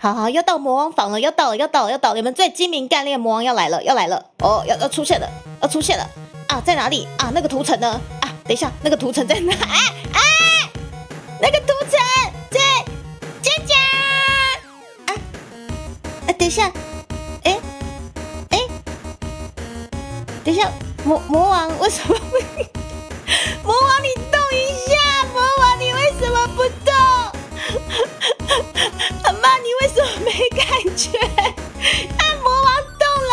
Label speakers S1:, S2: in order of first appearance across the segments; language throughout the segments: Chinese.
S1: 好好，要到魔王房了，要到了！你们最精明干练魔王要来了！哦，要出现了啊！在哪里啊？那个屠城呢？啊，等一下，那个屠城在哪？那个屠城在家啊！等一下，等一下，魔王为什么不？魔王你动一下，魔王你为什么不动？阿妈，你为什么没感觉？魔王动了！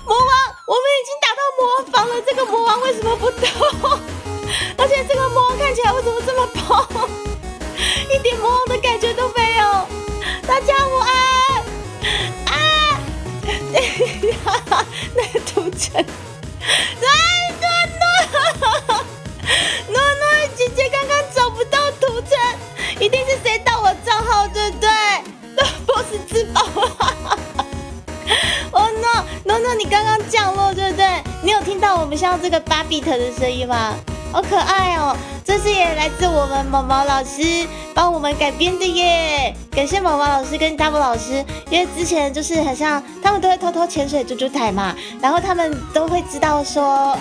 S1: 魔王，我们已经打到魔王房了，这个魔王为什么不动？而且这个魔王看起来为什么这么胖？一点魔王的感觉都没有。大家午安！那个屠城，诺姐姐刚刚找不到屠城，一定是谁盗我账号，对不对？boss 自爆哦 no，你刚刚降落，对不对？你有听到我们像这个8 bit 的声音吗？好可爱哦！这是也来自我们毛毛老师帮我们改编的耶，感谢毛毛老师跟 double 老师，因为之前就是很像他们都会偷偷潜水猪猪台嘛，然后他们都会知道说，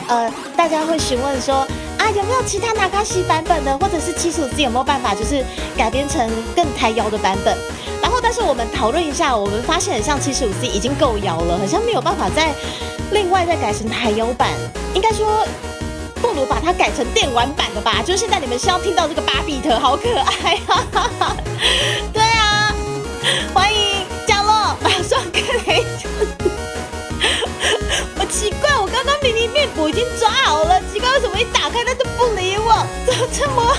S1: 大家会询问说啊有没有其他纳卡西版本的，或者是754有没有办法就是改编成更台摇的版本，然后但是我们讨论一下，我们发现很像754已经够摇了，好像没有办法再另外再改成台摇版，应该说。不如把它改成电玩版的吧，就是现在你们是要听到这个8 bit，好可爱啊！对啊，欢迎降落，马上跟雷。我奇怪，我刚刚明明面部已经抓好了，奇怪为什么一打开它就不理我？这魔王，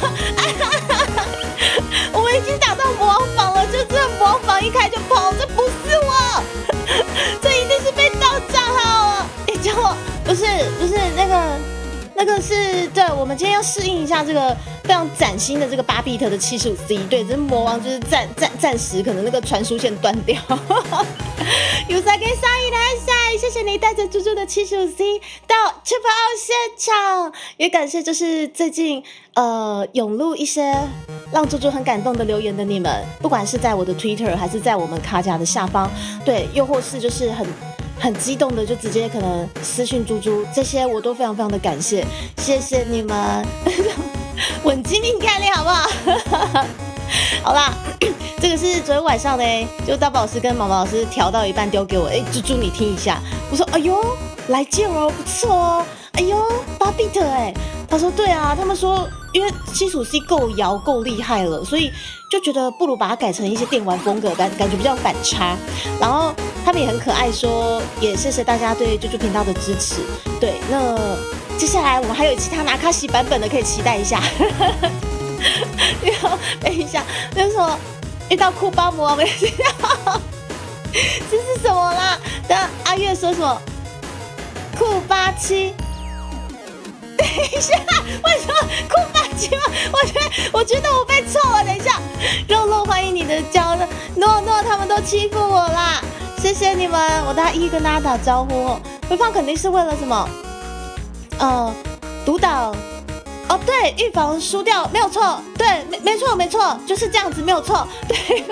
S1: 我们已经打到魔王房了，就这魔王房一开就跑，这不是我，这一定是被盗账号了。降落，不是那个是对，我们今天要适应一下这个非常崭新的这个8 bit 的755C，对，这魔王就是暂时可能那个传输线断掉。有才给上一来下，谢谢你带着猪猪的755C 到Triple现场，也感谢就是最近涌入一些让猪猪很感动的留言的你们，不管是在我的 Twitter 还是在我们卡甲的下方，对，又或是就是很激动的就直接可能私讯猪猪，这些我都非常非常的感谢，谢谢你们，稳精明概念好不好？好啦，这个是昨天晚上呢，就大宝老师跟毛毛老师调到一半丢给我，猪猪你听一下，我说哎呦来劲哦，不错哦，哎呦8 bit哎，他说对啊，他们说因为755C够摇够厉害了，所以就觉得不如把它改成一些电玩风格，感觉比较反差，然后。他们也很可爱说也谢谢大家对猪猪频道的支持。对，那接下来我们还有其他纳卡西版本的可以期待一下。等一下，那什么遇到酷巴魔王没听到？这是什么啦？等阿月说什么？酷87？等一下，为什么酷87吗？我觉得我被臭了。等一下，肉欢迎你的交了，诺他们都欺负我啦。谢谢你们，我大家一一跟大家打招呼哦。回放肯定是为了什么？独挡哦，对，预防输掉没有错，对，没错，就是这样子没有错，对，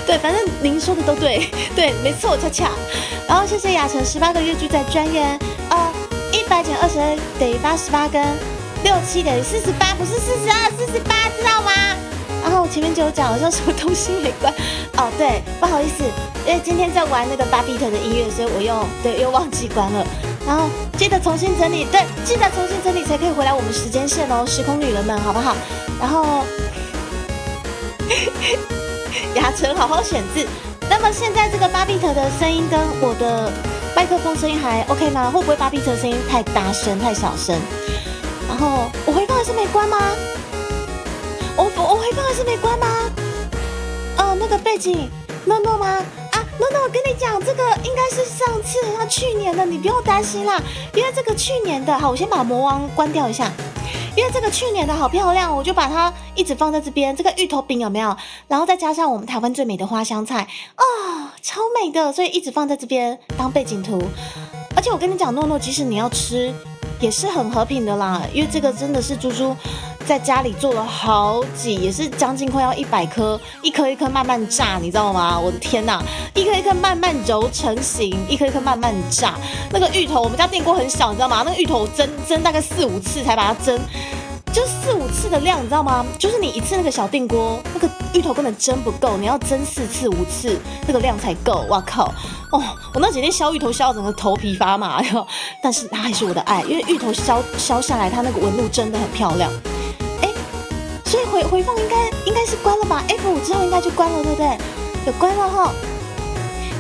S1: 对，反正您说的都对，对，没错，恰恰。然后谢谢雅晨18个月住在专员，100减22等于88跟67等于48，不是42，48，知道吗？然后我前面就有讲好像什么东西没关哦，对，不好意思，因为今天在玩那个8 bit 的音乐，所以我又忘记关了。然后记得重新整理，对，记得重新整理才可以回来我们时间线哦，时空女人们，好不好？然后雅晨好好选字。那么现在这个8 bit 的声音跟我的麦克风声音还 OK 吗？会不会8 bit 的声音太大声太小声？然后我回放还是没关吗？我回放还是没关吗？那个背景诺吗？啊，诺，我跟你讲，这个应该是上次去年的，你不用担心啦，因为这个去年的，好，我先把魔王关掉一下，因为这个去年的好漂亮，我就把它一直放在这边，这个芋头饼有没有？然后再加上我们台湾最美的花香菜，超美的，所以一直放在这边当背景图。而且我跟你讲，诺，即使你要吃，也是很和平的啦，因为这个真的是猪猪在家里做了好几，也是将近快要100颗，一颗一颗慢慢炸，你知道吗？我的天哪，一颗一颗慢慢揉成型，一颗一颗慢慢炸。那个芋头，我们家电锅很小，你知道吗？那个芋头蒸大概4、5次才把它蒸。就4、5次的量，你知道吗？就是你一次那个小电锅，那个芋头根本蒸不够，你要蒸4次、5次，那个量才够。哇靠！哦，我那几天削芋头削到整个头皮发麻，但是它还是我的爱，因为芋头削下来，它那个纹路真的很漂亮。哎，所以回放应该是关了吧 ？F5之后应该就关了，对不对？有关了哈。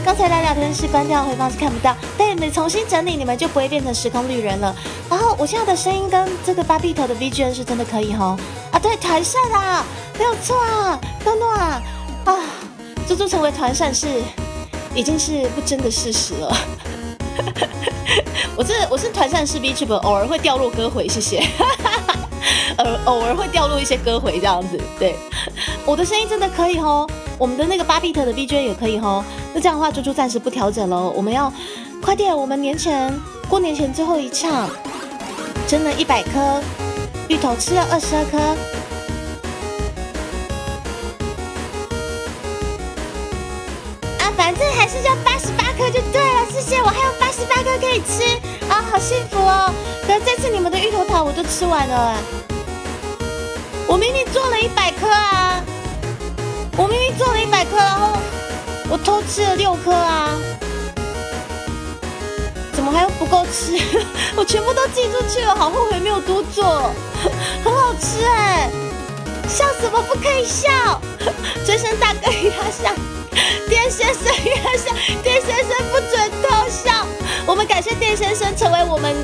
S1: 刚才来聊天室关掉，回放是看不到。对，你重新整理，你们就不会变成时空旅人了。然后我现在的声音跟这个巴比头的 VGN 是真的可以哈。啊，对，团扇啊，没有错啊，诺诺啊，猪猪成为团扇已经是不争的事实了。我是团扇式 VTuber， 偶尔会掉落歌回，谢谢。偶尔会掉落一些歌回这样子，对，我的声音真的可以吼，我们的那个巴比特的 BGM 也可以吼。那这样的话，猪猪暂时不调整喽，我们要快点，我们过年前最后一场，蒸了100颗芋头，吃了22颗。啊，反正还是要88颗就对了，谢谢，我还有88颗可以吃啊，好幸福哦！可是这次你们的芋头塔我都吃完了哎。我明明做了100颗啊！我明明做了100颗，然后我偷吃了6颗啊！怎么还不够吃？我全部都寄出去了，好后悔没有多做，很好吃哎！笑什么？不可以笑！追声大哥也要笑，电先生也要笑，电先生不准偷笑。我们感谢电先生成为我们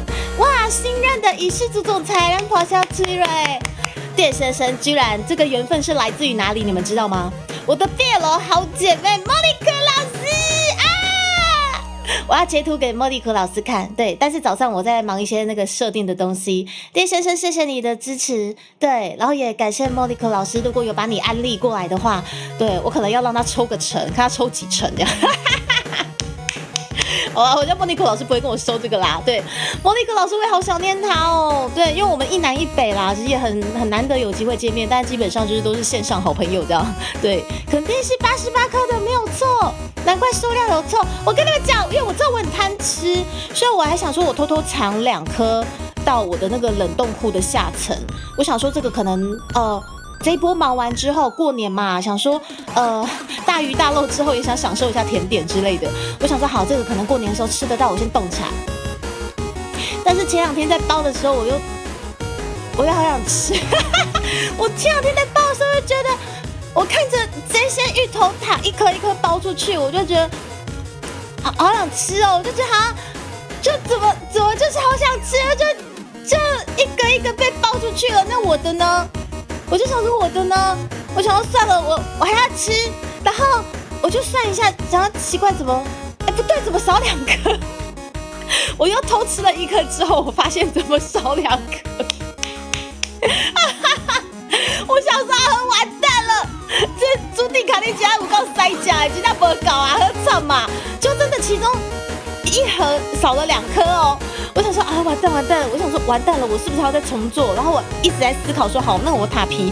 S1: 新任的仪式组总裁，让咆哮崔蕊。电先生居然这个缘分是来自于哪里？你们知道吗？我的BL好姐妹莫妮可老师啊！我要截图给莫妮可老师看。对，但是早上我在忙一些那个设定的东西。电先生，谢谢你的支持。对，然后也感谢莫妮可老师，如果有把你安利过来的话，对我可能要让他抽个成，看他抽几成这样。好啊，我叫莫妮可老师不会跟我收这个啦。对，莫妮可老师我也好想念他哦。对，因为我们一南一北啦，其实也很难得有机会见面，但基本上就是都是线上好朋友这样。对，肯定是88颗的没有错，难怪数量有错。我跟你们讲，因为我知道我很贪吃，所以我还想说我偷偷藏2颗到我的那个冷冻库的下层。我想说这个可能这一波忙完之后，过年嘛，想说大鱼大肉之后也想享受一下甜点之类的。我想说好，这个可能过年的时候吃得到，我先冻起来。但是前2天在包的时候，我又好想吃。我前2天在包的时候就觉得，我看着这些芋头塔一颗一颗包出去，我就觉得好想吃哦，我就觉得就怎么就是好想吃，就一个一个被包出去了，那我的呢？我就想说我的呢，我想说算了，我还要吃，然后我就算一下，想要奇怪怎么，不对，怎么少2颗？我又偷吃了1颗之后，我发现怎么少2颗？我想说完蛋了，这朱迪卡利加5告塞加，今天不搞啊，喝惨嘛，就真的其中1盒少了2颗哦。我想说完蛋，我想说完蛋了，我是不是还要再重做？然后我一直在思考说，好，那我塔皮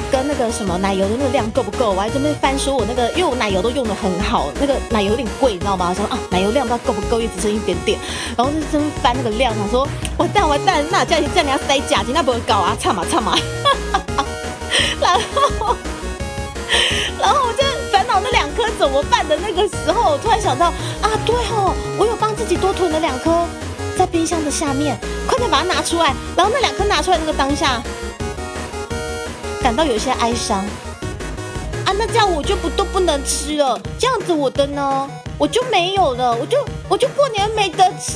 S1: 跟那个什么奶油的那个量够不够？我还准备翻说我那个，因为我奶油都用得很好，那个奶油有点贵，你知道吗？我想说奶油量不知道够不够，也只剩一点点。然后就真翻那个量，想说完蛋，那叫你要塞假，今天不会搞啊，唱嘛。然后我就烦恼那2颗怎么办的那个时候，我突然想到对哦，我有帮自己多囤了2颗。在冰箱的下面，快点把它拿出来。然后那2颗拿出来那个当下，感到有些哀伤那这样我就都不能吃了，这样子我的呢，我就没有了，我就过年没得吃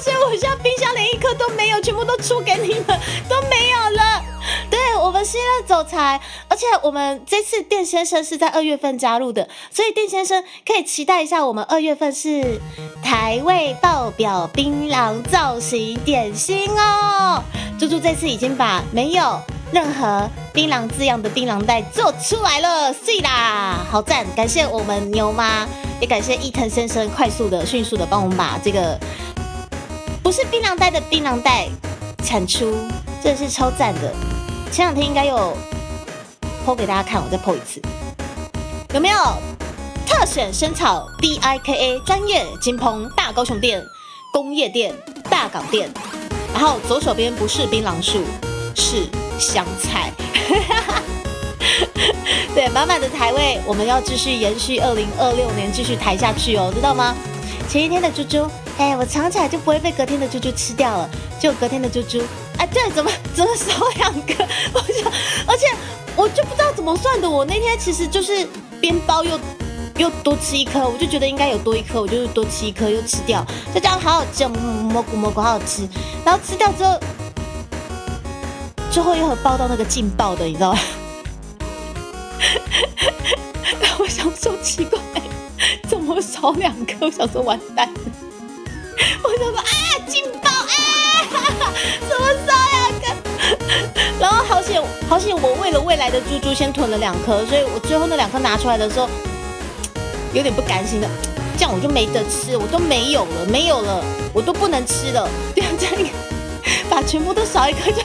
S1: 所以我现在冰箱连1颗都没有，全部都出给你们，都没有了。对，我们新任总裁，而且我们这次电先生是在2月份加入的，所以电先生可以期待一下，我们2月份是台味爆表槟榔造型点心哦。猪猪这次已经把没有任何槟榔字样的槟榔袋做出来了，碎啦，好赞！感谢我们牛妈，也感谢伊藤先生迅速的帮我们把这个不是槟榔袋的槟榔袋产出。真的是超赞的。前两天应该有 po 给大家看，我再 po 一次，有没有？特选生草 DIKA 专业金棚大高雄店、工业店、大港店，然后左手边不是槟榔树，是香菜。对，满满的台味，我们要继续延续2026年继续抬下去哦，知道吗？前一天的猪猪，我藏起来就不会被隔天的猪猪吃掉了，就隔天的猪猪，对，怎么少2个？而且我就不知道怎么算的，我那天其实就是边包又多吃1颗，我就觉得应该有多1颗，我就多吃1颗又吃掉，就这样好好吃，蘑菇好好吃，然后吃掉之后，最后一盒包到那个劲爆的，你知道吗？然后我想说奇怪，怎么少2颗？我想说完蛋了，我想说劲爆怎么少2颗？然后好险，我为了未来的猪猪先囤了2颗，所以我最后那2颗拿出来的时候，有点不甘心的，这样我就没得吃，我都没有了，我都不能吃了，这样把全部都少1颗就。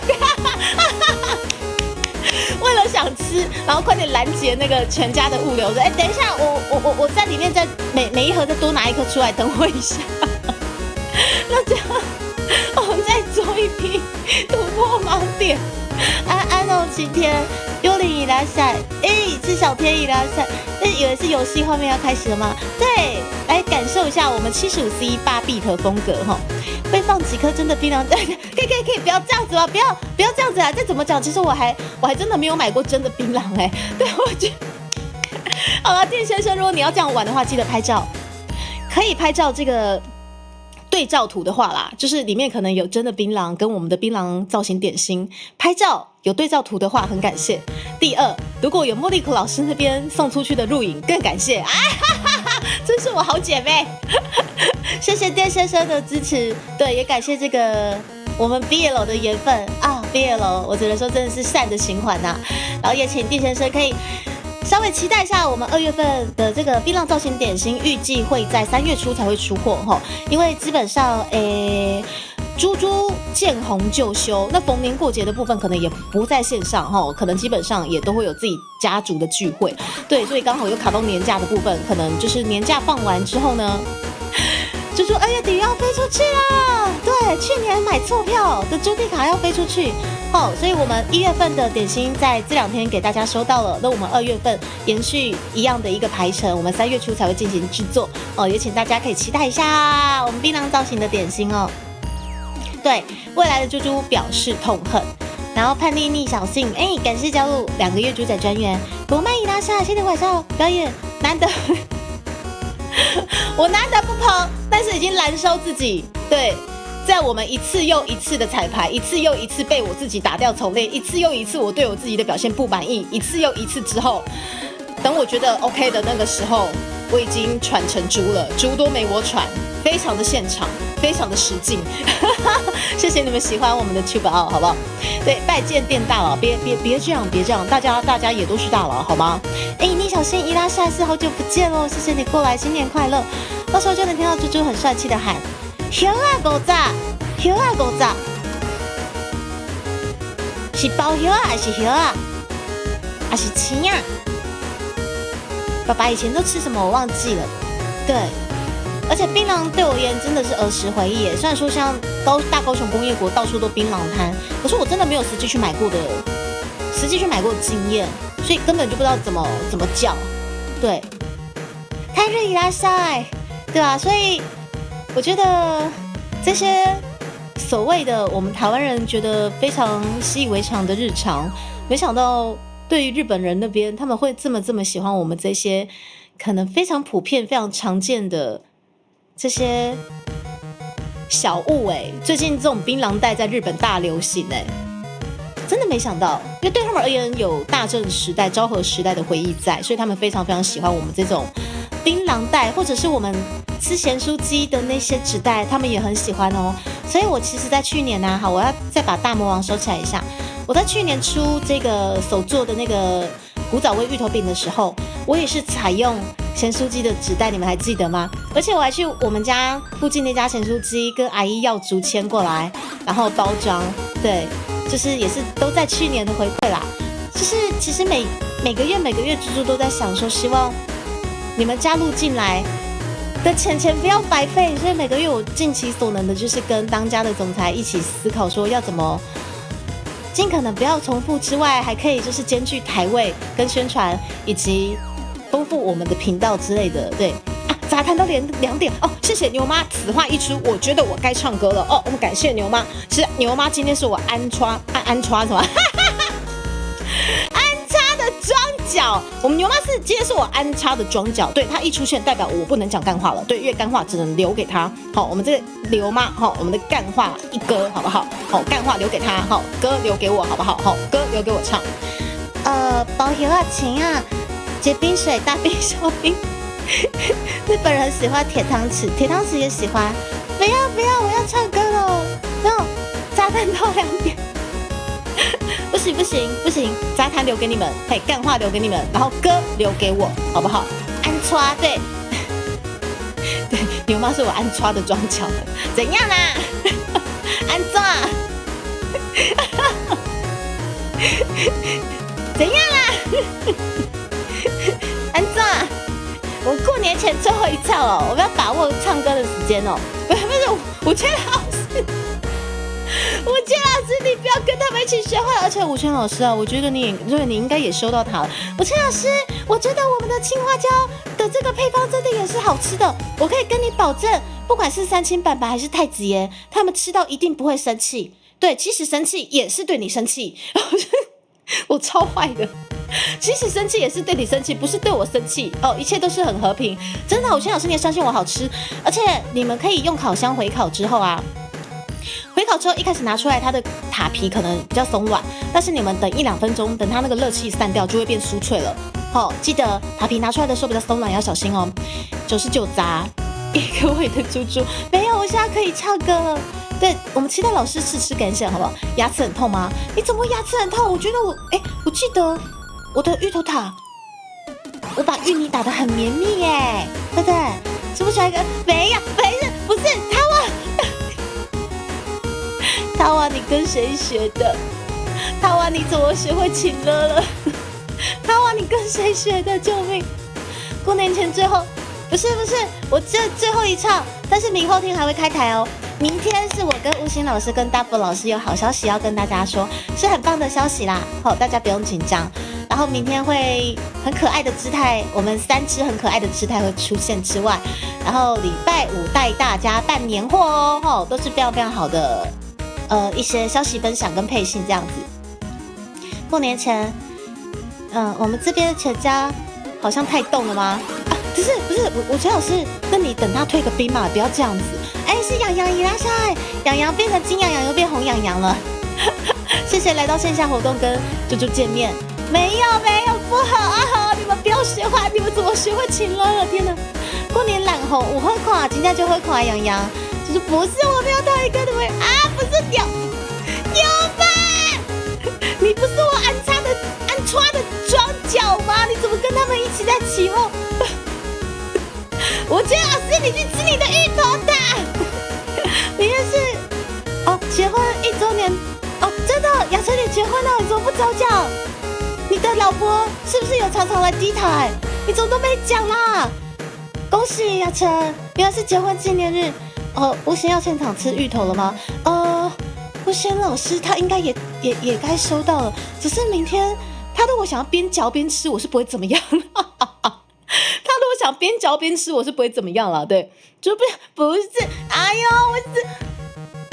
S1: 为了想吃，然后快点拦截那个全家的物流，说等一下，我在里面再每一盒再多拿1颗出来，等我一下。那这样我们再做一批突破盲点。安哦，齐天，幽灵伊拉塞，是小天伊拉塞，以为是游戏画面要开始了吗？对，来感受一下我们75C 8bit 风格哈。会放几颗真的槟榔？可以，不要这样子吧，不要这样子啊！再怎么讲，其实我还真的没有买过真的槟榔对，我觉得好了，店先生，如果你要这样玩的话，记得拍照，可以拍照这个对照图的话啦，就是里面可能有真的槟榔跟我们的槟榔造型点心，拍照有对照图的话，很感谢。第二，如果有茉莉苦老师那边送出去的录影，更感谢真是我好姐妹。谢谢店先生的支持，对，也感谢这个我们 BL 的缘分BL 我只能说真的是善的循环然后也请店先生可以稍微期待一下我们2月份的这个槟榔造型点心，预计会在3月初才会出货因为基本上猪猪见红就休，那逢年过节的部分可能也不在线上可能基本上也都会有自己家族的聚会，对，所以刚好有卡到年假的部分，可能就是年假放完之后呢，猪猪2月底要飞出去啦，对，去年买错票的猪皮卡要飞出去所以我们1月份的点心在这2天给大家收到了，那我们2月份延续一样的一个排程，我们3月初才会进行制作也请大家可以期待一下我们槟榔造型的点心对，未来的猪猪表示痛恨，然后叛逆逆小信，感谢加入2个月猪仔专员，不卖伊拉夏，今天晚上表演难得，我难得不捧，但是已经燃烧自己，对，在我们一次又一次的彩排，一次又一次被我自己打掉重练，一次又一次我对我自己的表现不满意，一次又一次之后，等我觉得 OK 的那个时候，我已经喘成猪了，猪都没我喘，非常的现场，非常的实劲。谢谢你们喜欢我们的 Tube 好不好？对，拜见店大佬，别这样，大家也都是大佬好吗？你小心伊拉下一次好久不见喽，谢谢你过来，新年快乐！到时候就能听到猪猪很帅气的喊香啊狗仔，香啊狗仔，是包香啊还是香啊？还是青啊？爸爸以前都吃什么我忘记了，对。而且槟榔对我而言真的是儿时回忆耶。虽然说像大高雄工业国到处都槟榔摊，可是我真的没有实际去买过的经验，所以根本就不知道怎么叫。对，太日伊拉塞，对吧？所以我觉得这些所谓的我们台湾人觉得非常习以为常的日常，没想到对于日本人那边他们会这么喜欢我们这些可能非常普遍、非常常见的。这些小物最近这种槟榔袋在日本大流行真的没想到，因为对他们而言有大正时代、昭和时代的回忆在，所以他们非常非常喜欢我们这种槟榔袋，或者是我们吃咸酥鸡的那些纸袋，他们也很喜欢哦。所以我其实在去年好，我要再把大魔王收起来一下。我在去年出这个手做的那个古早味芋头饼的时候，我也是采用咸酥鸡的纸袋，你们还记得吗？而且我还去我们家附近那家咸酥鸡跟阿姨要竹签过来，然后包装。对，就是也是都在去年的回馈啦。就是其实每个月猪猪都在想说，希望你们加入进来的钱不要白费，所以每个月我尽其所能的，就是跟当家的总裁一起思考说要怎么尽可能不要重复之外，还可以就是兼具台味跟宣传，以及丰富我们的频道之类的。对啊，杂谈到2点哦，谢谢牛妈，此话一出，我觉得我该唱歌了哦。我们感谢牛妈，其实牛妈今天是我安插什么？装脚，我们牛妈今天是我安插的装脚，对，她一出现代表我不能讲干话了，对，因为干话只能留给她。好，我们这个牛妈，好，我们的干话一哥，好不好？好，干话留给她，好，歌留给我，好不好？好，歌留给我唱。包邮啊，请啊，结冰水，大冰小冰。日本人喜欢铁汤匙，铁汤匙也喜欢。不要，我要唱歌了，让炸弹到2点。不行，杂谈留给你们，嘿，干话留给你们，然后歌留给我，好不好？安插，对，牛妈是我安插的装脚，怎样啦？安插，怎样啦？安插，我过年前最后一唱哦，我们要把握唱歌的时间哦。不是，吴谦老师。吴谦老师，你不要跟他们一起学坏了。而且吴谦老师啊，我觉得你应该也收到他了。吴谦老师，我觉得我们的青花椒的这个配方真的也是好吃的。我可以跟你保证，不管是三清板板还是太子爷，他们吃到一定不会生气。对，其实生气也是对你生气。我超坏的，其实生气也是对你生气，不是对我生气哦。一切都是很和平，真的。吴谦老师，你也相信我好吃，而且你们可以用烤箱回烤之后啊。回烤之后，一开始拿出来，它的塔皮可能比较松软，但是你们等1-2分钟，等它那个热气散掉，就会变酥脆了。好，记得塔皮拿出来的时候比较松软，要小心哦。99杂1个胃的猪猪，没有，我现在可以唱歌了。对，我们期待老师吃感想，好不好？牙齿很痛吗？你怎么会牙齿很痛？我觉得我记得我的芋头塔，我把芋泥打得很绵密耶，对不对？是不是一个？没有，不是他忘。套娃，你跟谁学的？套娃，你怎么学会请了？套娃，你跟谁学的？救命！过年前最后，不是，我这最后一唱，但是明后天还会开台哦。明天是我跟吴昕老师跟大伯老师有好消息要跟大家说，是很棒的消息啦。好，大家不用紧张。然后明天会很可爱的姿态，我们3只很可爱的姿态会出现之外，然后礼拜5带大家办年货哦，都是非常非常好的。一些消息分享跟配信这样子。过年前，我们这边全家好像太冻了吗？啊，不是，我陈老师，那你等他退个兵嘛，不要这样子。是洋洋伊拉夏，洋洋变成金洋洋又变红洋洋了。谢谢来到线下活动跟猪猪见面。没有，不好，你们不要学坏，你们怎么学会请了？天哪，过年懒红，我会垮，今天就会垮洋洋。就是不是我没有到一个的位啊，不是牛吧？你不是我安插的装脚吗？你怎么跟他们一起在起哄？我觉得老师，你去吃你的芋头塔。明天是结婚1周年哦，真的，雅晨你结婚了，你怎么不早讲？你的老婆是不是有常常来低台？你怎么都没讲啦？恭喜雅晨，原来是结婚纪念日。吴昕要现场吃芋头了吗？吴昕老师他应该也该收到了，只是明天他如果想要边嚼边吃，我是不会怎么样。他如果想边嚼边吃，我是不会怎么样了。对，就不是，哎呦，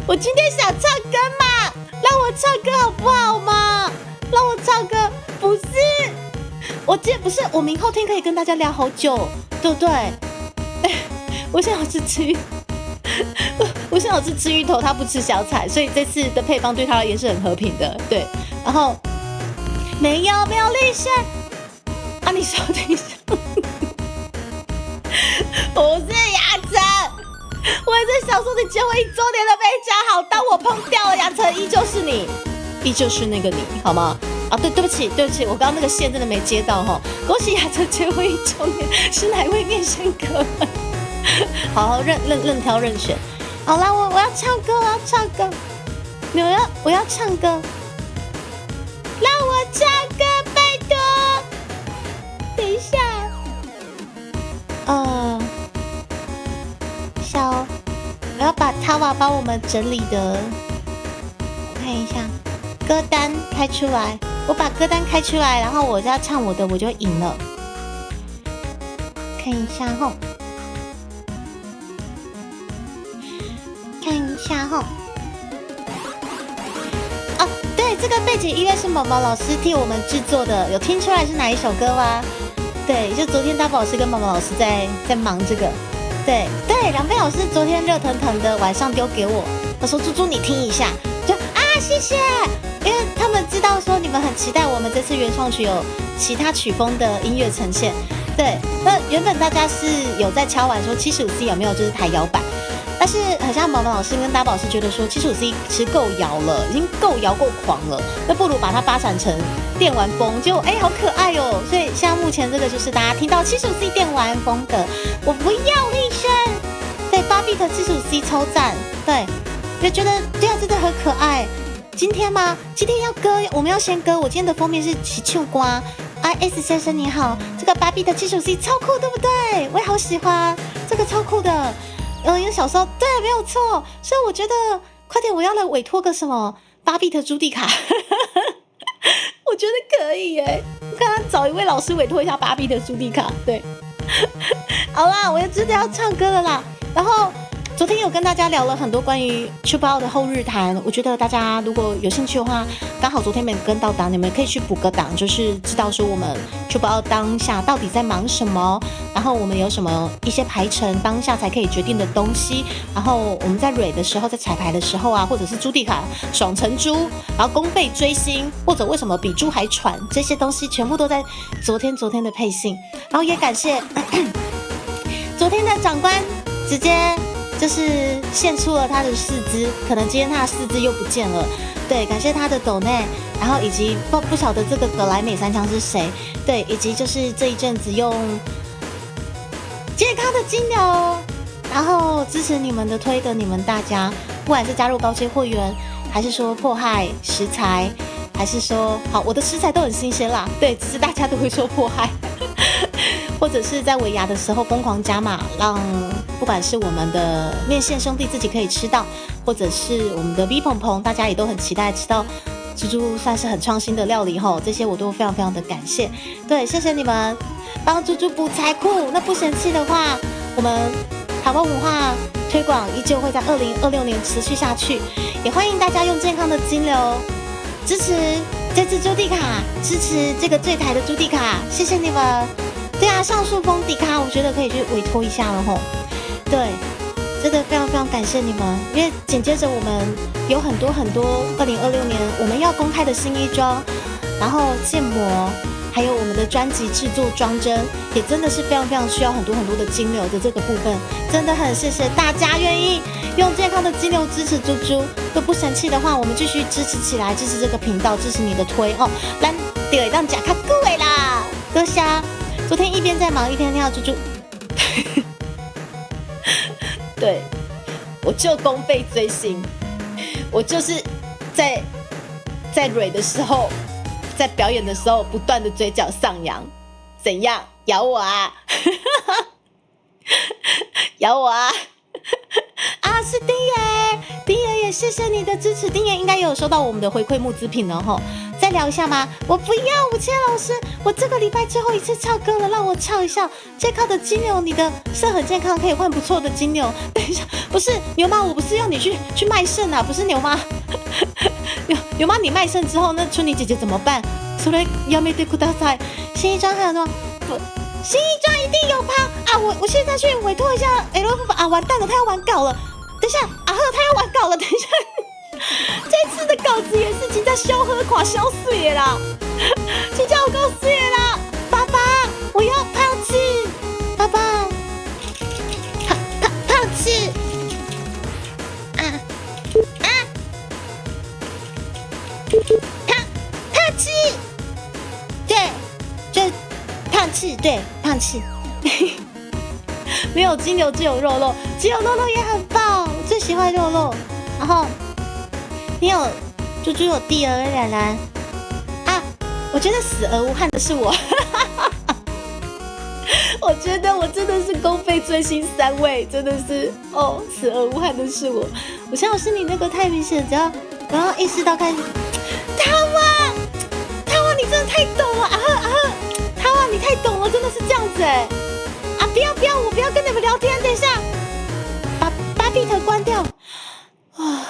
S1: 我今天想唱歌嘛，让我唱歌好不好嘛？让我唱歌，不是，我明后天可以跟大家聊好久，对不对？我想要吃我想要吃芋头，他不吃小菜，所以这次的配方对他而言是很和平的，对。然后没有立线啊，你稍等一下，不是雅晨，我也在想说你结婚1周年了没讲好，当我碰掉了雅晨，依旧是你，依旧是那个你，好吗？啊，对不起，我刚刚那个线真的没接到哈，恭喜雅晨结婚1周年，是哪位面线哥们？好任挑任选。好啦，我要唱歌，我要唱歌，我要唱歌，要把Tawa帮我们整理的，我看一下歌单开出来，我把歌单开出来，然后我就要唱我的，我就赢了。看一下吼，看一下吼。哦，对，这个背景音乐是毛毛老师替我们制作的，有听出来是哪一首歌吗？对，就昨天大宝老师跟毛毛老师在忙这个。对，两位老师昨天热腾腾的晚上丢给我，他说猪猪你听一下，就谢谢，因为他们知道说你们很期待我们这次原创曲有其他曲风的音乐呈现。对，那原本大家是有在敲碗说75C 有没有就是台摇版，但是好像毛毛老师跟大宝老师觉得说75C 其实够摇了，已经够摇够狂了，那不如把它发展成电玩风，就好可爱哦。所以现在目前这个就是大家听到75C 电玩风格，我不要立声。对，8bit 75C 超赞，对，也觉得对啊，真的很可爱。今天吗？今天要歌，我们要先歌。我今天的封面是奇秋瓜。S 先生你好，这个8bit 75C 超酷，对不对？我也好喜欢，这个超酷的。因为小时候对，没有错，所以我觉得快点，我要来委托个什么8bit 朱迪卡，我觉得可以耶。我看他找一位老师委托一下8bit 朱迪卡，对。好啦，我也真的要唱歌了啦。然后昨天有跟大家聊了很多关于秋包的后日谈，我觉得大家如果有兴趣的话，刚好昨天没跟到档，你们可以去补个档，就是知道说我们秋包当下到底在忙什么，然后我们有什么一些排程当下才可以决定的东西，然后我们在蕊的时候，在彩排的时候啊，或者是朱迪卡爽成猪，然后公费追星，或者为什么比猪还喘，这些东西全部都在昨天的配信，然后也感谢昨天的长官直接就是献出了他的四肢，可能今天他的四肢又不见了。对，感谢他的抖内，然后以及不晓得这个格莱美三枪是谁，对，以及就是这一阵子用健康的金流，然后支持你们的推的你们大家，不管是加入高阶会员，还是说迫害食材，还是说好我的食材都很新鲜啦，对，只是大家都会说迫害。或者是在尾牙的时候疯狂加码，让不管是我们的面线兄弟自己可以吃到，或者是我们的 V 鹏鹏，大家也都很期待吃到猪猪算是很创新的料理吼，这些我都非常非常的感谢。对，谢谢你们帮猪猪补财库。那不嫌弃的话，我们台湾文化推广依旧会在2026年持续下去，也欢迎大家用健康的金流支持这支朱迪卡，支持这个最台的朱迪卡，谢谢你们。对啊，上述封迪卡，我觉得可以去委托一下了吼。对，真的非常非常感谢你们，因为紧接着我们有很多2026年我们要公开的新衣装，然后建模，还有我们的专辑制作装帧，也真的是非常非常需要很多的金流的这个部分，真的很谢谢大家愿意用健康的金流支持猪猪，都不生气的话，我们继续支持起来，支持这个频道，支持你的推哦，咱就会当吃较久的啦，多谢。昨天一边在忙，一边听到猪猪，对，我就公费追星，我就是在蕊的时候，在表演的时候，不断的嘴角上扬，怎样咬我啊？咬我啊！啊，是丁爷也谢谢你的支持，丁爷应该也有收到我们的回馈募资品了吼。再聊一下吗？我不要，吴谦老师，我这个礼拜最后一次唱歌了，让我唱一下健康的金牛，你的肾很健康，可以换不错的金牛。等一下，不是牛妈，我不是要你去卖肾啊，不是牛妈，牛妈你卖肾之后，那春妮姐姐怎么办？それやめてください。新一张还有呢？不，新一张一定有趴啊！我现在去委托一下 LF 啊，完蛋了，他要完稿了。等一下，他要完稿了，等一下。这次的稿子也是真的消喝垮消碎啦，真的有够碎啦！爸爸，我要胖次，爸爸，胖次，胖次，对，就胖次，对，胖次，没有金牛只有肉肉，只有肉肉也很棒，我最喜欢肉肉，然后。你有猪猪有弟儿冉冉啊！我觉得死而无憾的是我，我觉得我真的是公费追星3位，真的是哦，死而无憾的是我。我想我是你那个太明显，只要然后意识到开始，他哇，你真的太懂了啊呵，他哇，你太懂了，真的是这样子哎。啊，不要，我不要跟你们聊天，等一下，把巴比特关掉啊。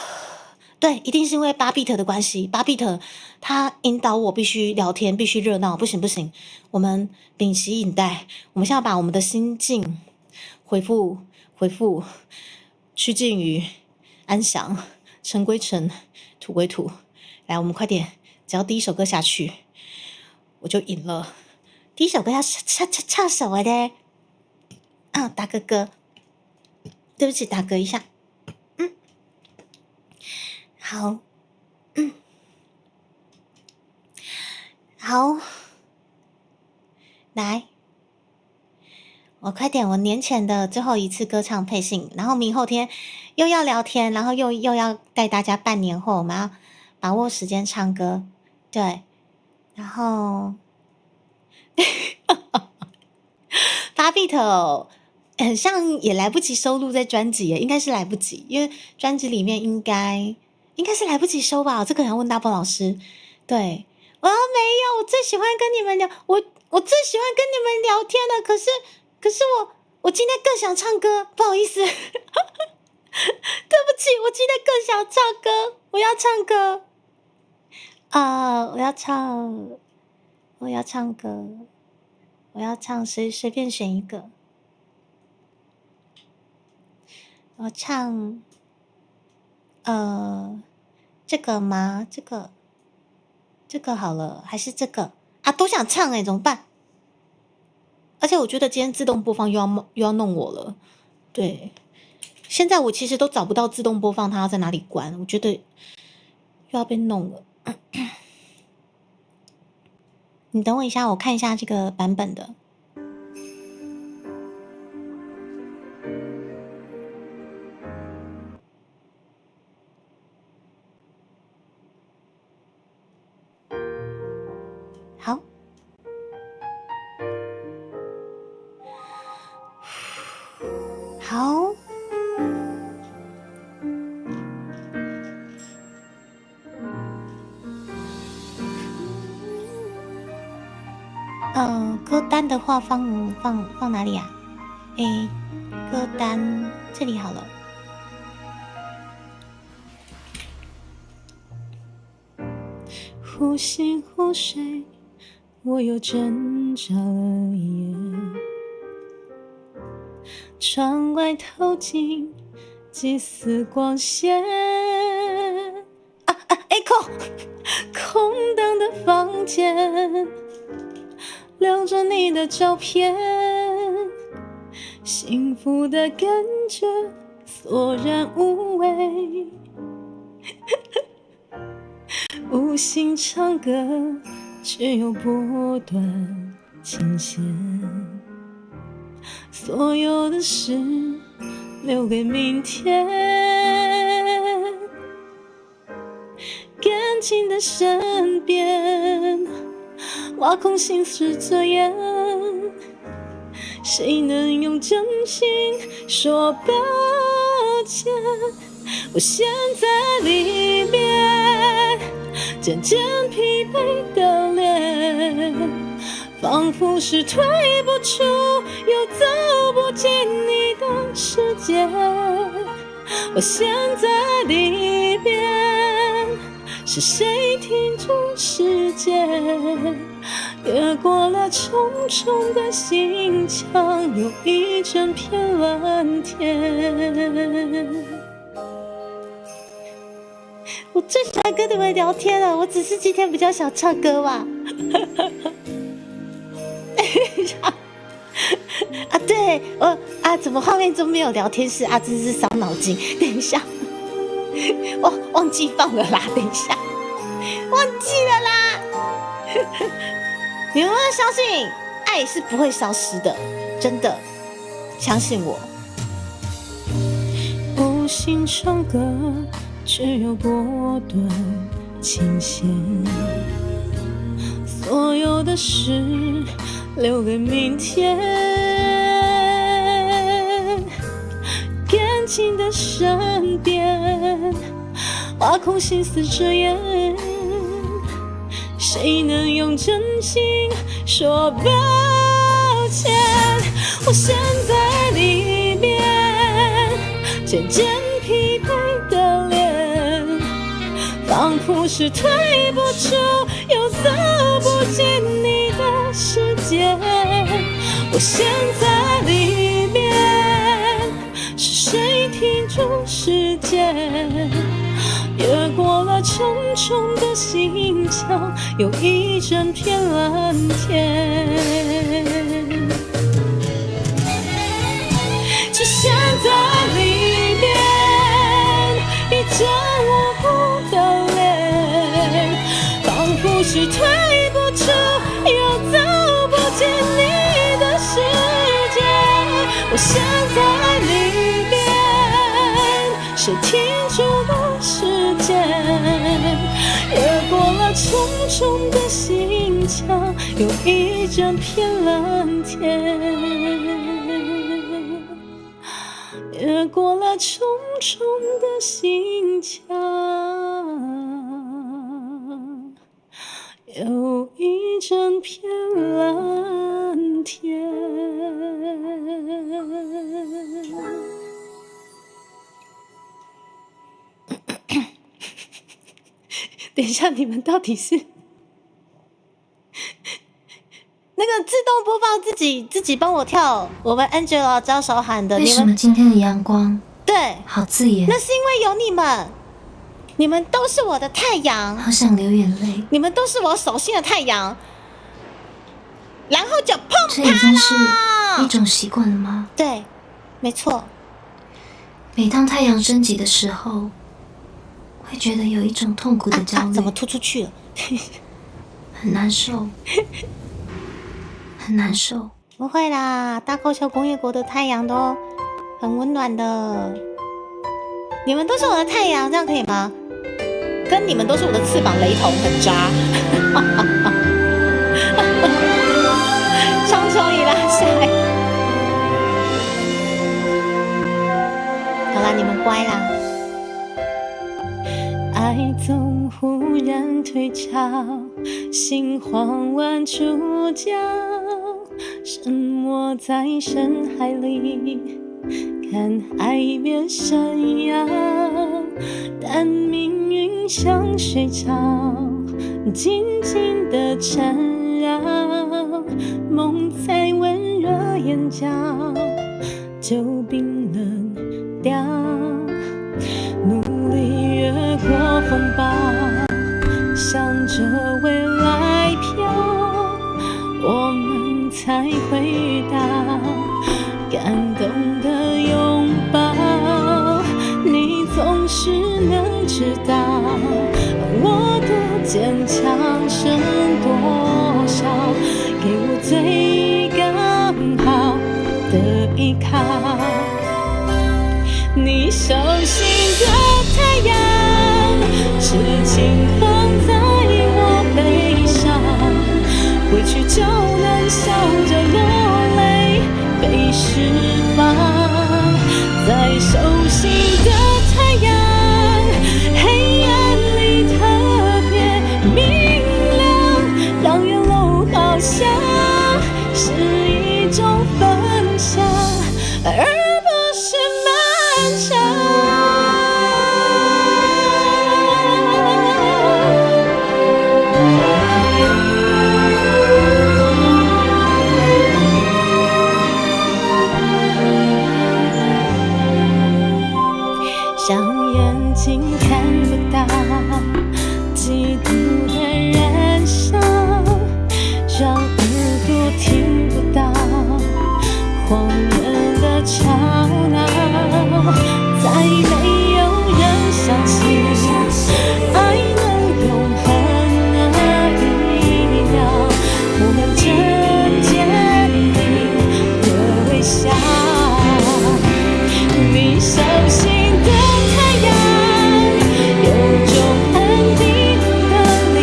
S1: 对，一定是因为巴比特的关系。巴比特他引导我必须聊天，必须热闹，不行，我们屏息以待。我们现在把我们的心境回复，趋近于安详，尘归尘，土归土。来，我们快点，只要第一首歌下去，我就赢了。第一首歌要唱什么呢？啊，打个嗝，对不起，打嗝一下。好，好，来，我快点，我年前的最后一次歌唱配信，然后明后天又要聊天，然后又要带大家半年后，我们要把握时间唱歌，对，然后巴比特很像也来不及收录在专辑耶，应该是来不及，因为专辑里面应该是来不及收吧，这个要问大波老师。对，没有，我最喜欢跟你们聊，我最喜欢跟你们聊天了。可是我今天更想唱歌，不好意思，对不起，我今天更想唱歌，我要唱歌我要唱歌，我要唱随便选一个，我唱这个吗？这个好了，还是这个啊？都想唱怎么办？而且我觉得今天自动播放又要弄我了。对，现在我其实都找不到自动播放，它要在哪里关？我觉得又要被弄了。你等我一下，我看一下这个版本的。好，好，歌单的话放哪里啊？歌单这里好了。忽醒忽睡，我又挣扎了一夜。窗外透进几丝光线。echo， 空荡的房间，留着你的照片，幸福的感觉索然无味。无心唱歌，只有拨断琴弦。所有的事留给明天。感情的身边，挖空心思遮掩。谁能用真心说抱歉？我陷在里面，渐渐疲惫的脸，仿佛是退不出又走不进你的世界。我陷在里边，是谁停住时间？越过了重重的心墙，有一整片蓝天。我最喜欢跟你们聊天了，我只是今天比较想唱歌吧。对，怎么画面中没有聊天室啊？真是伤脑筋。等一下，我忘记放了啦。等一下，忘记了啦。你们要相信，爱是不会消失的，真的，相信我。无心唱歌，只有拨断琴弦。所有的事留给明天。安静的身边，挖空心思遮掩，谁能用真心说抱歉？我陷在里面，渐渐疲惫的脸，仿佛是退不出又走不进你的世界。我陷在里面，是谁停住时间？越过了重重的心墙，有一整片蓝天。只陷在里面，一张无辜的脸，仿佛是退不出又走不进你的世界。我陷在里面，谁停住了时间？越过了重重的心墙，有一整片蓝天。越过了重重的心墙，有一整片蓝天。等一下，你们到底是那个自动播放自己帮我跳我们 Angela 招手喊的？
S2: 为什么今天的阳光
S1: 对
S2: 好刺眼？
S1: 那是因为有你们，你们都是我的太阳，
S2: 好想流眼泪。
S1: 你们都是我手心的太阳，然后就碰
S2: 这已经是一种习惯了吗？
S1: 对，没错。
S2: 每当太阳升起的时候，会觉得有一种痛苦的焦虑。
S1: 怎么突出去了？
S2: 很难受，很难受。
S1: 不会啦，大高桥工业国的太阳都很温暖的。你们都是我的太阳，这样可以吗？跟你们都是我的翅膀雷同，很渣。双手已拉下来。好啦，你们乖啦。爱总忽然退潮，心慌乱触角，沉没在深海里，看海面闪耀。但命运像水潮，紧紧地缠绕，梦在温热眼角就冰冷掉。努力越过风暴，向着未来飘，我们才会遇到感动的拥抱。你总是能知道我的坚强剩多少，给我最刚好的依靠。你手心的太阳，是轻放在我背上，回去就能笑着落泪被释放。在手心的太阳，黑暗里特别明亮，让远楼好像是一种分享，而不是漫长。像眼睛看不到，嫉妒的燃烧，让耳朵听不到荒野的吵闹。再没有人相信爱能永恒那一秒，我们正坚定的微笑。你手心的太阳，有种安定的力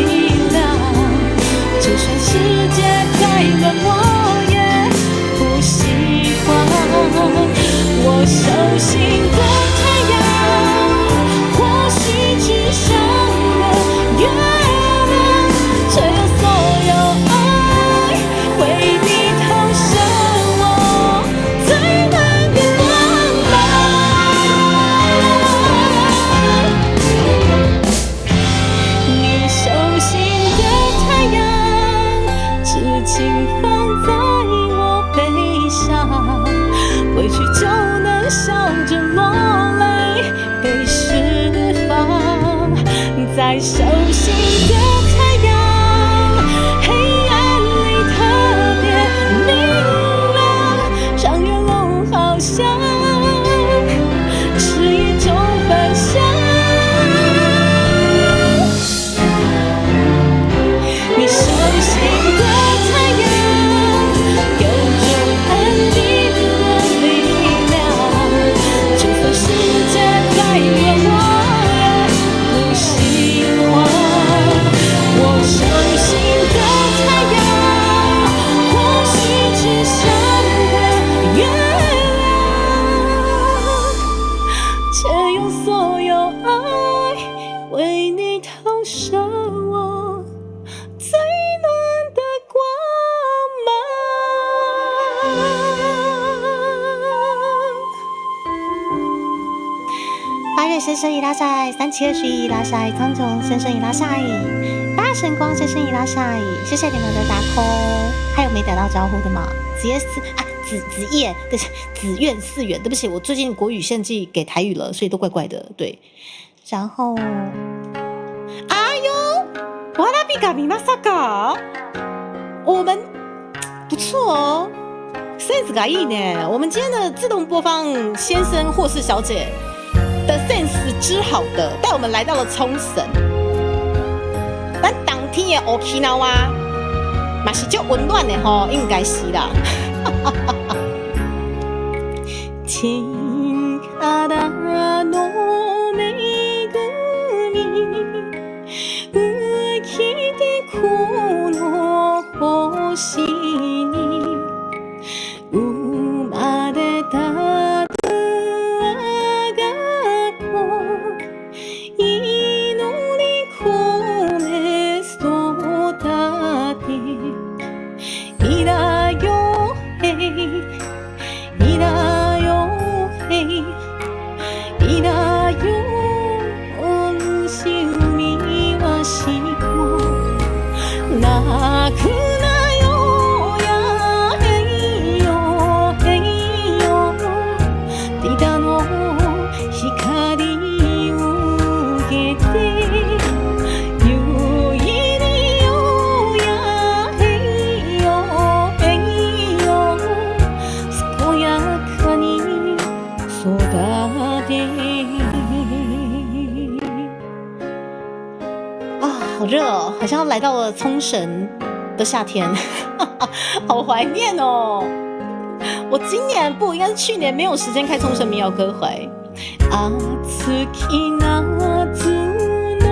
S1: 太熟悉的太阳，黑暗里特别明亮，让人哦好像是一种分享。你手心的太阳有种安定的力量，就算世界再远，我也不希望。我手心的太阳，或许只想个月亮，且用所有爱为你投射我最暖的光芒。8月先生伊拉塞，3721伊拉塞，苍穹先生伊拉塞，大神光先生伊拉塞，谢谢你们的打 call。还有没打到招呼的吗？子夜，对，子苑4元，对不起，我最近国语献祭给台语了，所以都怪怪的，对。然后，哎呦，瓦拉比卡米马萨卡，我们不错哦，sense がいい呢。我们今天的自动播放先生或是小姐的 sense 之好的，带我们来到了冲绳。咱当天的 Okinawa 嘛是足温暖的吼，应该是啦。天からの恵み浮きてこの星に生まれた我が子祈り込め育ていらよへいらよへいらよ恩し海はしこ泣くなよやへいよへいよティダの光を受けてゆいによやへいよへいよ健やかに育て。啊，好热哦，好像来到了冲绳的夏天，好怀念哦。我今年不应该是去年没有时间开冲绳民谣歌会。暑き夏の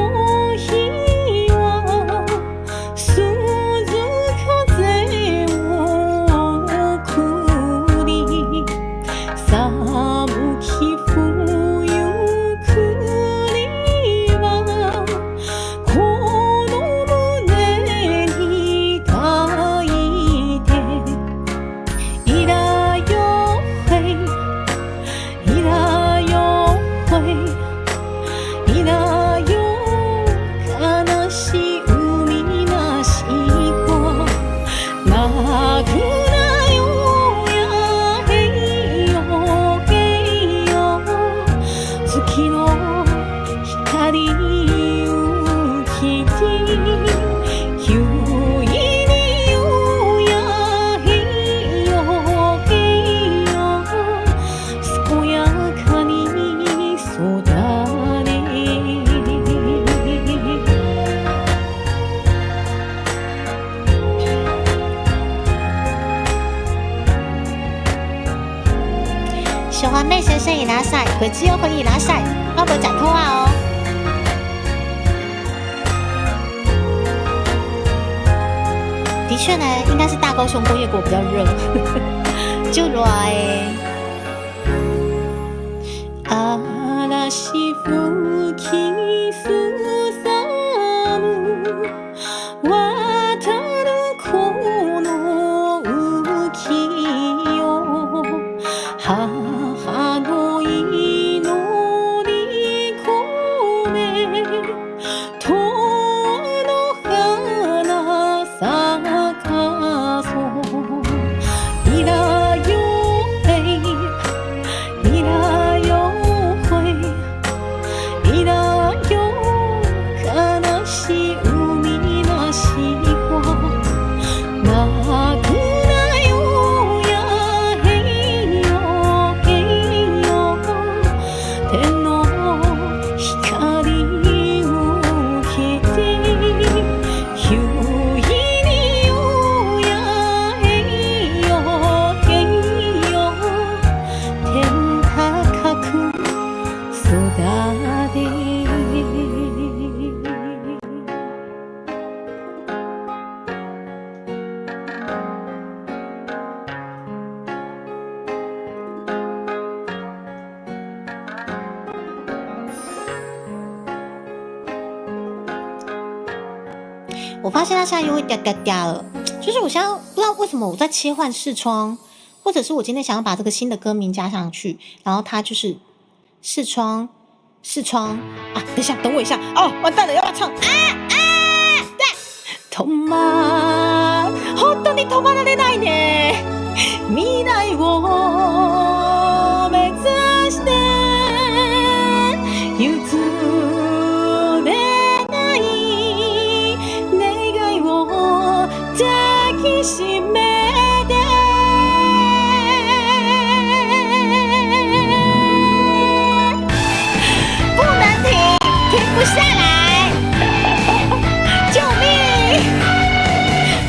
S1: 日は涼風を送り寒き冬来りはこの胸に抱いていらよへいらよへいらよ悲しい海なしこ泣くなよやへいよへいよ月の光をきてゆいによやへいよへいよ健やかに育れ。喜欢妹先生伊拉塞，回击又回伊拉塞，要不要讲通话哦？的确呢，应该是大高雄工业国比较热，就来。嵐吹きすさむ渡るこの浮きよ母の祈り込め永遠の花咲かそういらよへいいらよへいいらよで我发现它现在又会嗲嗲嗲了，就是我现在不知道为什么我在切换视窗，或者是我今天想要把这个新的歌名加上去，然后它就是视窗啊！等一下，等我一下哦，完蛋了，要不要唱啊？对，止ま本当に止まられないね。未来を目指して譲れない願いを抱きしめて不能停，停不下来，救命！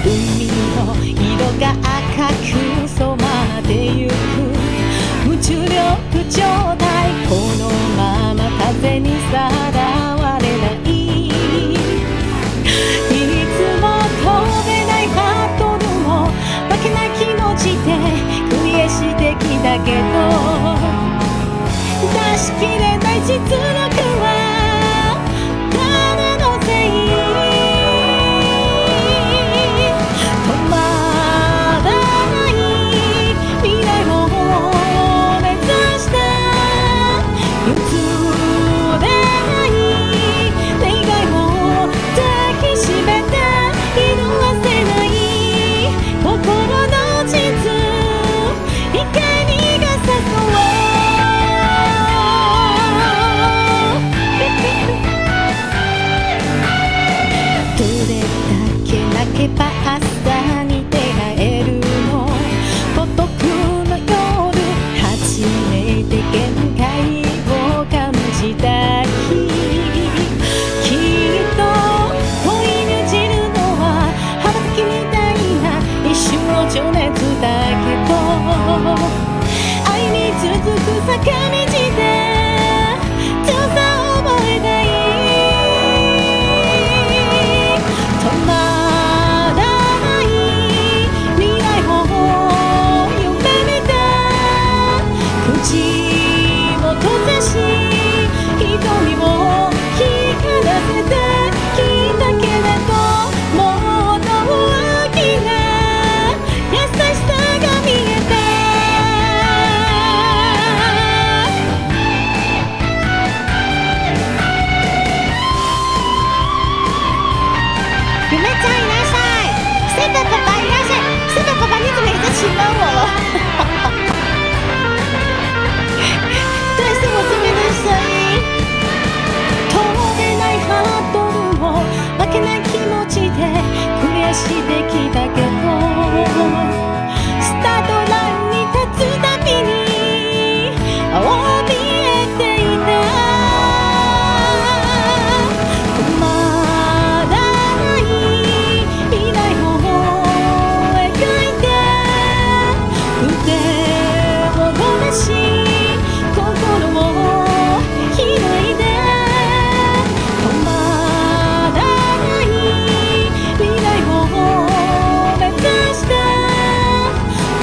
S1: 海の色が赤く染まってゆく無重力状態、このまま風にさらわれない、いつも飛べないハードルを負けない気持ちでクリアしてきたけど、出しきれない実力は誰のせい、止まらない未来を目指して譲れない願いを抱きしめて色あせない心の地図、光が差そうどれだけ泣けば朝に出会えるの、孤独の夜初めて限界を感じた日、きっと恋に落ちるのは羽ばたきみたいな一瞬の情熱だけど、愛に続く坂道で強さを覚えたい、止まらない未来を夢見て口を閉ざし瞳を光らせてきたけれど、もっと大きな優しさが見えて夢ちゃんいらっしゃい，圣诞爸爸いらっしゃい，圣诞爸爸你怎么一直请到我了？对，是我这边的声音。飛べないハードルを負けない気持ちでクリアしてきたけど、スタートラインに立つたびに怯えていた、止まらない未来を描いて腕を伸ばし心を開いて、止まらない未来を目指して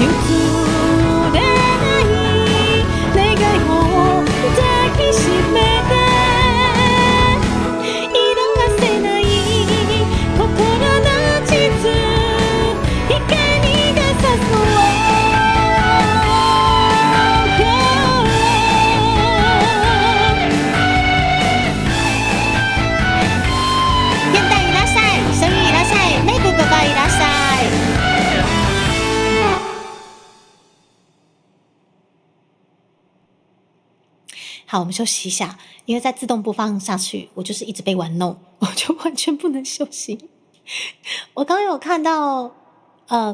S1: 譲れない願いを抱きしめて色あせない心の地図、光が差そう现代いらっしゃい，声音いらっしゃい，妹哥哥哥いらっしゃい。好，我们休息一下，因为再自动播放下去，我就是一直被玩弄，我就完全不能休息。我刚有看到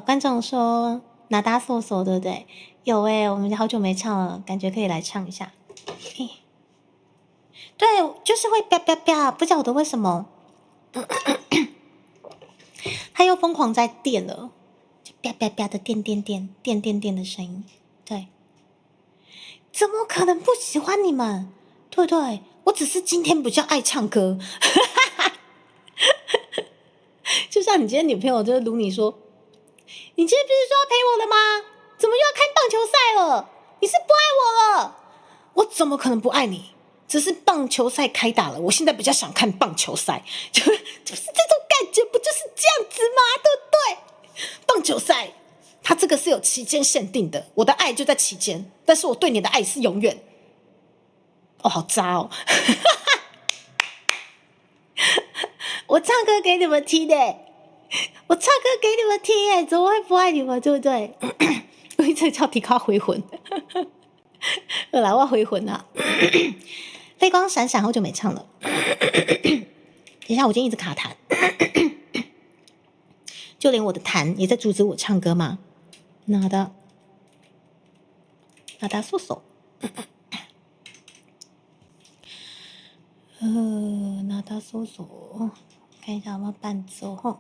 S1: 观众说拿达索索，对不对？有我们好久没唱了，感觉可以来唱一下。对，就是会啪啪啪，不晓得为什么，他又疯狂在电了，就啪啪啪的电的声音。对，怎么可能不喜欢你们？对对，我只是今天比较爱唱歌。就像你今天女朋友就是撸你说，你今天不是说要陪我了吗？怎么又要看棒球赛了？你是不爱我了？我怎么可能不爱你？只是棒球赛开打了，我现在比较想看棒球赛，就是这种感觉，不就是这样子吗？对不对？棒球赛它这个是有期间限定的，我的爱就在期间，但是我对你的爱是永远。哦，好渣哦！我唱歌给你们听的，我唱歌给你们听哎，怎么会不爱你们？对不对？我一直叫迪卡回魂，好啦，我要回魂啊！泪光闪闪，好久没唱了。等一下，我今天一直卡痰，就连我的痰也在阻止我唱歌嘛。哪的搜索，哪的搜索，看一下有没有伴奏哈。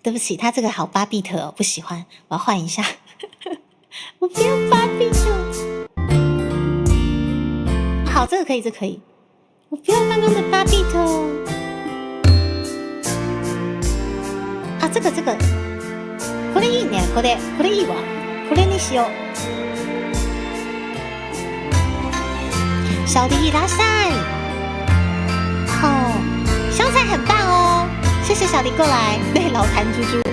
S1: 对不起，他这个好8 bit 哦，不喜欢，我要换一下。我不要8 bit。好，这个可以，这个可以。我不要刚刚的8 bit 哦。啊，这个，これいいね、これいいわ、これにしよう。小迪拉塞，哦，香菜很棒哦。谢谢小迪过来，对老谭猪猪。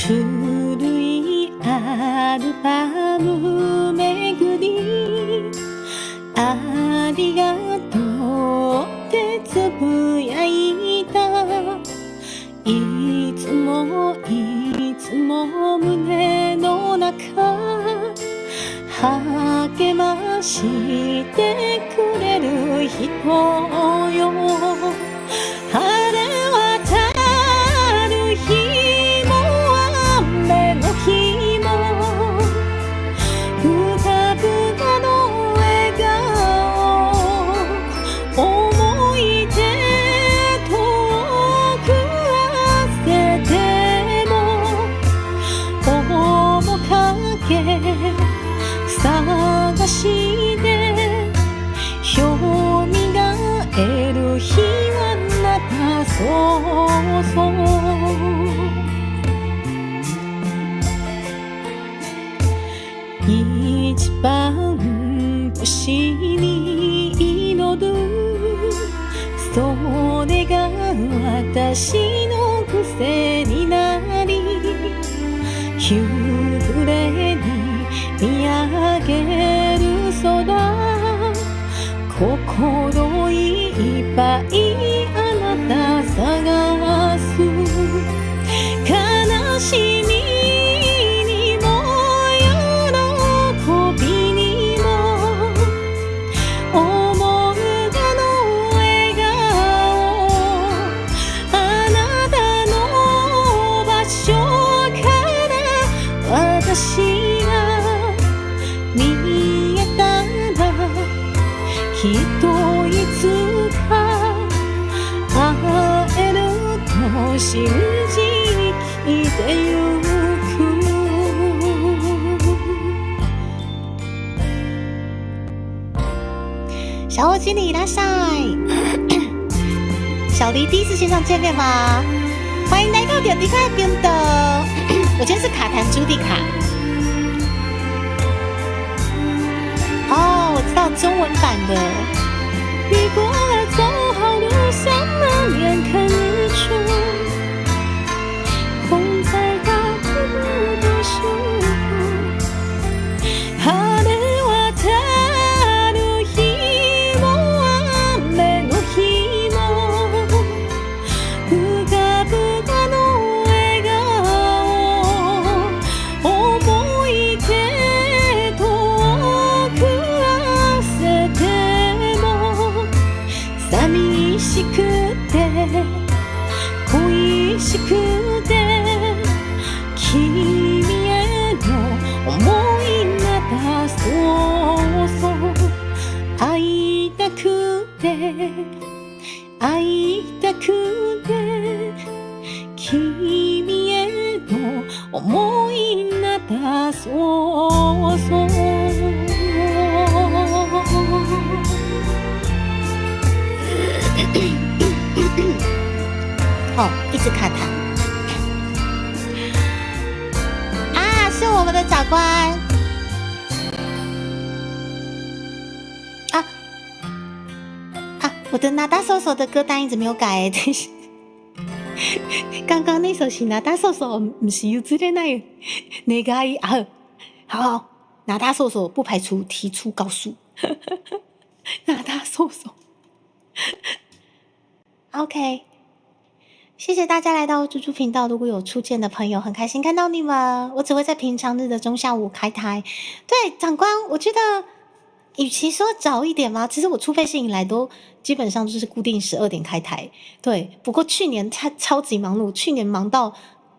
S1: 古いアルバムめぐり、ありがとうってつぶやいた。いつも胸の中励ましてくれる人よ。晴れ渡る日も雨の日も浮かぶあの笑顔、思い出遠くはせても面影探してよみがえる日はまたそうそう。一番星に祈る、それが私の癖になり、夕暮れに見上げる空、心いっぱいあなた探す。悲しみにも喜びにも思うあの笑顔、あなたの場所から私見えたら、きっといつか会えると信じ生きてゆく。小火经理いらっしゃい。小黎第一次线上见面吗？欢迎来到点迪卡边的。我今天是卡坛朱迪卡。哦，我知道中文版的。雨过了走好路上，难免看日出，风在大瀑布的舒服。晴れ渡る日も雨の日も浮会いたくて君への思いなだそうそう哦，一直卡痰啊！是我们的长官啊！我的拿大搜索的歌单一直没有改哎，等一下，刚刚那首是拿大搜索，不是有之前那个啊？好，拿大搜索不排除提出告诉，拿大搜索 ，OK。谢谢大家来到猪猪频道，如果有初见的朋友，很开心看到你们。我只会在平常日的中下午开台。对，长官，我觉得与其说早一点嘛，其实我出费线以来都基本上就是固定12点开台。对，不过去年超级忙碌，去年忙到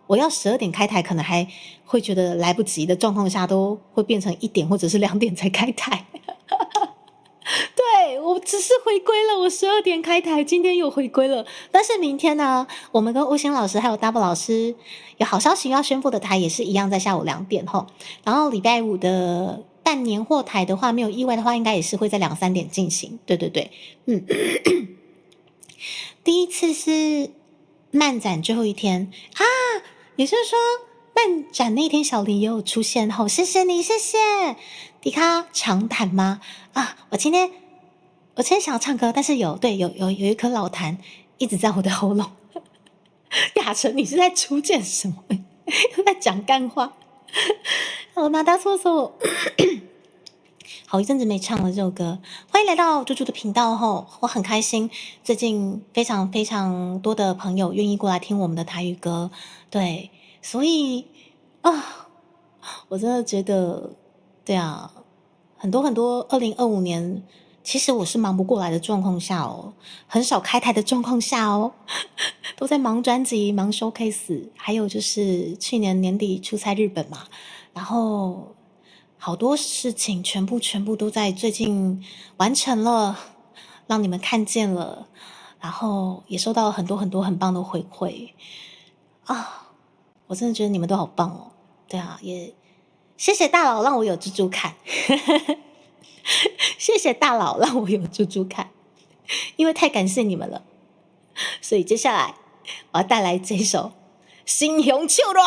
S1: 我要12点开台，可能还会觉得来不及的状况下，都会变成1点或者是2点才开台。对，我只是回归了，我12点开台，今天又回归了。但是明天呢，我们跟欧星老师还有 Double 老师有好消息要宣布的台也是一样，在下午2点齁。然后礼拜五的办年货台的话，没有意外的话，应该也是会在2、3点进行。对，第一次是漫展最后一天啊，也就是说漫展那天小林也有出现齁，谢谢你，谢谢。迪卡长痰吗？啊，我今天想要唱歌，但是有一颗老痰一直在我的喉咙。雅晨，你是在出见什么？又在讲干话？我拿大错错，好一阵子没唱了这首歌。欢迎来到猪猪的频道吼，我很开心，最近非常非常多的朋友愿意过来听我们的台语歌，对，所以啊，我真的觉得。对啊，很多2025年，其实我是忙不过来的状况下哦，很少开台的状况下哦，都在忙专辑、忙 showcase， 还有就是去年年底出差日本嘛，然后好多事情全部都在最近完成了，让你们看见了，然后也收到了很多很棒的回馈啊，我真的觉得你们都好棒哦，对啊，也。谢谢大佬让我有猪猪看，谢谢大佬让我有猪猪看，因为太感谢你们了，所以接下来我要带来这一首《心雄手热》，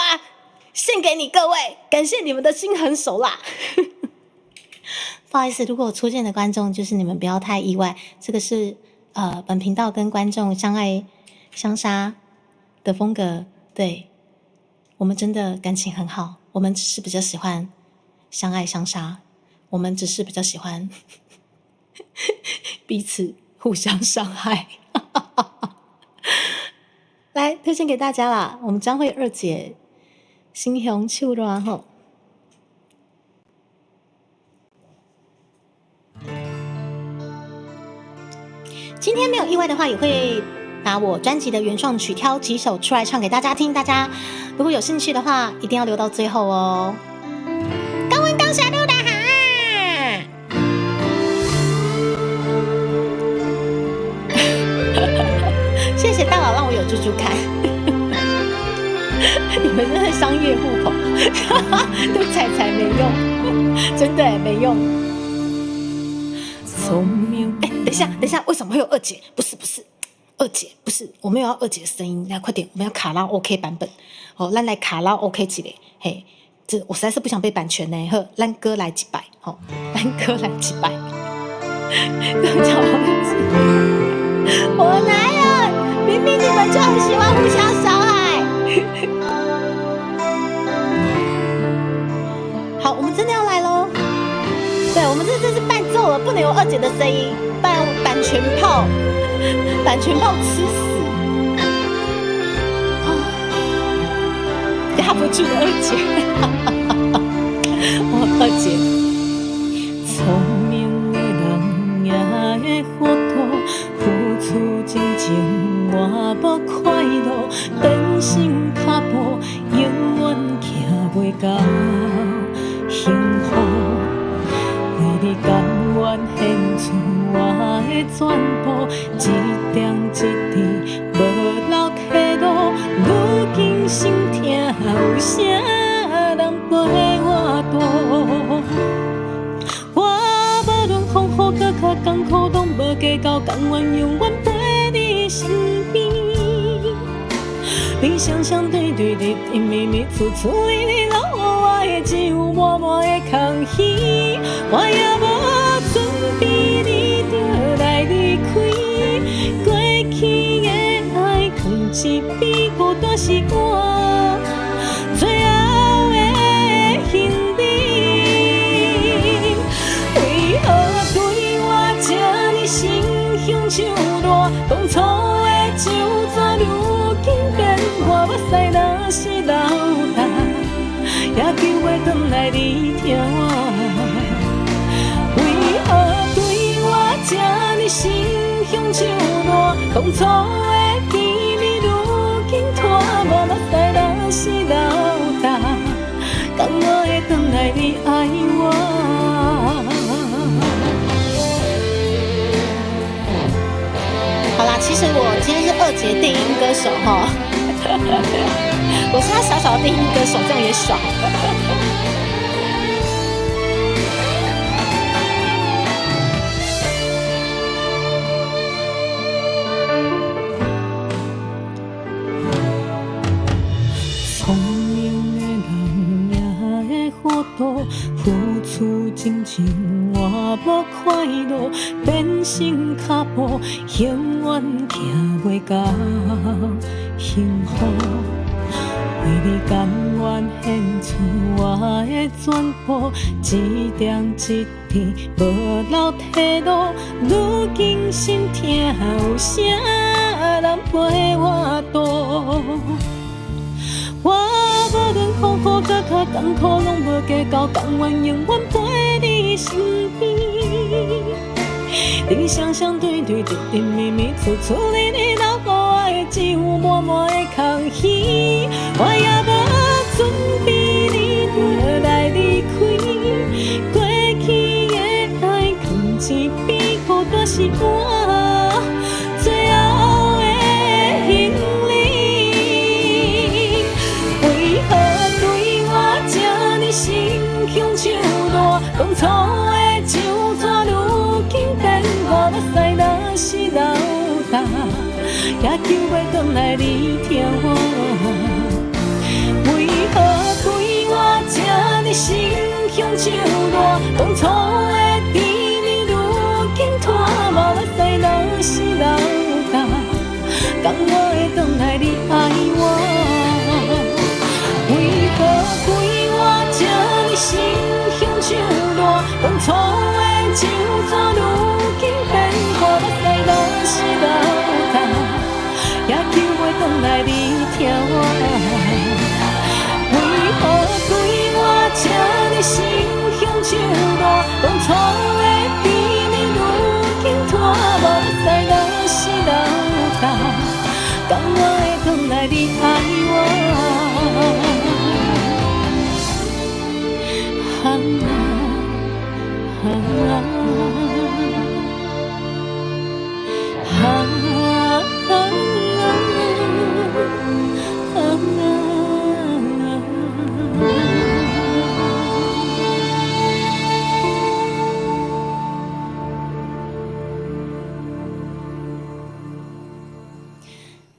S1: 献给你各位，感谢你们的心狠手辣。不好意思，如果我出现的观众就是你们，不要太意外，这个是本频道跟观众相爱相杀的风格，对，我们真的感情很好。我们只是比较喜欢相爱相杀，我们只是比较喜欢彼此互相伤害。来推荐给大家啦，我们将会2姐心雄手热吼。今天没有意外的话，也会把我专辑的原创曲挑几首出来唱给大家听，大家如果有兴趣的话，一定要留到最后哦。高温高下溜达哈，谢谢大佬让我有猪猪看，你们真的商业互捧，对彩彩没用，真的没用。聪明，等一下，为什么会有2姐？不是。2姐不是，我们有要2姐的声音，来快点，我们要卡拉 OK 版本，哦，咱来卡拉 OK 起来，嘿，这我实在是不想被版权呢，呵，咱歌来几百，吼，咱歌来几百，我哪有？明明你们就很喜欢互相伤害。好，我们真的要来咯。对，我们这是伴奏了，不能有2姐的声音，不然版权炮。版权炮吃死！压不住的2姐，我2姐。聪明的人也会糊涂，付出真情换无快乐，变心脚步永远行袂到幸福。为你甘愿献出我的
S3: 全部，一点一滴无留退路。如今心痛，有啥人陪我渡？我无论风雨搁较艰苦，拢无计较，甘愿永远陪你身边。你双双对对，日日密密，处处里里留我的只有满满的空虚。我也无准备，你就来离开。过去的爱，放一边，孤单是我最后的行李。为何对我这呢心胸像热？当初的旧纸，如今变我目屎若是流干，也求袂转来你疼我。为何对我这呢心胸像热？当初的甜蜜，如今拖无目屎若是流干，敢我会转来你爱我？
S1: 好啦，其实我今天是二姐电音歌手哈，我是他小小的电音歌手，这样也爽。
S3: 聪明的人也会糊涂，付出真情换无快乐，变成脚步，永远行袂到幸福。为你甘愿献出我的全部，一点一滴无留退路。如今心痛，有啥人陪我渡？我无论风雨搁较艰苦，拢无计较，甘愿永远陪你身边。你双双对对，日日密密，处处里里留我的只有满满的空虚。我也无准备，你就来离开。过去的爱，放一边，孤单是我最后的行李。为何对我这呢心胸像热？当初的旧纸，如今变我目屎若是流干，也求袂转来你疼我。为何对我这呢心胸像热？当初的甜蜜，如今拖无目屎若是流干，敢我会转来你爱我？为何对我这呢心胸像热？当初的旧纸，如今变我目屎若是流干，也求袂转来你疼我。为何对我这呢心胸像热？当初的甜蜜，如今拖无目屎若是流干，敢我会转来你爱我？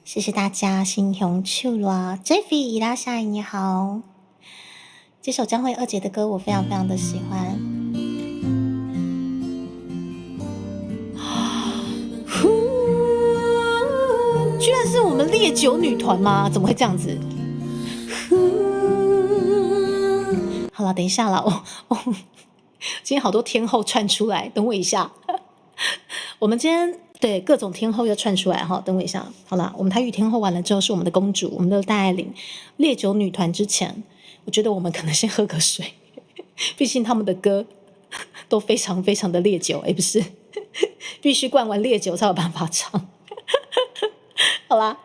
S1: 谢谢大家，心胸手热 ，Jeffy 伊拉夏你好。这首江蕙二姐的歌我非常非常的喜欢。居然是我们烈酒女团吗？怎么会这样子？好了，等一下啦，今天好多天后窜出来，等我一下。我们今天对各种天后又窜出来哈，等我一下。好了，我们台语天后完了之后是我们的公主，我们的戴爱玲。烈酒女团之前，我觉得我们可能先喝个水，毕竟他们的歌都非常非常的烈酒，不是，必须灌完烈酒才有办法唱。好啦，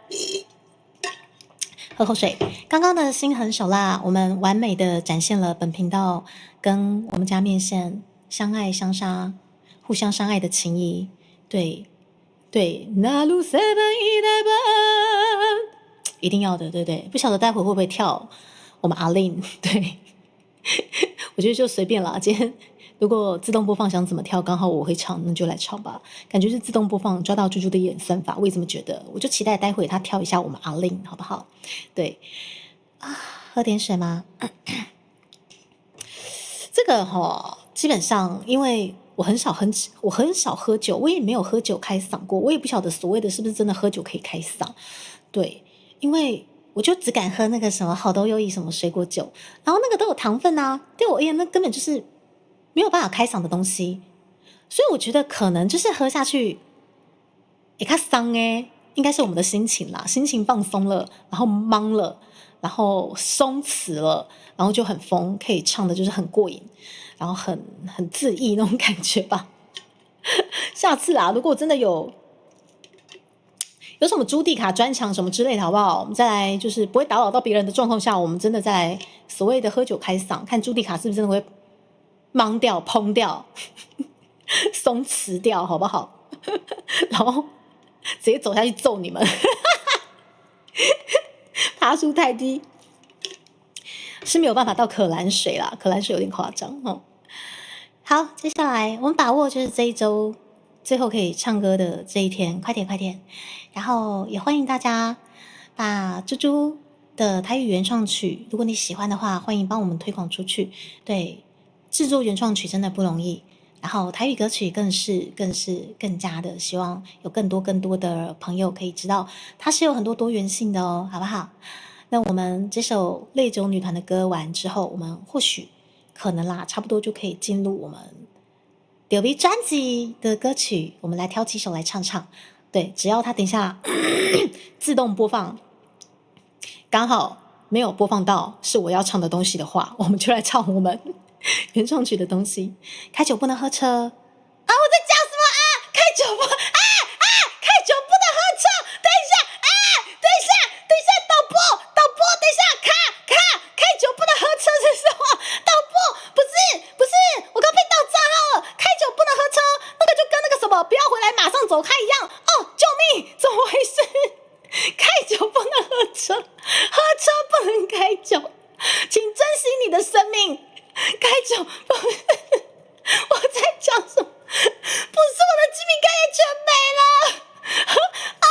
S1: 喝口水。刚刚的心狠手辣，我们完美的展现了本频道跟我们家面线相爱相杀、互相相爱的情谊，
S3: 对对，那路7-11一定要的，对不对？不晓得待会会不会跳我们阿令？对，我觉得就随便啦。今天如果自动播放想怎么跳，刚好我会唱，那就来唱吧。感觉是自动播放抓到猪猪的演算法，我也这么觉得。我就期待待会他跳一下我们阿令，好不好？对啊，喝点水吗？这个基本上因为我很少喝酒，我也没有喝酒开嗓过，我也不晓得所谓的是不是真的喝酒可以开嗓。对，因为我就只敢喝那个什么好多优怡什么水果酒，然后那个都有糖分啊，对我而言那根本就是没有办法开嗓的东西，所以我觉得可能就是喝下去，较伤应该是我们的心情啦，心情放松了，然后忙了，然后松弛了，然后就很疯，可以唱的就是很过瘾，然后很恣意那种感觉吧。下次啦，如果真的有什么朱蒂卡专场什么之类的，好不好？我们再来，就是不会打扰到别人的状况下，我们真的再来所谓的喝酒开嗓，看朱蒂卡是不是真的会懵掉、砰掉、松弛掉，好不好？然后直接走下去揍你们，爬树太低是没有办法到可兰水啦，可兰水有点夸张哦。好，接下来我们把握就是这一周最后可以唱歌的这一天，快点快点！然后也欢迎大家把猪猪的台语原创曲，如果你喜欢的话，欢迎帮我们推广出去。对，制作原创曲真的不容易，然后台语歌曲更是更加的希望有更多的朋友可以知道，它是有很多多元性的哦，好不好？那我们这首泪酒女团的歌完之后，我们或许可能啦，差不多就可以进入我们柳鼻专辑的歌曲，我们来挑几首来唱唱。对，只要它等一下自动播放，刚好没有播放到是我要唱的东西的话，我们就来唱我们原创曲的东西。开酒不能喝车啊！我在讲什么啊？开酒不能喝车！等一下啊！等一下，导播，等一下，开酒不能喝车是什么？导播，不是，我刚被盗账号了，开酒不能喝车，那个就跟那个什么不要回来马上走开一样哦！救命，怎么回事？开酒不能喝车，喝车不能开酒，请珍惜你的生命。开酒不是，我在讲什么？不是我的鸡皮疙瘩全没了啊！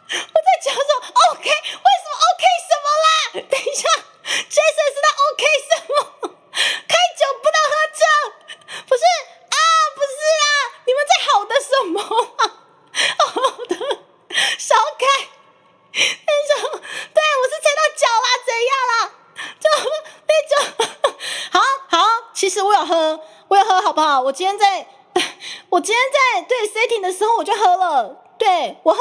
S3: 我在讲什么 ？OK， 为什么 OK 什么啦？等一下 ，Jason 是他 OK 什么？开酒不能喝车，不是啊，不是啊，你们在好的什么啊？好的，少开。那种，对我是踩到脚啦，怎样啦？就那种，好，其实我有喝，好不好？我今天在对 setting 的时候我就喝了，对我喝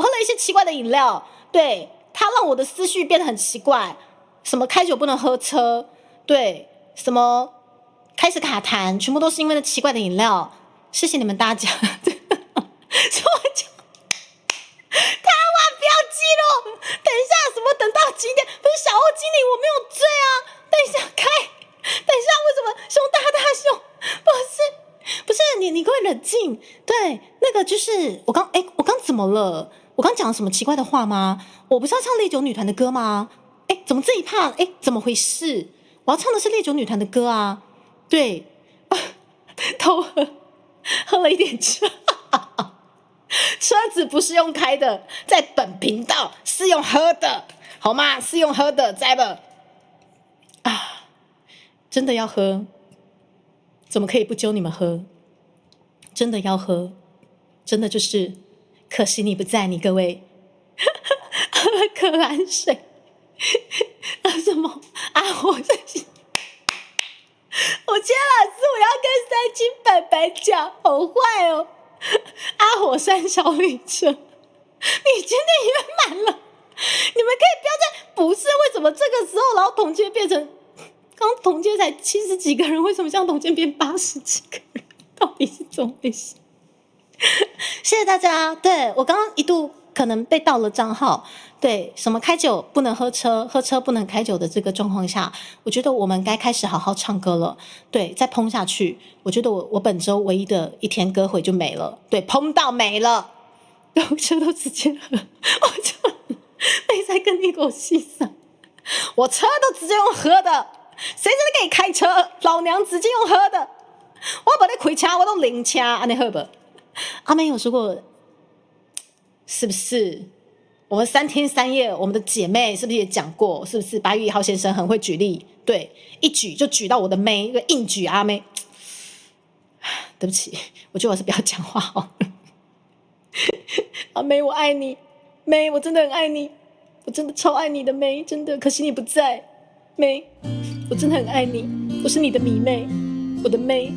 S3: 了一些奇怪的饮料，对，它让我的思绪变得很奇怪，什么开酒不能喝车，对，什么开始卡痰，全部都是因为那奇怪的饮料。谢谢你们大家，对，所以我就。不要记录，等一下，什么等到几点？不是小欧经理，我没有醉啊！等一下开，等一下，为什么熊大熊？不是，你可以冷静。对，那个就是我刚怎么了？我刚讲了什么奇怪的话吗？我不是要唱烈酒女团的歌吗？怎么这一趴？怎么回事？我要唱的是烈酒女团的歌啊！对，偷喝了一点车。车子不是用开的，在本频道是用喝的，好吗？是用喝的，在不？啊，真的要喝，怎么可以不揪你们喝？真的要喝，真的就是可惜你不在，你各位喝了可兰水，什么啊？我今天老师我要跟三金白白讲，好坏哦。阿火山小旅车，你今天圆满了，你们可以不要再不是为什么这个时候，然后同届变成刚同届才70几个人，为什么像同届变80几个人？到底是怎么回事？谢谢大家，对我刚刚一度可能被盗了账号，
S1: 对，什么开酒不能喝车，喝车不能开酒的这个状况下，我觉得我们该开始好好唱歌了。对，再碰下去，我觉得我本周唯一的一天歌会就没了。对，碰到没了，我车都直接喝，我就没在跟你狗戏上，我车都直接用喝的，谁真的给你开车？老娘直接用喝的，我把你开车我都零车，安尼好不？阿妹有说过，是不是？我们3天3夜，我们的姐妹是不是也讲过？是不是白宇1号先生很会举例？对，一举就举到我的妹，一个硬举阿妹。对不起，我觉得我是不要讲话好了。阿妹，我爱你，妹，我真的很爱你，我真的超爱你的妹，真的。可惜你不在，妹，我真的很爱你，我是你的迷妹，我的妹。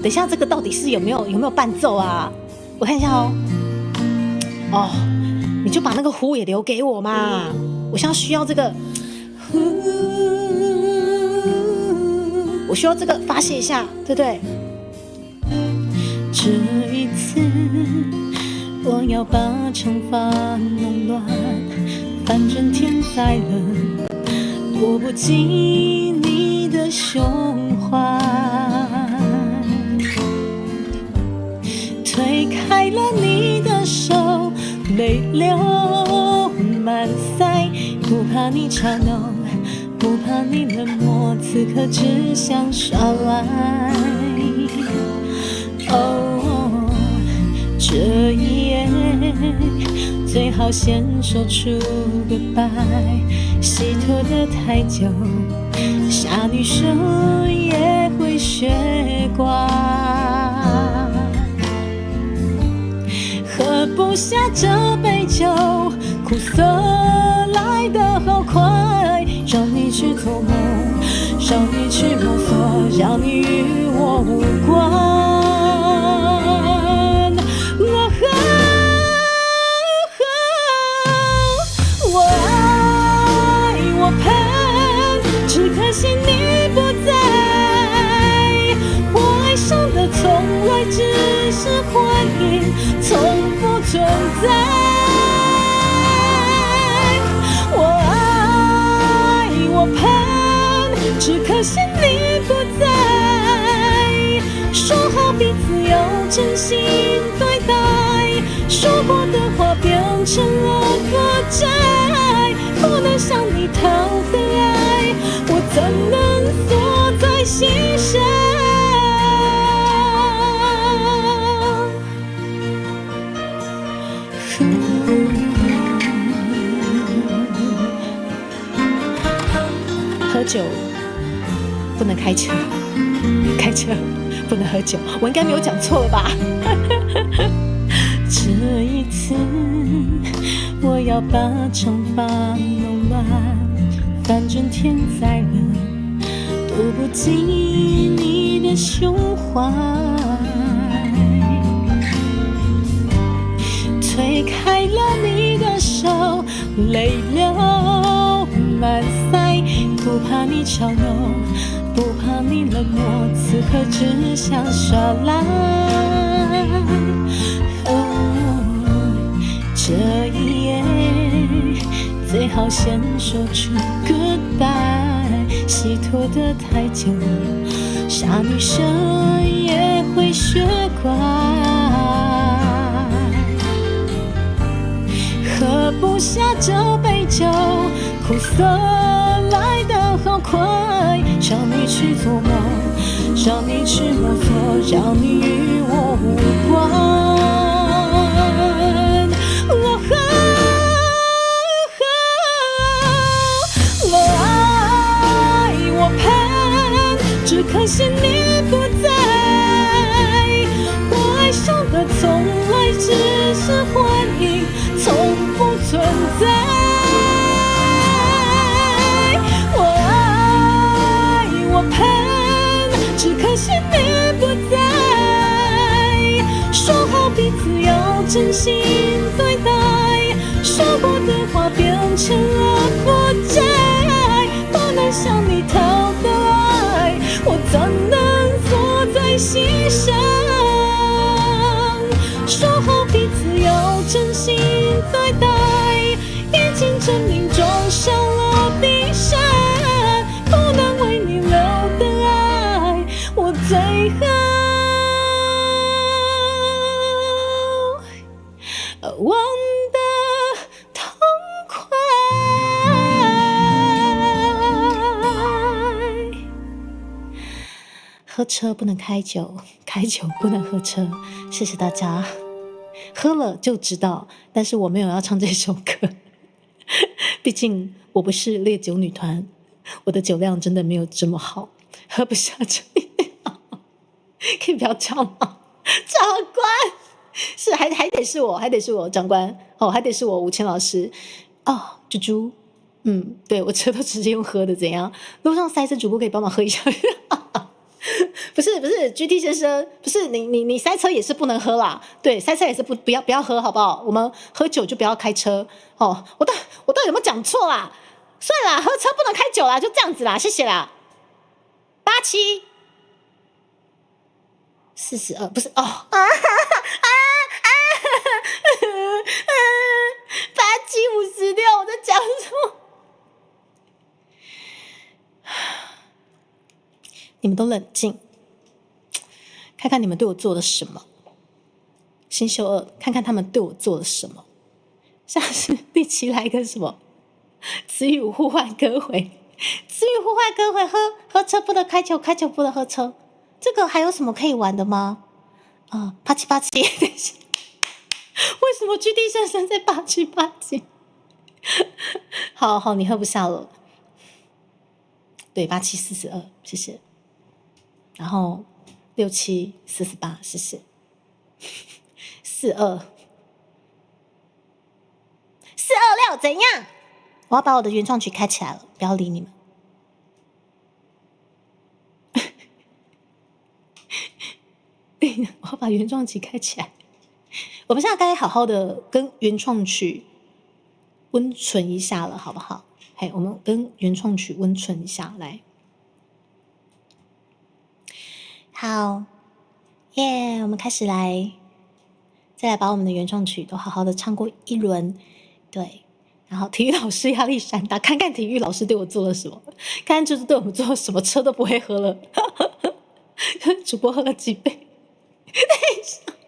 S1: 等一下，这个到底是有没有伴奏啊？我看一下哦。哦，你就把那个呼也留给我嘛，我现在需要这个，我需要这个发泄一下，对不对？这一次，我要把长发弄乱，反正天再冷，躲不进你的胸怀。推开了你的手，泪流满腮，不怕你嘲弄，不怕你冷漠，此刻只想耍赖。哦，这一夜最好先说出个拜，洗脱的太久，傻女生也会学乖。喝不下这杯酒，苦涩来得好快，让你去做梦，让你去摸索，让你与我无关。我爱我盼，只可惜你不在，我爱上的从来只是幻影，从不存在。我爱我盼，只可惜你不在，说好彼此要真心对待，说过的话变成了负债，不能向你讨回来，我怎能锁在心上？喝酒不能开车，开车不能喝酒，我应该没有讲错了吧？这一次我要把长发弄乱，反正天再冷，躲不进你的胸怀。推开了你的手，泪流满腮，不怕你嘲弄，不怕你冷漠，此刻只想耍赖。这一夜最好先说出 goodbye， 洗脱的太久，傻女生也会学乖。喝不下这杯酒，苦涩来得好快，让你去做梦，让你去摸索，让你与我无关。我爱我盼，只可惜你不在，我爱上的从来只是幻影，从不存在。我爱我盼，只可惜你不在，说好彼此要真心对待，说过的话变成了负债，不能向你讨回
S3: 说好彼此要真心对待，已经证明撞上了冰山，不能为你留的爱，我最后忘得痛快。喝车不能开酒，开酒不能喝车，谢谢大家。喝了就知道，但是我没有要唱这首歌，毕竟我不是烈酒女团，我的酒量真的没有这么好，喝不下去。可以不要唱吗？长官，是还得是我长官哦，还得是我5000老师哦，猪猪，对我车都直接用喝的，怎样？路上塞车，主播可以帮忙喝一下。不是 GT 先生，不是你塞车也是不能喝啦，对，塞车也是不要喝，好不好？我们喝酒就不要开车哦。我到底有没有讲错啦？算啦，喝车不能开酒啦，就这样子啦，谢谢啦。87 42不是哦8756，我在讲什么？你们都冷静，看看你们对我做了什么。新秀2，看看他们对我做了什么。像是第7来个什么词语互换歌回，词语互换歌回，喝车不能开酒，开酒不能喝车。这个还有什么可以玩的吗？8787，等一下，为什么 GD 先生在8787？好，你喝不下了。对，8742，谢谢。然后6748，谢谢。426，怎样？我要把我的原创曲开起来了，不要理你们。我要把原创曲开起来。我们现在该好好的跟原创曲温存一下了，好不好？嘿，我们跟原创曲温存一下，来。好，耶！我们开始再来把我们的原创曲都好好的唱过一轮，对。然后体育老师压力山大，看看体育老师对我做了什么，看看就是对我们做了什么，车都不会喝了。主播喝了几杯？等一下，我是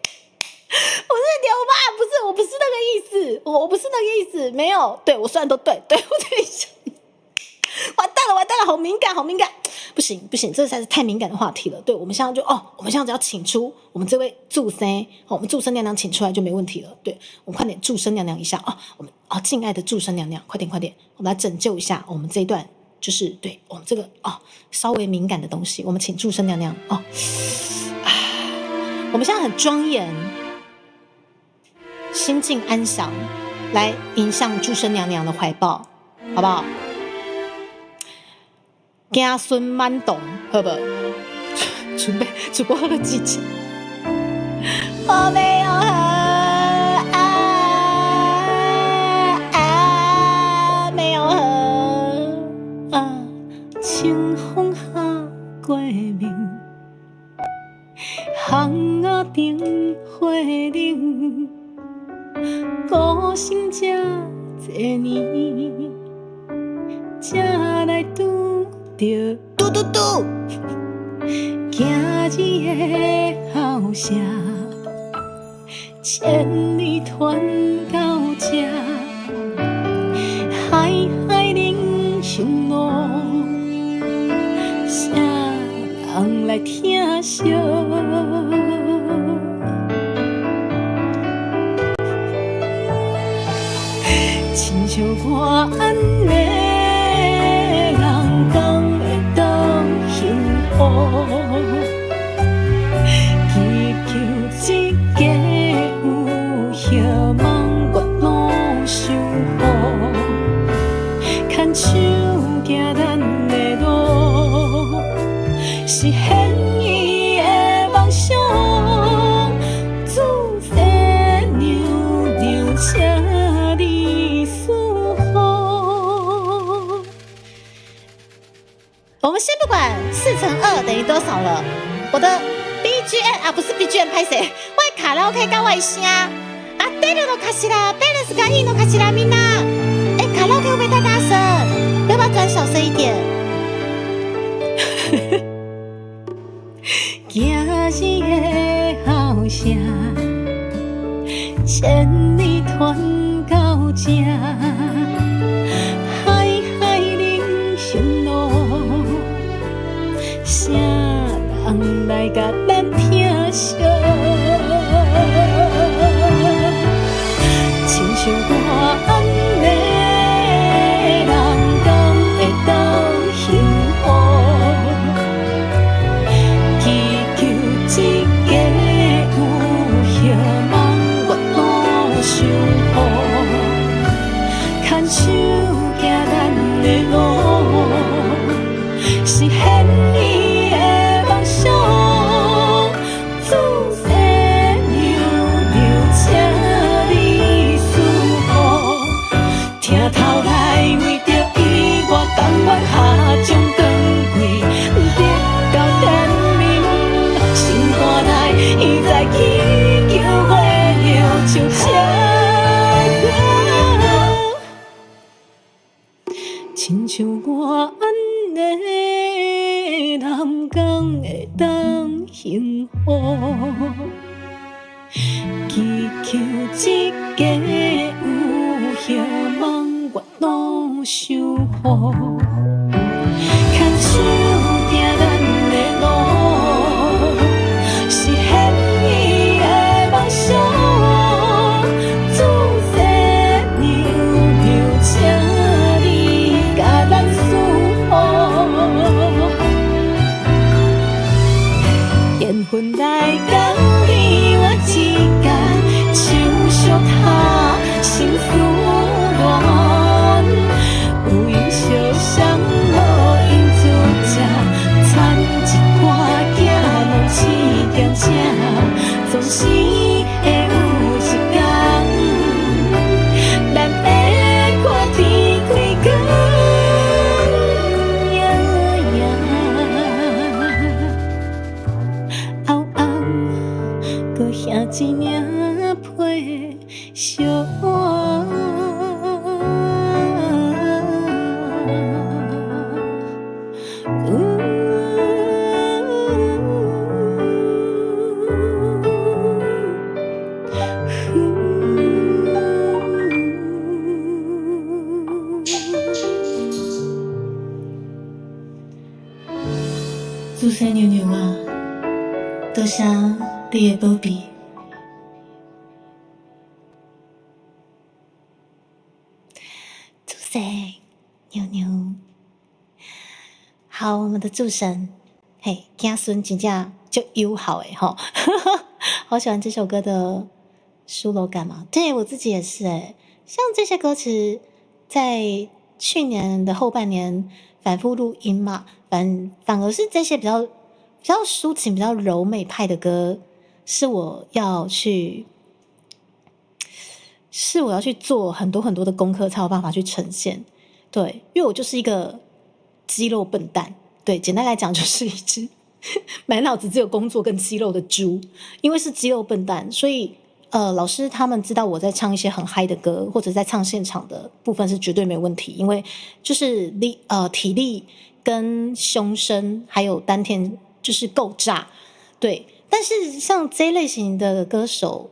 S3: 牛吧？不是，我不是那个意思，我不是那个意思，没有。对，我虽然都对，我等一下。完蛋了，好敏感，不行，这才是太敏感的话题了。对，我们现在我们现在只要请出我们这位祝生，我们祝生娘娘请出来就没问题了。对，我们快点祝生娘娘一下我们敬爱的祝生娘娘，快点，我们来拯救一下我们这一段，就是对我们这个稍微敏感的东西，我们请祝生娘娘我们现在很庄严，心境安详，来迎向祝生娘娘的怀抱，好不好？子孙满堂，好不好？准备主播喝了几支？我没有喝，没有喝清风下过面，巷仔顶花顶，孤身这多年，才来拄着嘟，今日的后声，千里传到这，海人生路，啥人来听惜？亲像我安尼。祈求一家有希望，我拢想好，牵手行咱的路，实现伊的梦想。祝生娘娘，请你守候。我们先不管4乘2等于多少了，我的
S1: BGM 啊，不是 BGM， 拍谁？我的卡拉 OK 跟我的声啊，对了，卡西拉，贝勒斯卡伊诺卡西拉米娜，卡拉 OK 会不会太大声？要不要转小声一点？
S3: 今日的后声，千里传到这，海海人生路，啥人来甲咱疼惜？亲像我安尼。手行咱的路，是牵你的梦想。自细流流，请你思慕。听头来为着伊，我甘愿下将长过，直到天明。心肝内伊在祈求我了唱声。亲像我安尼，南港会当幸福，祈求一家有希望，我拢守护。牵手行咱的路，是牵伊的梦想。缘分来到你我之间，像小塔心思乱，有缘相相无因自这，参一寡囝拢试点正，总是会有一天，咱会看天开光。一领配小碗，
S2: 自细娘娘啊，多谢你的宝贝。
S1: 牛牛，好，我们的祝神，嘿，子孙真正就友好诶吼，好喜欢这首歌的抒柔感嘛。对我自己也是诶，像这些歌词，在去年的后半年反复录音嘛，反而是这些比较抒情、比较柔美派的歌，是我要去做很多很多的功课才有办法去呈现。对，因为我就是一个肌肉笨蛋，对，简单来讲就是一只满脑子只有工作跟肌肉的猪。因为是肌肉笨蛋，所以老师他们知道我在唱一些很嗨的歌，或者在唱现场的部分是绝对没问题，因为就是体力跟胸声还有丹田就是够炸。对，但是像这类型的歌手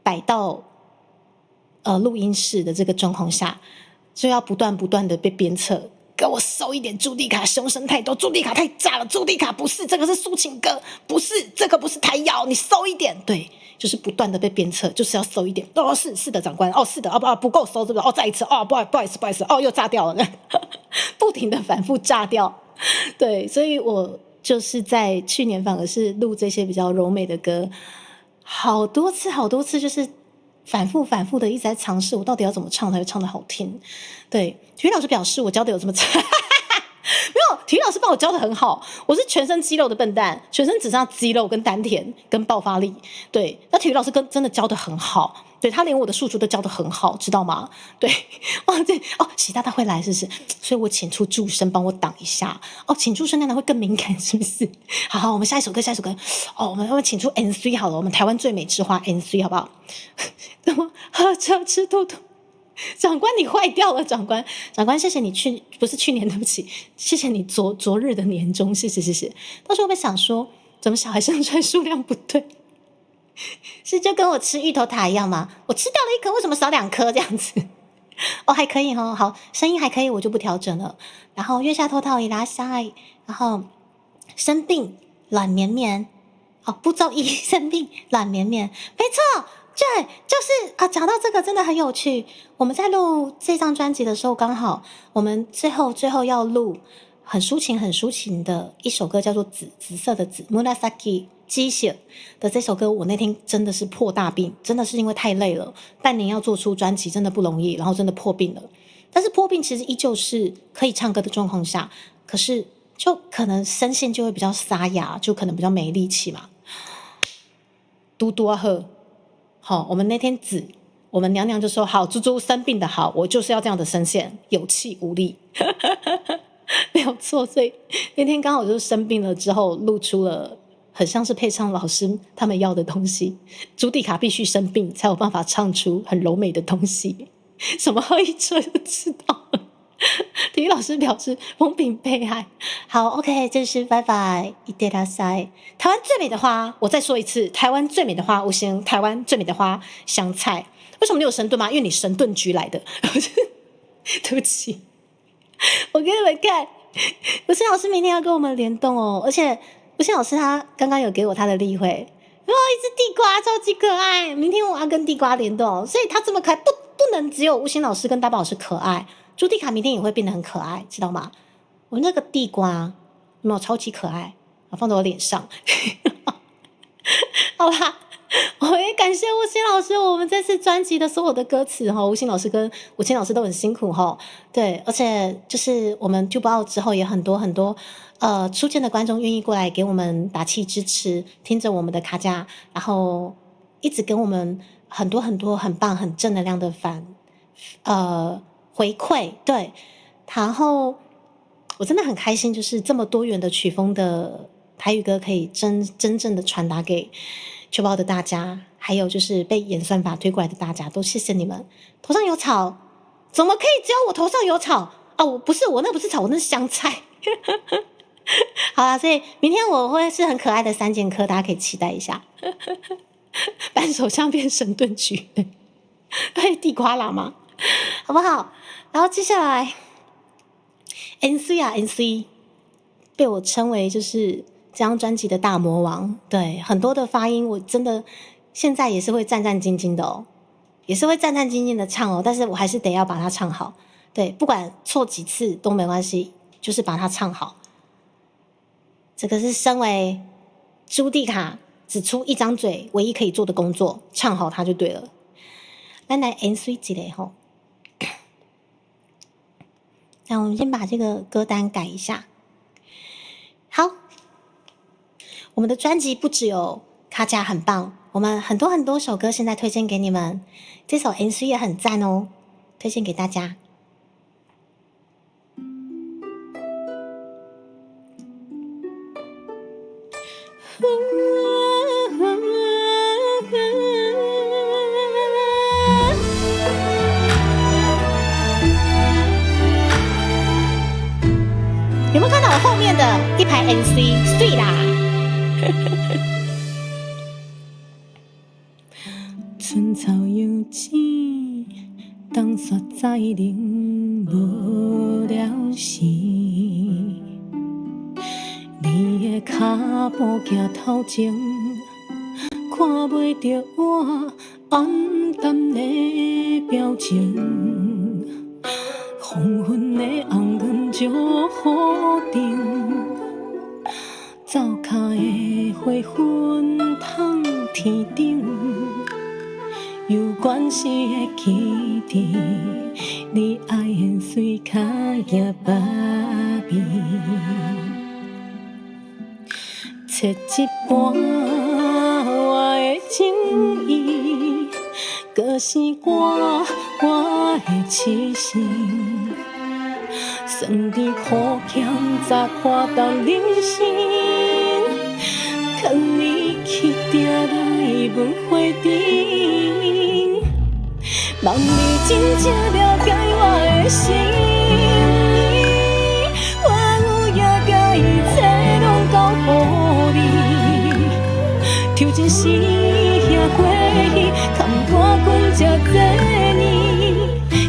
S1: 摆到录音室的这个状况下，就要不断的被鞭策，给我收一点，朱迪卡胸声太多，朱迪卡太炸了，朱迪卡不是这个是抒情歌，不是这个不是台谣，你收一点。对，就是不断的被鞭策，就是要收一点。哦，是的，长官，哦是的，不够收是不是？哦再一次，哦不好意思，哦又炸掉了，不停的反复炸掉。对，所以我就是在去年反而是录这些比较柔美的歌，好多次就是反复的一直在尝试我到底要怎么唱才会唱得好听。对，体育老师表示我教的有这么差没有，
S3: 体育老师帮我教的很好，我是全身肌肉的笨蛋，全身只剩下肌肉跟丹田跟爆发力。对，那体育老师真的教的很好，对他连我的数学都教的很好，知道吗？对，习大大会来是不是？所以我请出助声帮我挡一下。请助声那会更敏感是不是？好，我们下一首歌。我们请出 NC 好了，我们台湾最美之花 NC 好不好？怎么喝着吃兔兔？长官，你坏掉了，长官，谢谢你不是去年，对不起，谢谢你昨日的年终，谢谢。到时候我想说，怎么小孩生出来数量不对？是就跟我吃芋头塔一样吗？我吃掉了1颗，为什么少2颗这样子？还可以哦，好，声音还可以，我就不调整了。然后月下偷套伊拉塞，然后生病软绵绵，步骤1生病软绵绵，没错。对，就是讲到这个真的很有趣。我们在录这张专辑的时候，刚好我们最后要录很抒情的一首歌，叫做紫色的紫 Murasaki 鸡血的这首歌。我那天真的是破大病，真的是因为太累了，半年要做出专辑真的不容易，然后真的破病了。但是破病其实依旧是可以唱歌的状况下，可是就可能声线就会比较沙哑，就可能比较没力气嘛。嘟嘟啊呵。好，我们那天我们娘娘就说好，猪猪生病的好，我就是要这样的声线，有气无力，没有错。所以那天刚好就是生病了之后，录出了很像是配唱老师他们要的东西。朱蒂卡必须生病才有办法唱出很柔美的东西，什么喝一吹就知道了。体育老师表示风评被害。好 ，OK， 这是拜拜，いってらっしゃい。台湾最美的花，我再说一次，台湾最美的花，我行。台湾最美的花，香菜。为什么你有神盾吗？因为你神盾局来的。对不起，我给你们看，吴昕老师明天要跟我们联动哦，而且吴昕老师他刚刚有给我他的例会，一只地瓜超级可爱，明天我要跟地瓜联动，所以他这么可爱，不能只有吴昕老师跟大宝老师可爱。朱蒂卡明天也会变得很可爱，知道吗？我那个地瓜有没有超级可爱？放在我脸上。好啦，我也感谢吴昕老师，我们这次专辑的所有的歌词吴昕老师跟吴昕老师都很辛苦对，而且就是我们就报之后也很多初见的观众愿意过来给我们打气支持，听着我们的卡加，然后一直跟我们很多很棒很正能量的回馈。对，然后我真的很开心，就是这么多元的曲风的台语歌可以真正的传达给球包的大家，还有就是被演算法推过来的大家，都谢谢你们。头上有草，怎么可以只有我头上有草啊？我那不是草，我那是香菜。好啦，所以明天我会是很可爱的3剑客，大家可以期待一下。扮手枪变神盾局，对，地瓜喇嘛，好不好？然后接下来 NC 被我称为就是这张专辑的大魔王。对，很多的发音我真的现在也是会战战兢兢的也是会战战兢兢的唱但是我还是得要把它唱好。对，不管错几次都没关系，就是把它唱好。这个是身为朱蒂卡只出一张嘴唯一可以做的工作，唱好它就对了。咱来 NC 一下那我们先把这个歌单改一下。好，我们的专辑不只有卡加很棒，我们很多首歌现在推荐给你们，这首 NC 也很赞推荐给大家。有没有看到我后面的一排 NC 碎啦？春草犹青，冬雪再冷无了时。你的脚步行头前，看袂到我暗淡的表情。黄昏的红润石河顶，走脚的花粉烫天顶，有关系的起点，你爱缘随脚行别边，切一半我的情意，搁是我的痴心，酸甜苦咸杂破到人生，牵你去定来问花灯，望你真正了解我的心意，我有也甲一切拢交予你，抽真时遐花戏，看我困这多年，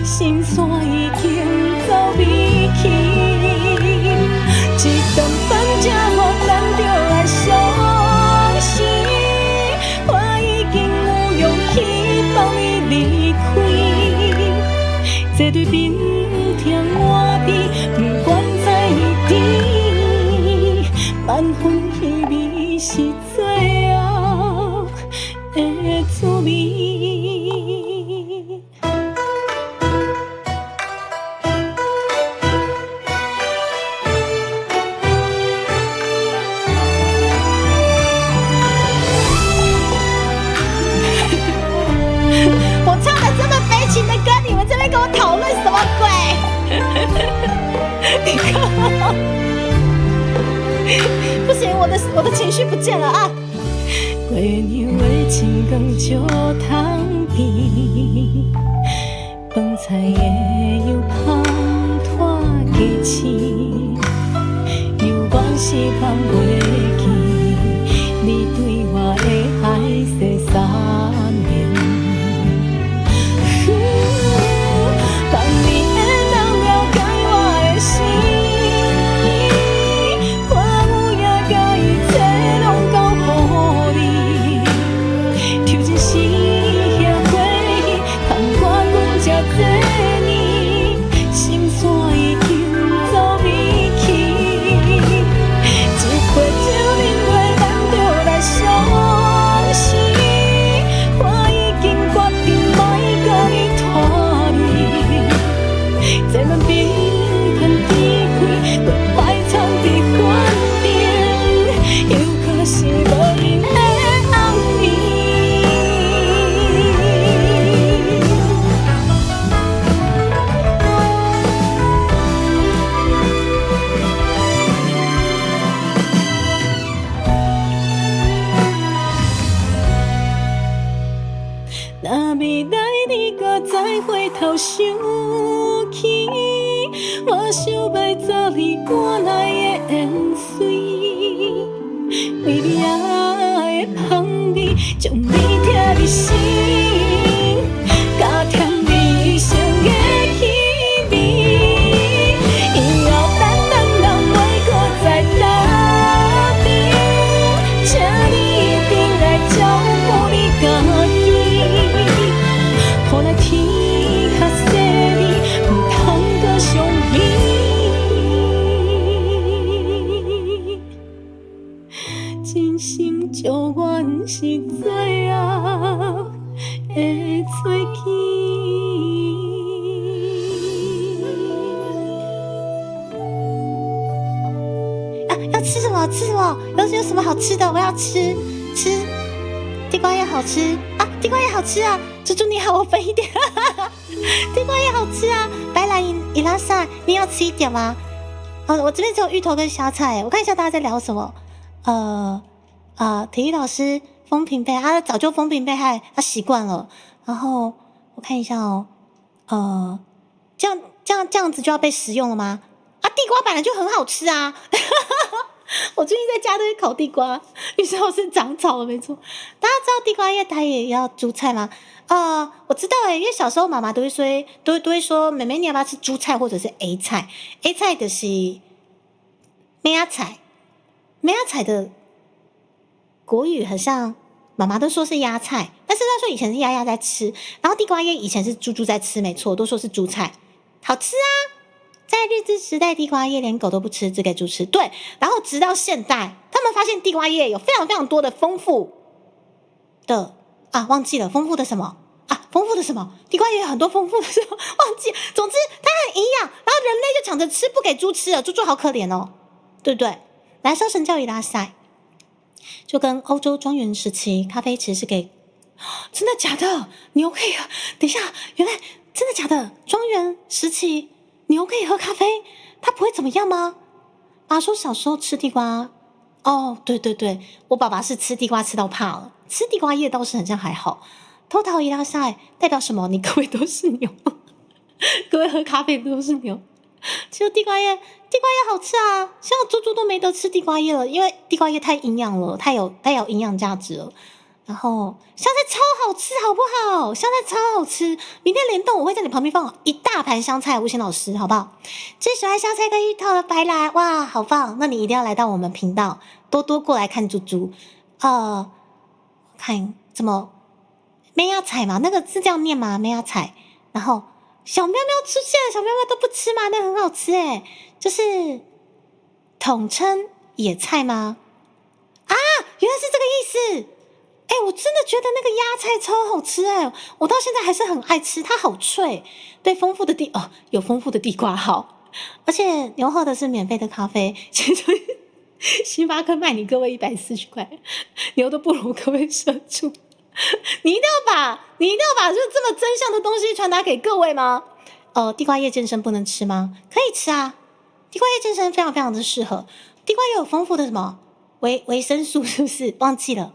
S3: 心酸已经走未去，一顿饭才予咱着来相思，我已经有勇气放你离开，这对冰天我地，不管在地，万分稀微是最后的滋味。
S1: 我唱的这么悲情的歌，你们这边跟我讨论什么鬼？你看，不行，我的情绪不见了啊！
S3: 过娘的青光石桶边，饭菜的油香拖鸡翅，犹原是放袂记你对我的爱说三年。当你的人了解我的心意，我有也甲一切拢交予你，抽真时遐花戏，看我困这多年，心酸已经走未去，一杯酒饮落咱着来相思，我已经决定莫甲你拖累，这段冰炭离开，袂歹藏伫饭店，又可是无人的暗暝。若未来你搁再回头想起，我想要做你换来的缘水，为你爱的香味，将你贴入心，加添你生的气味，以后咱人袂搁再打拼，请你一定来照顾你家己。予咱天较细腻，唔通搁伤悲，真心祝愿是最后的做记。
S1: 啊，要吃什么？吃什么？有什么好吃的？我要吃地瓜叶，好吃啊！地瓜叶好吃啊！猪猪你好，我分一点。地瓜叶好吃啊！白兰伊拉萨，你要吃一点吗？我这边只有芋头跟小菜。我看一下大家在聊什么。体育老师风评被害，他早就风评被害，他习惯了。然后我看一下哦，这样子就要被食用了吗？啊，地瓜本来就很好吃啊！我最近在家都会烤地瓜，于是我是长草了，没错。大家知道地瓜叶它也要猪菜吗？我知道因为小时候妈妈都会说，妹妹你要不要吃猪菜或者是 A 菜 ？A 菜的是咩仔菜，咩仔菜的国语很像，妈妈都说是鸭菜，但是她说以前是鸭在吃，然后地瓜叶以前是猪在吃，没错，都说是猪菜，好吃啊。在日治时代，地瓜叶连狗都不吃，只给猪吃。对，然后直到现代，他们发现地瓜叶有非常非常多的丰富的忘记了丰富的什么啊？丰富的什么？地瓜叶有很多丰富的什么？忘记。总之它很营养，然后人类就抢着吃，不给猪吃了，猪好可怜哦，对不对？来，烧神教伊拉塞，就跟欧洲庄园时期咖啡其实是给，真的假的？牛可以喝？等一下，原来真的假的？庄园时期牛可以喝咖啡，它不会怎么样吗？爸说小时候吃地瓜，哦，对对对，我爸爸是吃地瓜吃到怕了，吃地瓜叶倒是好像还好。偷桃伊拉塞代表什么？你各位都是牛，各位喝咖啡的都是牛。其实地瓜叶好吃啊，像猪都没得吃地瓜叶了，因为地瓜叶太营养了，太有营养价值了。然后香菜超好吃，好不好？香菜超好吃，明天联动我会在你旁边放一大盘香菜，吴昕老师，好不好？最喜欢香菜跟芋头的白兰，哇，好棒！那你一定要来到我们频道，多多过来看猪猪。看怎么梅亚菜嘛，那个是这样念吗？梅亚菜，然后。小喵喵出现了，小喵喵都不吃吗？那很好吃诶，就是统称野菜吗？啊，原来是这个意思。我真的觉得那个芽菜超好吃我到现在还是很爱吃，它好脆。对，有丰富的地瓜好，而且牛喝的是免费的咖啡，星巴克卖你各位140块，牛都不如各位社畜。你一定要把就是这么真相的东西传达给各位吗？地瓜叶健身不能吃吗？可以吃啊，地瓜叶健身非常非常的适合。地瓜叶有丰富的什么维生素，是不是？忘记了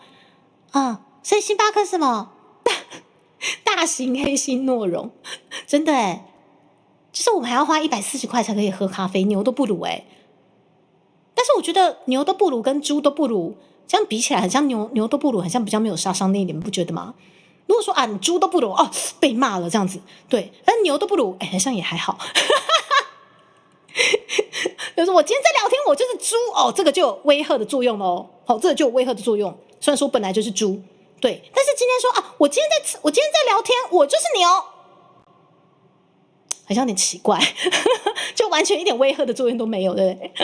S1: 所以星巴克是什么大型黑心诺荣，真的就是我们还要花140块才可以喝咖啡，牛都不如但是我觉得牛都不如跟猪都不如。这样比起来，很像牛都不如，很像比较没有杀伤力，你们不觉得吗？如果说你猪都不如被骂了这样子，对，但牛都不如，好像也还好。就是我今天在聊天，我就是猪这个就有威吓的作用咯。这个就有威吓的作用。虽然说本来就是猪，对，但是今天说我今天在聊天，我就是牛，好像有点奇怪，就完全一点威吓的作用都没有，对不对？好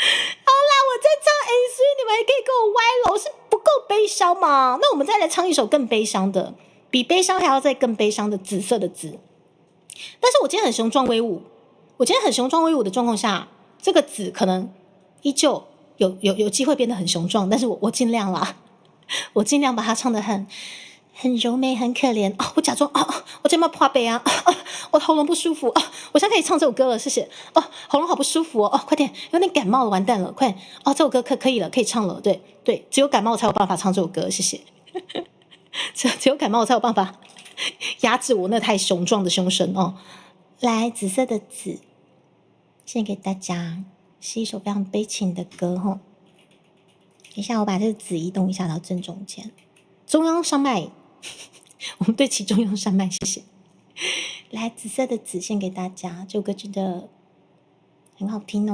S1: 啦，我在唱 所以你们还可以跟我歪楼，是不够悲伤吗？那我们再来唱一首更悲伤的，比悲伤还要再更悲伤的《紫色的紫》。但是我今天很雄壮威武，的状况下，这个紫可能依旧有机会变得很雄壮，但是我尽量啦，我尽量把它唱得很柔美，很可怜我假装我这么破杯我喉咙不舒服我现在可以唱这首歌了，谢谢喉咙好不舒服快点，有点感冒了，完蛋了，快点这首歌可以了，可以唱了，对，只有感冒才有办法唱这首歌，谢谢。只有感冒才有办法压制我那太雄壮的胸声来，紫色的紫，献给大家，是一首非常悲情的歌等一下我把这个紫移动一下到正中间，中央山脉。我们对齐中央山脉，谢谢。来，紫色的紫献给大家，这首歌真的很好听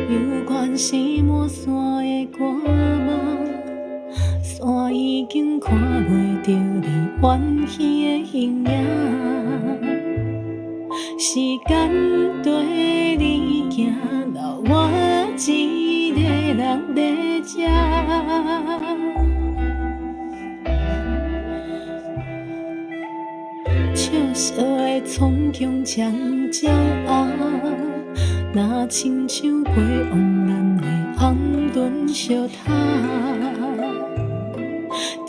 S3: 有关是满山的歌嘛，山已经看袂到你远去的形影。时间跟你行，留我一个人在这。笑笑的苍穹渐渐若亲像过往咱的红唇小塔，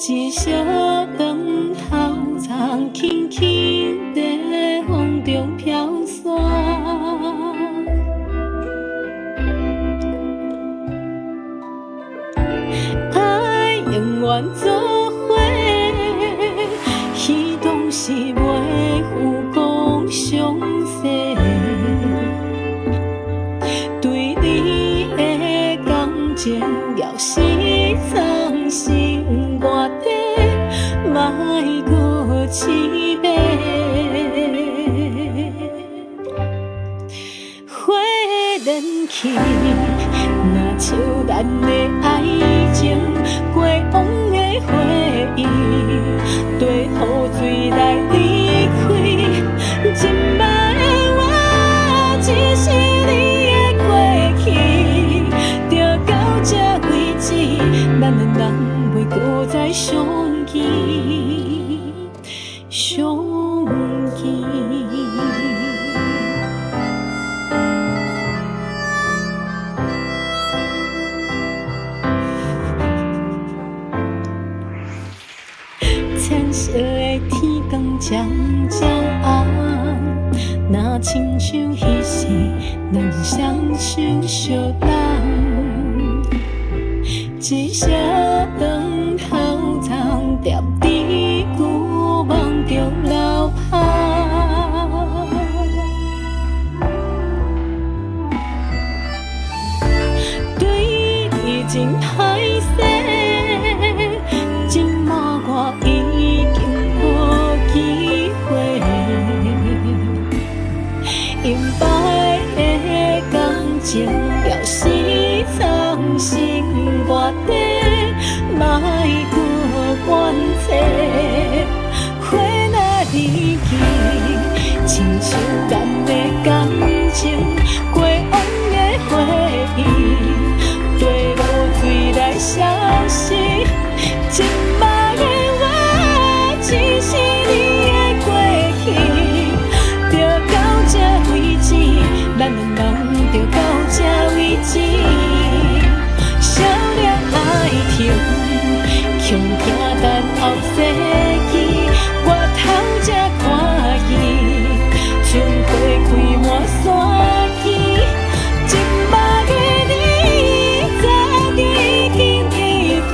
S3: 一小长头苍轻轻在风中飘散，爱永远做伙，彼当时袂负讲相识。对你的感情要是藏心肝底，莫搁试白。花燃起，若像咱的爱情，过往的回忆，对雨水来离开。今摆的我，只是你的过去，就到这为止，咱两人袂搁再相见，相见。浅色的天光渐渐暗，若亲像彼时咱双手相牵，一声长头长叠伫旧梦中流淌，对你真歹势。我已经无机会，因摆的感情表示藏心外底，莫搁怨嗟。花若离去，亲像咱的感情，过往的回忆，对露水来消失。今摆的我，只是你的过去，就到这为止，咱两人就到这为止。少年爱情，恐惊等后世纪，我头才看见，春花开满山间。今摆的你，早就已经离开。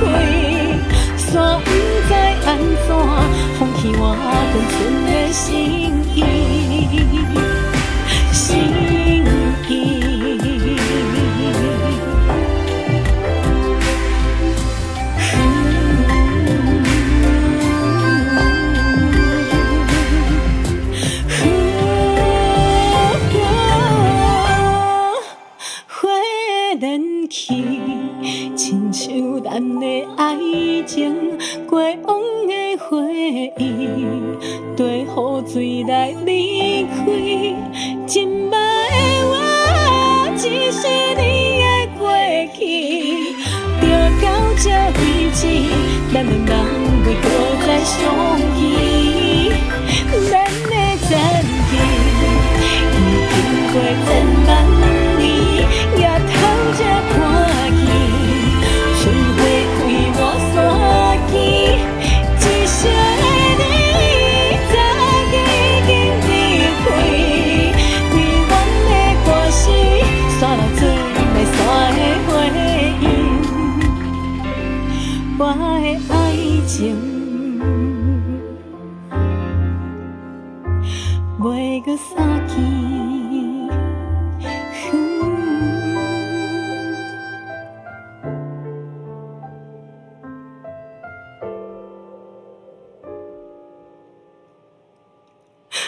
S3: 煞不知安怎放弃我纯纯的心意，心意。花莲去，亲像咱的爱情，过往的回忆，对雨水来离开。今摆的我，只是你的过去，就到这为止，咱两人袂搁再相遇。咱的暂停，已经过千万年，也透这看见。春花开满山间，一声的你，早就已经离开。离阮的歌词，刷到最来山的回音。我的爱情，袂搁散去。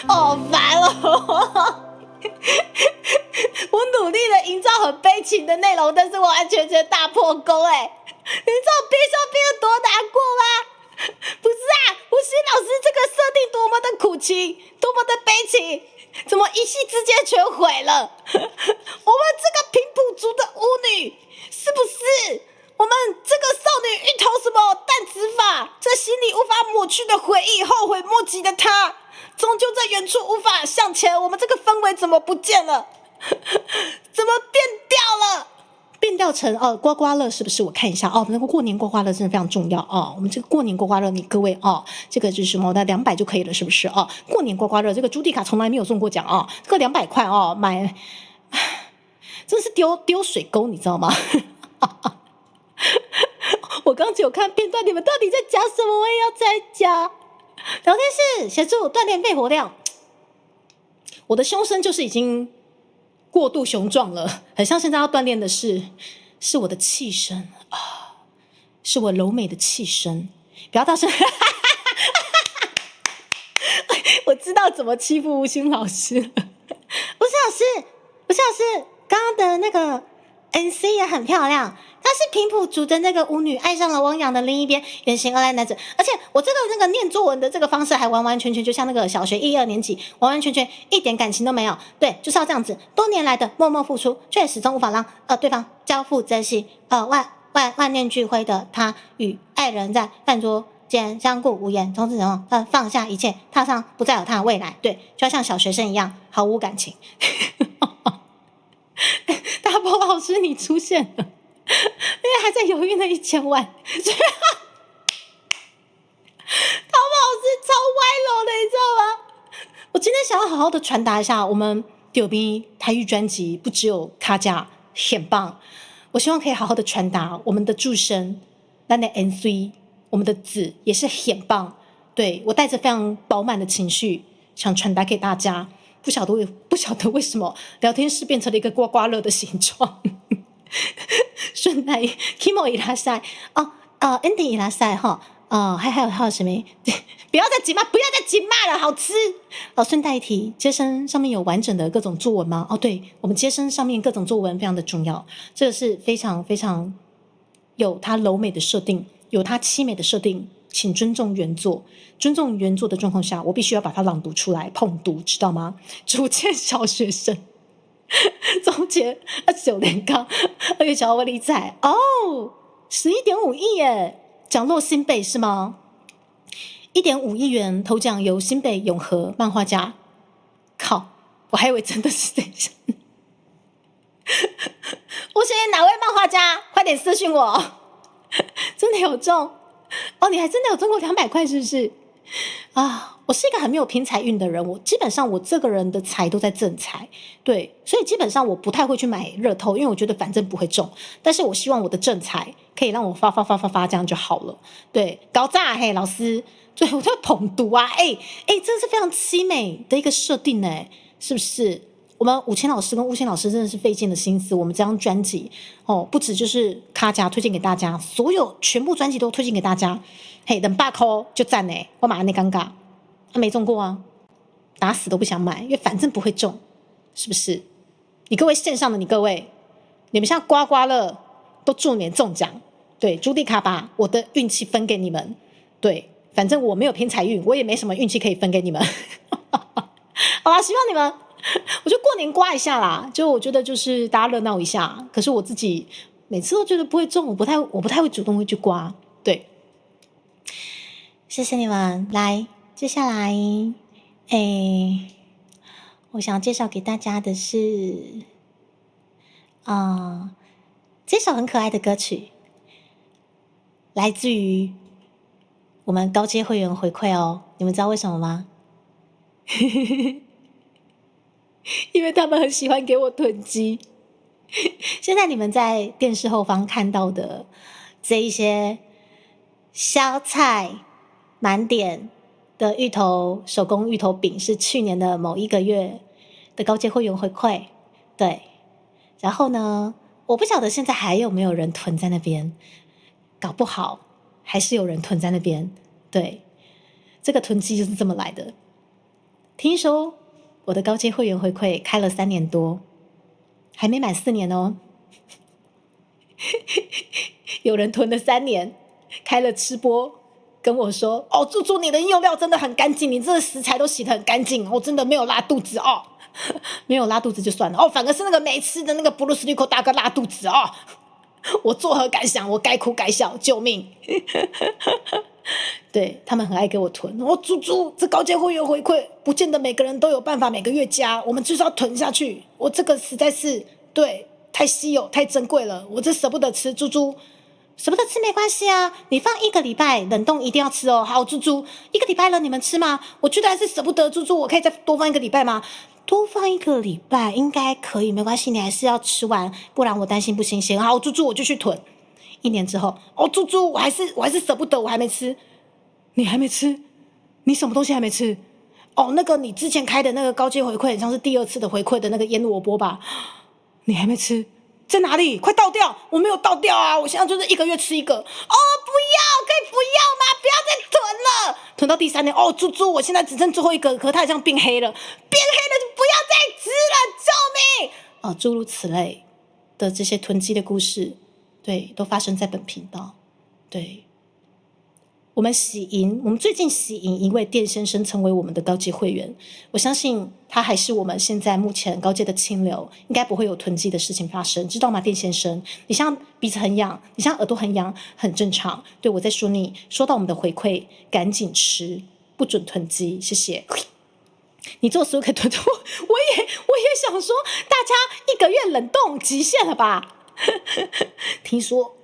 S1: 好烦哦！我努力的营造很悲情的内容，但是我完全大破功哎！你知道悲伤变得多难过吗？不是啊，吴昕老师这个设定多么的苦情，多么的悲情，怎么一夕之间全毁了？我们这个平埔族的巫女，是不是？我们这个少女芋头什么淡紫发，这心里无法抹去的回忆，后悔莫及的她，终究在远处无法向前。我们这个氛围怎么不见了？怎么变掉了？变调成刮刮乐是不是？我看一下那个过年刮刮乐真的非常重要我们这个过年刮刮乐，你各位这个就是什么的200就可以了，是不是过年刮刮乐，这个朱迪卡从来没有中过奖这个200块买，真是丢水沟，你知道吗？我刚只有看片段，你们到底在讲什么？我也要再讲。聊天室协助锻炼肺活量。我的胸身就是已经过度雄壮了，很像现在要锻炼的是我的气声是我柔美的气声。不要大声，我知道怎么欺负吴昕老师了。吴昕老师，刚刚的那个 NC 也很漂亮，她是平埔族的那个巫女，爱上了汪洋的另一边，远行而来男子。而且我这个那个念作文的这个方式，还完完全全就像那个小学1、2年级，完完全全一点感情都没有。对，就是要这样子，多年来的默默付出，却始终无法让对方交付珍惜。万念俱灰的他与爱人在饭桌间相顾无言，从此放下一切，踏上不再有他的未来。对，就要像小学生一样毫无感情。大波老师你出现了，因为还在犹豫那1000万，所以大波老师超歪楼的，你知道吗？我今天想要好好的传达一下，我们丢逼台语专辑不只有卡架很棒，我希望可以好好的传达我们的助声，那的 NC， 我们的字也是很棒。对，我带着非常饱满的情绪想传达给大家。不晓得为什么聊天室变成了一个刮刮乐的形状。顺带 Kimo 伊拉塞Andy 伊拉塞哈还有什么？不要再紧骂了，好吃。顺带一提，接生上面有完整的各种作文吗？对，我们接生上面各种作文非常的重要，这个是非常非常有它柔美的设定，有它凄美的设定。请尊重原作，尊重原作的状况下，我必须要把它朗读出来，碰读，知道吗？逐渐小学生，总结29连纲，2月9号为理财11.5亿耶，奖落新北是吗？1.5亿元头奖由新北永和漫画家，靠，我还以为真的是这样。我写哪位漫画家？快点私讯我，真的有中。你还真的有中过200块是不是？我是一个很没有偏财运的人，基本上我这个人的财都在正财，对，所以基本上我不太会去买乐透，因为我觉得反正不会中，但是我希望我的正财可以让我发这样就好了。对，搞炸嘿老师，对，我在捧读啊，这是非常凄美的一个设定呢，是不是？我们武清老师跟悟心老师真的是费尽了心思，我们这张专辑不止就是卡夹推荐给大家，所有全部专辑都推荐给大家。等8块就赞呢，我马上那尴尬，没中过啊，打死都不想买，因为反正不会中，是不是？你各位线上的你各位，你们现在刮刮乐都祝年中奖，对，朱迪卡把我的运气分给你们，对，反正我没有偏财运，我也没什么运气可以分给你们。好啦，希望你们。我就过年刮一下啦，就我觉得就是大家热闹一下。可是我自己每次都觉得不会中，我不太会主动会去刮。对，谢谢你们。来，接下来，我想介绍给大家的是，这首很可爱的歌曲，来自于我们高阶会员回馈哦。你们知道为什么吗？因为他们很喜欢给我囤积。现在你们在电视后方看到的这一些小菜满点的手工芋头饼，是去年的某一个月的高阶会员回馈。对，然后呢，我不晓得现在还有没有人囤在那边，搞不好还是有人囤在那边。对，这个囤积就是这么来的。听说我的高阶会员回馈开了3年多，还没满4年哦。有人囤了3年，开了吃播跟我说：“猪猪，你的用料真的很干净，你这个食材都洗得很干净，我真的没有拉肚子哦。”没有拉肚子就算了反而是那个没吃的那个布鲁斯利口大哥拉肚子哦。我作何感想？我该哭该笑，救命！对，他们很爱给我囤。猪猪，这高阶会员回馈不见得每个人都有办法每个月加，我们就是要囤下去。我这个实在是对太稀有太珍贵了，我这舍不得吃。猪猪舍不得吃没关系啊，你放1个礼拜冷冻一定要吃哦。好，猪猪1个礼拜了，你们吃吗？我觉得还是舍不得。猪猪，我可以再多放1个礼拜吗？多放1个礼拜应该可以，没关系，你还是要吃完，不然我担心不新鲜。好，猪猪，我就去囤。1年之后，猪猪，我还是舍不得，我还没吃。你还没吃？你什么东西还没吃？那个你之前开的那个高阶回馈，很像是第2次的回馈的那个腌萝卜吧？你还没吃？在哪里？快倒掉！我没有倒掉啊！我现在就是1个月吃1个。不要，可以不要吗？不要再囤了，囤到第3年。猪猪，我现在只剩最后1个，可它好像变黑了，就不要再吃了，救命！诸如此类。的这些囤积的故事，对，都发生在本频道。对，我们最近喜迎一位店先生成为我们的高阶会员，我相信他还是我们现在目前高阶的清流，应该不会有囤积的事情发生，知道吗？店先生，你像鼻子很痒，你像耳朵很痒，很正常。对，我在说你，收到我们的回馈，赶紧吃，不准囤积，谢谢。你做所有可以囤积，我也想说，大家1个月冷冻极限了吧？听说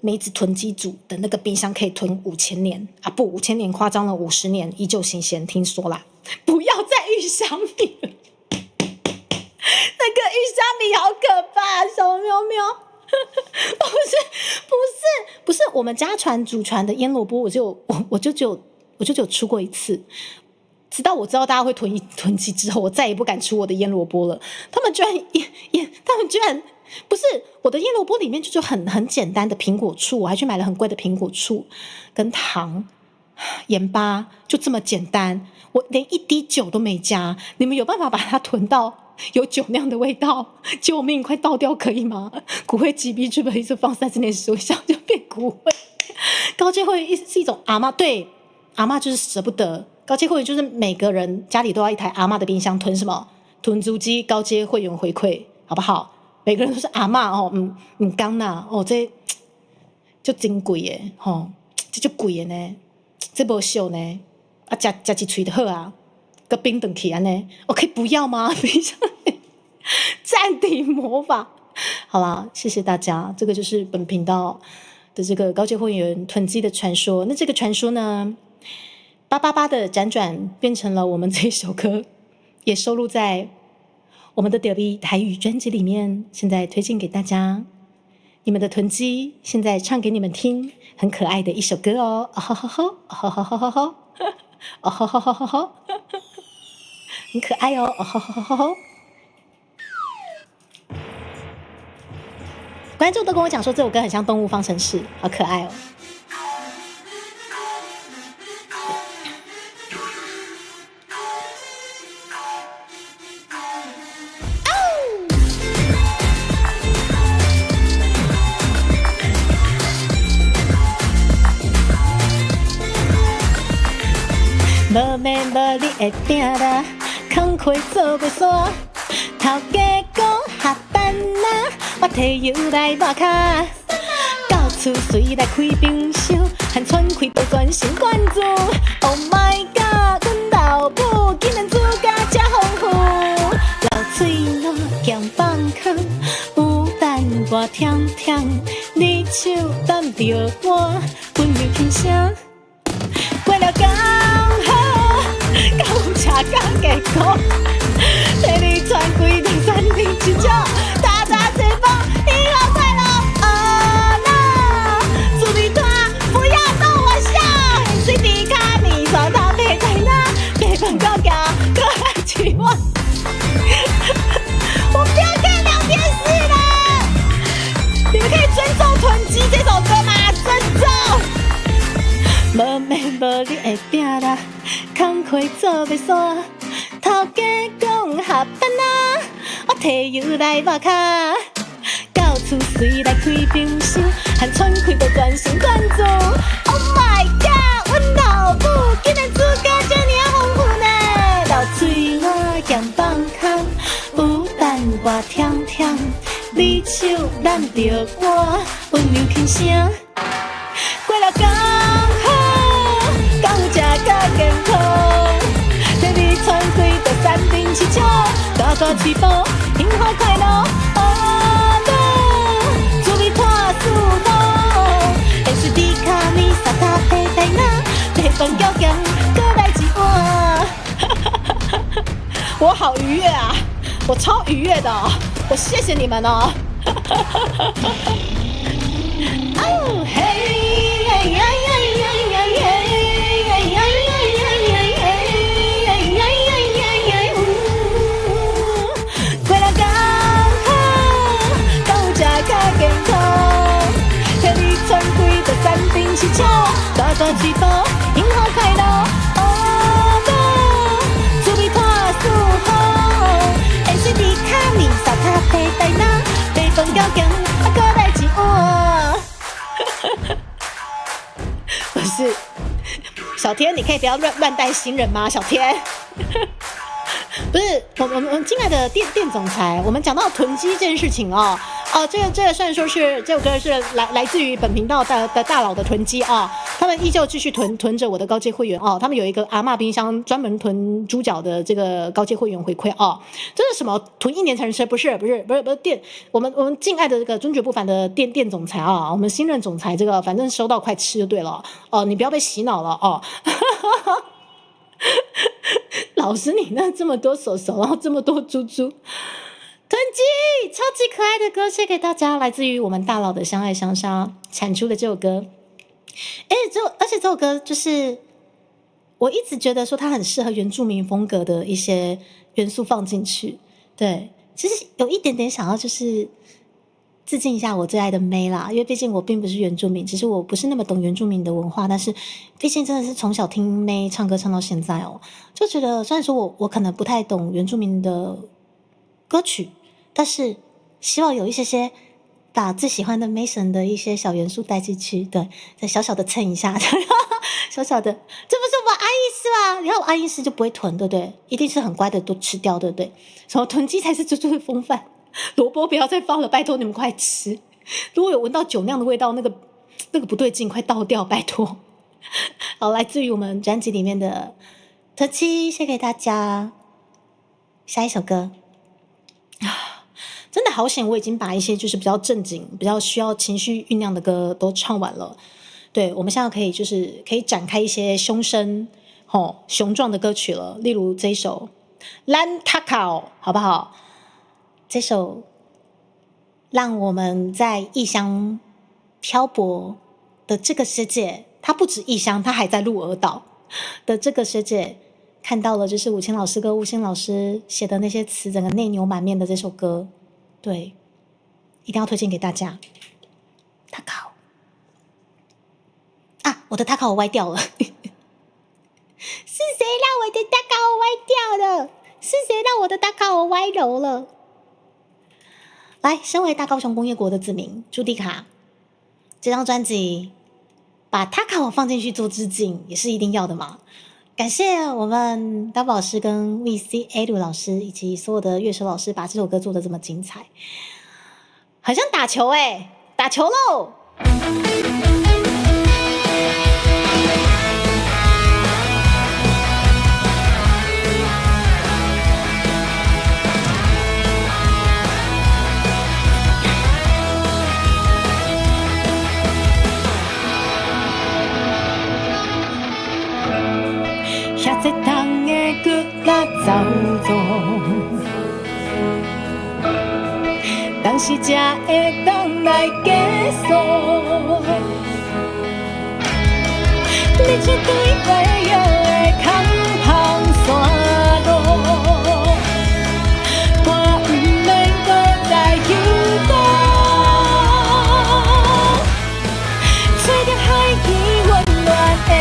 S1: 梅子囤积组的那个冰箱可以囤5000年啊，不，5000年夸张了，50年依旧新鲜。听说啦，不要再玉香米了，那个玉香米好可怕，小喵喵。不是，我们家祖传的腌萝卜，我就只有出过一次。直到我知道大家会囤积之后，我再也不敢出我的腌萝卜了。他们居然不是我的腌萝卜里面就很简单的苹果醋，我还去买了很贵的苹果醋跟糖、盐巴，就这么简单。我连1滴酒都没加，你们有办法把它囤到有酒酿的味道？救命，快倒掉可以吗？骨灰级别剧本一直放30年10箱就变骨灰。高阶会是一种阿嬷，对，阿嬷就是舍不得。高阶会员就是每个人家里都要一台阿嬷的冰箱，囤什么？囤足迹高阶会员回馈，好不好？每个人都是阿嬷哦，刚呐哦，这就真贵耶，吼，这就贵耶呢，这不秀呢，啊，加一嘴就好啊，个冰等起安呢，我可以不要吗？等一下，暂停魔法，好啦，谢谢大家，这个就是本频道的这个高阶会员囤积的传说。那这个传说呢，888的辗转变成了我们这一首歌，也收录在我们的屌逼台语专辑里面，现在推荐给大家。你们的囤积，现在唱给你们听，很可爱的一首歌哦，哦吼吼吼，哦吼吼吼吼，哦吼吼吼吼吼，很可爱哦，哦吼吼吼吼。观众都跟我讲说这首歌很像动物方程式，好可爱哦。无免无你会拼啦，工课做袂煞，头家讲下班啦，我摕油来抹骹，到厝随来开冰箱，和喘开都全身灌注。Oh my god， 阮老母竟然煮甲这丰富，流水落咸放空，有等我甜甜，你手等着我，温柔轻声，过了刚好。到车到结果，替你穿几条3天1招，大大嘴风，你好快乐哦 no！ 祝你团不要逗我笑，水底卡你手套配在那，别放高调，可爱期望。我不要看聊电视了，你们可以尊重囤积这首歌吗？尊重。无免无你会拼啦。工课做袂煞，头家讲下班啦，我摕油来抹骹，到厝随来开冰箱，和喘开都全身灌注。Oh my god， 阮老母竟然煮甲这么丰富呢！流水我咸放空，有等我甜甜，你手揽着我，温柔轻声，过了刚好，讲有食甲健康，替你穿几道3丁7巧，大大嘴巴，幸福快乐，哦咯，祝你拖舒服，现实底卡你沙塔配带那，别放娇强，搁来一碗。我好愉悦啊，我超愉悦的哦，我谢谢你们哦。哦嘿呀呀呀呀呀！7巧，大大嘴巴，幸福快乐，哦咯，祝你拖舒服，现实底卡面沙塔配带那，白饭高强，啊，搁来一碗。不是，小天，你可以不要乱带新人吗？小天。不是，我们亲爱的店总裁，我们讲到囤积这件事情哦，这个虽然说是这首歌是来自于本频道的大佬的囤积啊，他们依旧继续囤着我的高阶会员哦，他们有一个阿嬷冰箱专门囤猪脚的这个高阶会员回馈哦，这是什么囤1年才能吃？不是店，我们敬爱的这个尊爵不凡的店总裁啊，我们新任总裁这个反正收到快吃就对了哦，你不要被洗脑了哦。老师，你那这么多手手，然后这么多猪猪，囤积超级可爱的歌献给大家，来自于我们大佬的相爱相杀产出的这首歌。而且这首歌就是我一直觉得说它很适合原住民风格的一些元素放进去。对，其实有一点点想要就是致敬一下我最爱的妹啦，因为毕竟我并不是原住民，其实我不是那么懂原住民的文化，但是毕竟真的是从小听妹唱歌唱到现在哦，就觉得虽然说我可能不太懂原住民的歌曲，但是希望有一些把最喜欢的妹神的一些小元素带进去，对，再小小的蹭一下，小小的，这不是我阿姨是吗？你看我阿姨是就不会囤，对不对？一定是很乖的都吃掉，对不对？什么囤积才是猪猪的风范。萝卜不要再放了，拜托你们快吃！如果有闻到酒酿的味道，那个不对劲，快倒掉，拜托。好，来自于我们专辑里面的特辑，献给大家。下一首歌啊，真的好险，我已经把一些就是比较正经、比较需要情绪酝酿的歌都唱完了。对，我们现在可以展开一些凶声、雄壮的歌曲了，例如这一首《兰塔考》，好不好？这首让我们在异乡漂泊的这个世界，它不止异乡，它还在鹿儿岛的这个世界，看到了就是武清老师跟吴昕老师写的那些词，整个内牛满面的这首歌，对，一定要推荐给大家。塔考啊，我的塔考我歪掉了，是谁让我的塔考我歪掉了？是谁让我的塔考我歪楼了？来，身为大高雄工业国的子民，朱迪卡这张专辑把他卡我放进去做致敬，也是一定要的嘛。感谢我们大宝老师跟 VC Edu 老师以及所有的乐手老师，把这首歌做得这么精彩，好像打球打球喽！遐济重的骨力走走，当时才会当来结束。你出对花摇的空旷山路，我不免搁再游荡，吹着海边温暖的。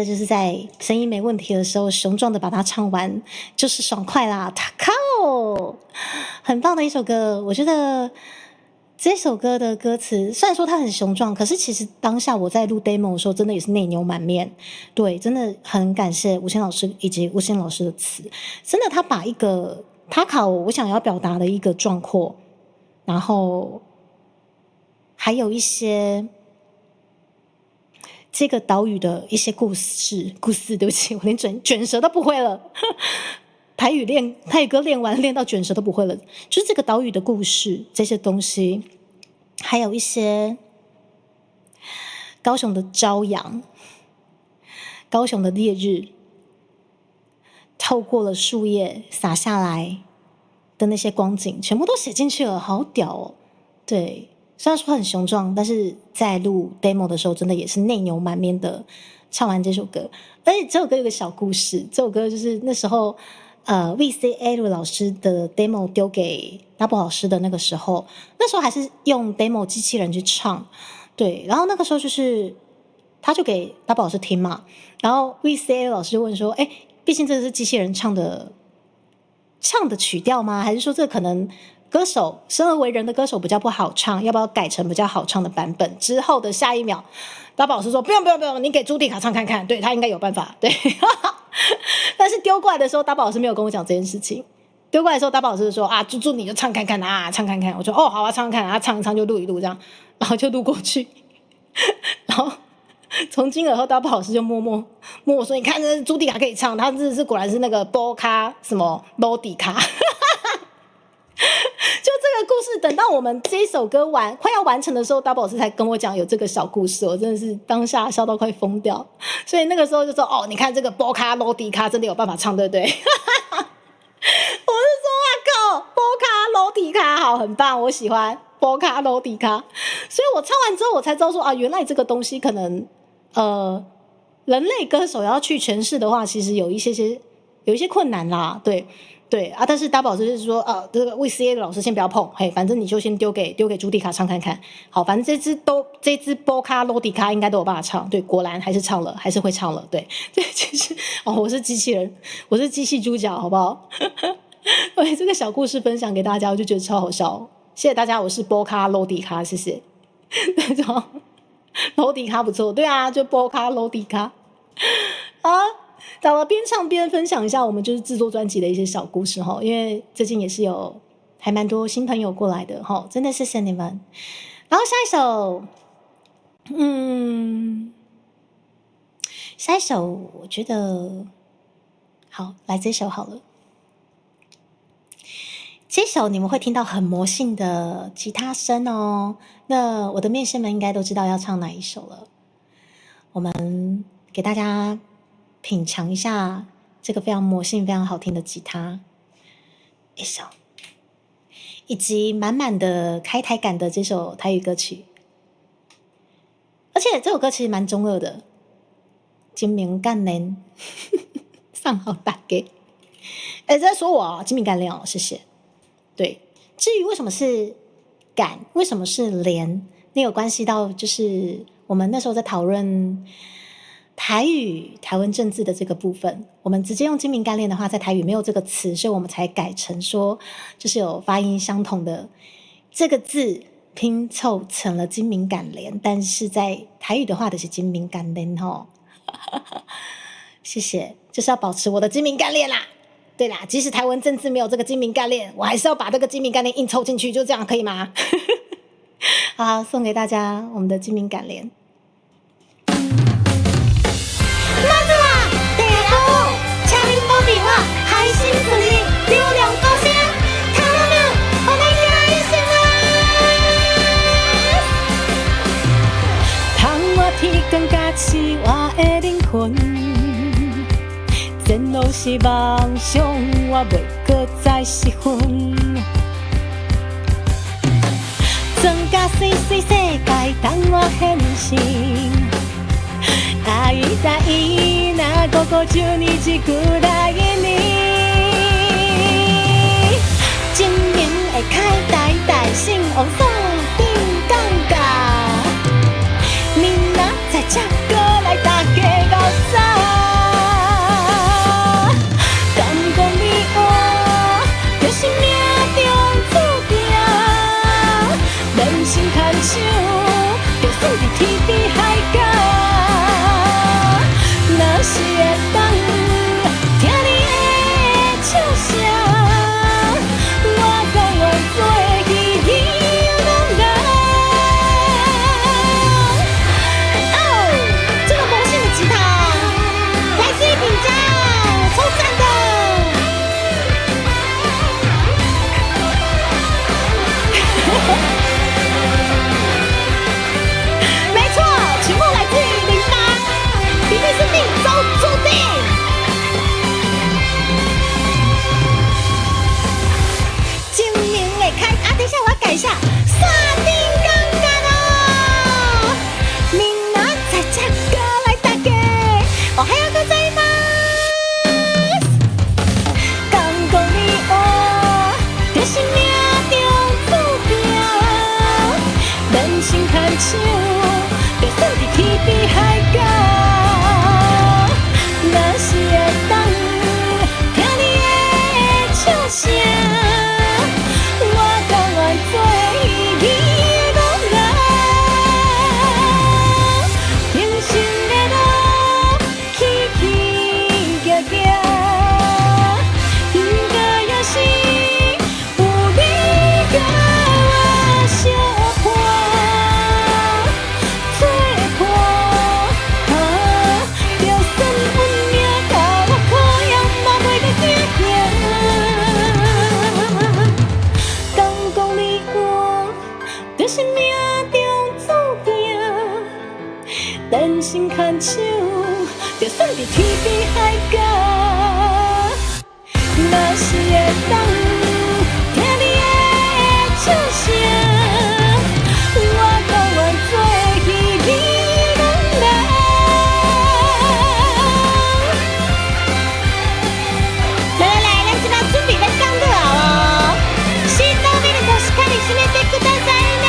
S1: 的就是在声音没问题的时候，雄壮的把它唱完，就是爽快啦！塔靠，很棒的一首歌。我觉得这首歌的歌词虽然说它很雄壮，可是其实当下我在录 demo 的时候，真的也是内牛满面。对，真的很感谢吴谦老师以及吴谦老师的词，真的他把一个塔考我想要表达的一个壮阔，然后还有一些这个岛屿的一些故事，对不起，我连卷舌都不会了。台语歌练完，练到卷舌都不会了。就是这个岛屿的故事，这些东西，还有一些高雄的朝阳，高雄的烈日，透过了树叶洒下来的那些光景，全部都写进去了，好屌哦！对。虽然说很雄壮，但是在录 demo 的时候，真的也是内牛满面的唱完这首歌。而且这首歌有个小故事，这首歌就是那时候VCA 老师的 demo 丢给 Double 老师的那个时候，那时候还是用 demo 机器人去唱，对。然后那个时候就是他就给 Double 老师听嘛，然后 VCA 老师就问说：“哎，毕竟这是机器人唱的曲调吗？还是说这可能？”歌手生而为人的歌手比较不好唱，要不要改成比较好唱的版本？之后的下一秒，大宝老师说不用，你给朱迪卡唱看看，对他应该有办法。对，但是丢过来的时候，大宝老师没有跟我讲这件事情。丢过来的时候，大宝老师就说啊，朱你就唱看看啊，唱看看。我说哦，好啊，唱看看，唱一唱就录一录这样，然后就录过去。然后从今而后，大宝老师就默我说，你看这朱迪卡可以唱，他这是果然是那个波卡什么罗迪卡。就这个故事，等到我们这一首歌快要完成的时候，Double 老师才跟我讲有这个小故事，我真的是当下笑到快疯掉。所以那个时候就说：“哦，你看这个波卡罗迪卡真的有办法唱，对不对？”我是说：“哇靠，波卡罗迪卡好，很棒，我喜欢波卡罗迪卡。”所以我唱完之后，我才知道说啊，原来这个东西可能人类歌手要去诠释的话，其实有一些困难啦，对啊，但是大宝就是说，这个 VCA 的老师先不要碰，嘿，反正你就先丢给朱迪卡唱看看。好，反正这支波卡罗迪卡应该都有办法唱，对，果然还是唱了，还是会唱了，对，其实我是机器人，我是机器猪脚，好不好？对，这个小故事分享给大家，我就觉得超好笑，谢谢大家，我是波卡罗迪卡，谢谢。那种罗迪卡不错，对啊，就波卡罗迪卡啊。咱们边唱边分享一下我们就是制作专辑的一些小故事哈，因为最近也是有还蛮多新朋友过来的哈，真的谢谢你们。然后下一首我觉得好，来这首好了。这首你们会听到很魔性的吉他声哦，那我的面线们应该都知道要唱哪一首了。我们给大家品尝一下这个非常魔性、非常好听的吉他一首，以及满满的开台感的这首台语歌曲。而且这首歌其实蛮中二的，金明干练，上好大家。在说我哦，金明干练哦，谢谢。对，至于为什么是感，为什么是连，那有关系到就是我们那时候在讨论台语台湾政治的这个部分，我们直接用精明干练的话，在台语没有这个词，所以我们才改成说就是有发音相同的这个字拼凑成了精明干练，但是在台语的话的是精明干练吼。谢谢，就是要保持我的精明干练啦。对啦，即使台湾政治没有这个精明干练，我还是要把这个精明干练硬凑进去，就这样可以吗？好，送给大家我们的精明干练。まずは第2部チャリンポビは配信数に流量更新頼むお願いします
S3: 窗我天光甲起我的灵魂前路是梦想我袂搁再失分装甲水水世界当我変身会いたいなここ中日くらいに今年会开台大新王送定杠杆，你若在这过来大家高山。当听你的笑声，我讲我做彼你拢人。
S1: 来，咱即马准备要讲落啊哦。シートベルトしっかり締めてくださいね。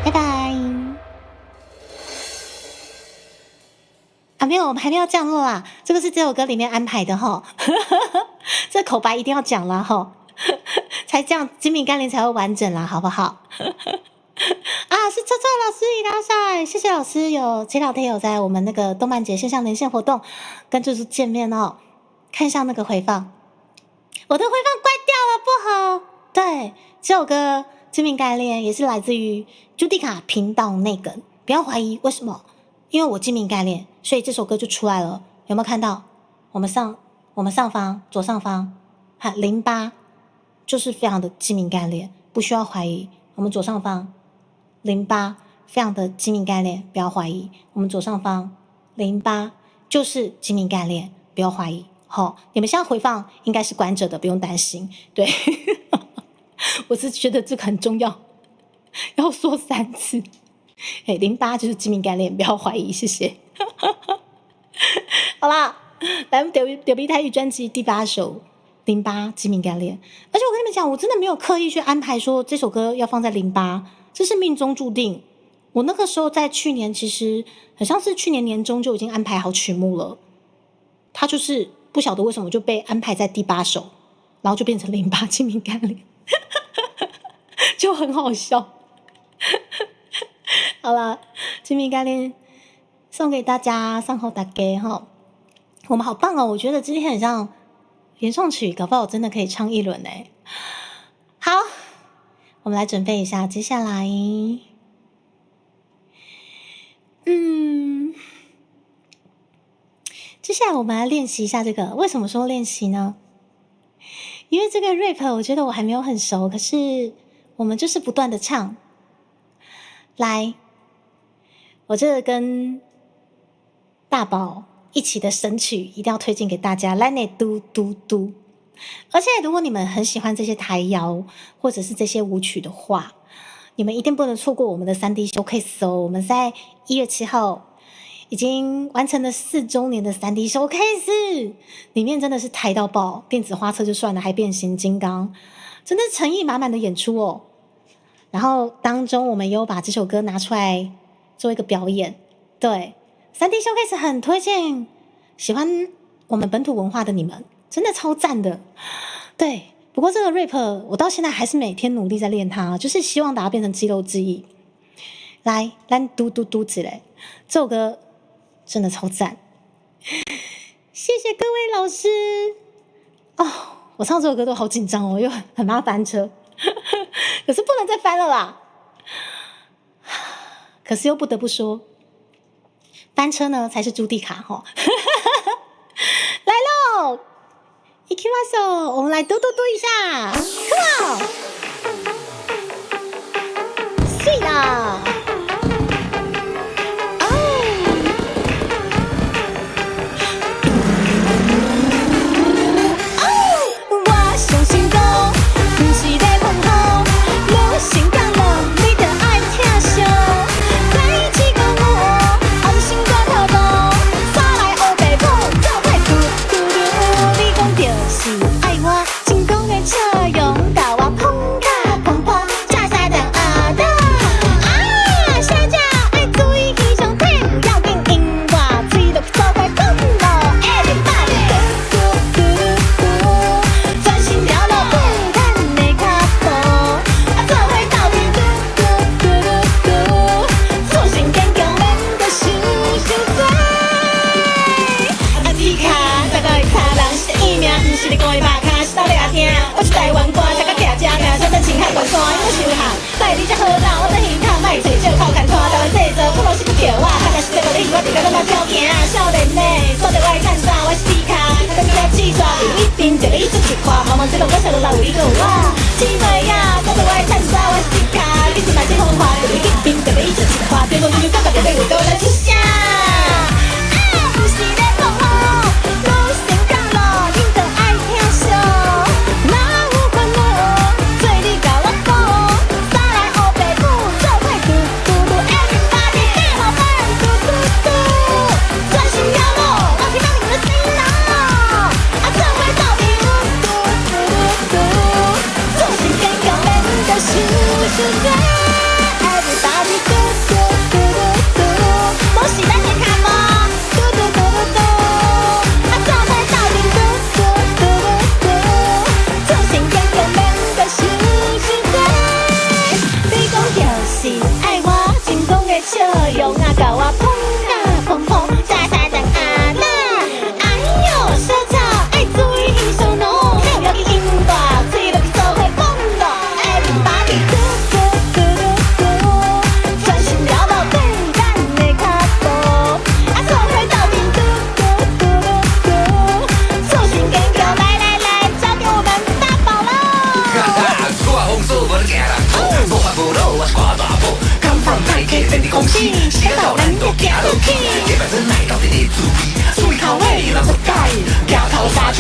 S1: 拜拜。啊，没有，我们还没有降落啦。这个是这首歌里面安排的哈。这口白一定要讲啦哈，才这样精明干练才会完整啦，好不好？啊，是臭臭老师李大帅，谢谢老师前两天有在我们那个动漫节线上连线活动跟猪猪见面哦。看一下那个回放，我的回放关掉了，不好。对，这首歌精明干练也是来自于朱迪卡频道内梗，不要怀疑为什么，因为我精明干练，所以这首歌就出来了。有没有看到？我们上方左上方08就是非常的精明干练，不需要怀疑。我们左上方08非常的精明干练，不要怀疑。我们左上方08就是精明干练，不要怀疑。好，你们现在回放应该是关着的，不用担心。对，我是觉得这个很重要，要说3次。08就是精明干练，不要怀疑，谢谢。好啦，来我们丢逼台语专辑第8首08精明干练。而且我跟你们讲，我真的没有刻意去安排说这首歌要放在08，这是命中注定。我那个时候在去年，其实好像是去年年中就已经安排好曲目了，它就是不晓得为什么就被安排在第8首，然后就变成08精明干练，就很好笑。好了，精明干练送给大家，送给大家哈。我们好棒哦！我觉得今天很像原创曲，搞不好真的可以唱一轮哎。好，我们来准备一下，接下来，接下来我们来练习一下这个。为什么说练习呢？因为这个 rap 我觉得我还没有很熟，可是我们就是不断的唱。来，我这个跟大宝一起的神曲一定要推荐给大家，来内嘟嘟嘟。而且如果你们很喜欢这些台谣或者是这些舞曲的话，你们一定不能错过我们的3D showcase 哦。我们在1月7号已经完成了4周年的3D showcase， 里面真的是台到爆，电子花车就算了，还变形金刚，真的诚意满满的演出哦。然后当中我们有把这首歌拿出来做一个表演，对，3D showcase 很推荐喜欢我们本土文化的你们，真的超赞的。对，不过这个 rap 我到现在还是每天努力在练它，就是希望把它变成肌肉记忆。来，咱嘟嘟嘟起来，这首歌真的超赞，谢谢各位老师哦。我唱这首歌都好紧张哦，又很怕翻车，可是不能再翻了啦。可是又不得不说，翻车呢才是朱迪卡齁。来喽，行きましょう，我们来嘟嘟嘟一下 ，Come on， 碎啦！少年呢，锁着我的衬衫，我是迪卡，他跟你来试耍，一边一个一出一看，茫茫这路我小路老有你跟我，姊妹呀，锁着我的衬衫，我是迪卡，你是买这风花，就一边一个一出一看，对方你就感觉对我都来出声，啊，不是咧放风，不是。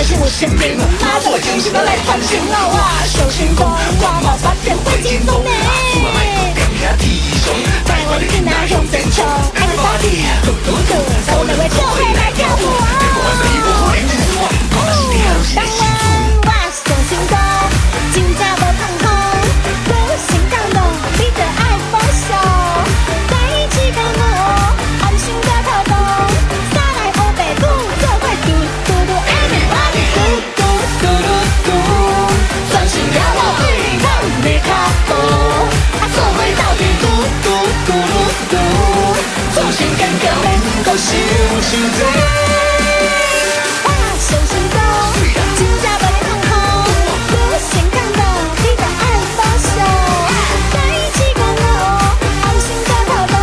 S1: 在我身边，妈的，真心都来唤醒了我，手心动，我冇发现会轻松呢。带我去那用真球，everybody，在我内外就会来跳舞啊。当我手心动，真正无通风，不心感动，你的爱保守，在一起跟我，安心的跳动，撒来欧北部，做会嘟嘟嘟 ，everybody，嘟嘟嘟嘟嘟，专心了我对抗的脚步，做会到底嘟嘟嘟嘟嘟，做心更强，免够想伤济。手心动，真正无你通风，不心感动，你的爱保守，在一起跟我，安心的跳动，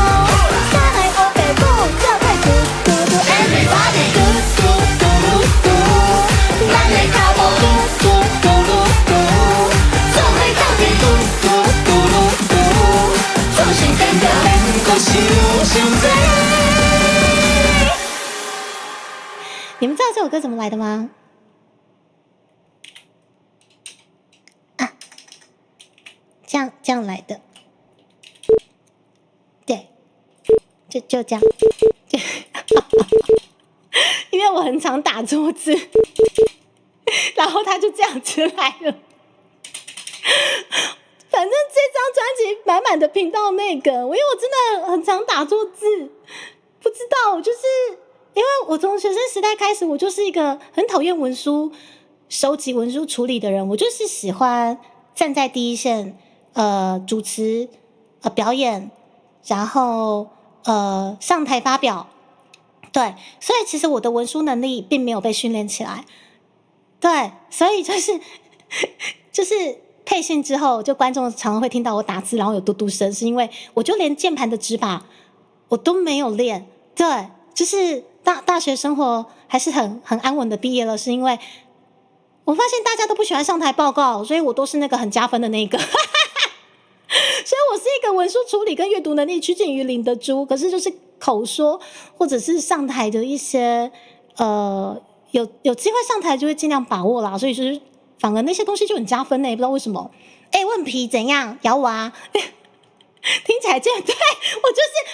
S1: 撒来欧北部，做会嘟嘟嘟 ，everybody，嘟嘟嘟嘟嘟，咱的脚步嘟嘟嘟嘟嘟，做会到底嘟嘟嘟嘟嘟，做心更强，免够想伤济。你们知道这首歌怎么来的吗？啊，这样来的，对，就这样，因为我很常打桌子，然后他就这样子来了。反正这张专辑满满的频道那个，因为我真的很常打错字，不知道，我就是因为我从学生时代开始，我就是一个很讨厌文书收集、文书处理的人，我就是喜欢站在第一线，主持、表演，然后上台发表，对，所以其实我的文书能力并没有被训练起来，对，所以就是配信之后，就观众常常会听到我打字，然后有嘟嘟声，是因为我就连键盘的指法我都没有练。对，就是大学生活还是很安稳的毕业了，是因为我发现大家都不喜欢上台报告，所以我都是那个很加分的那个。所以我是一个文书处理跟阅读能力趋近于零的猪，可是就是口说或者是上台的一些有机会上台就会尽量把握啦，所以就是反而那些东西就很加分呢，不知道为什么。问皮怎样？咬我啊！听起来对，我就是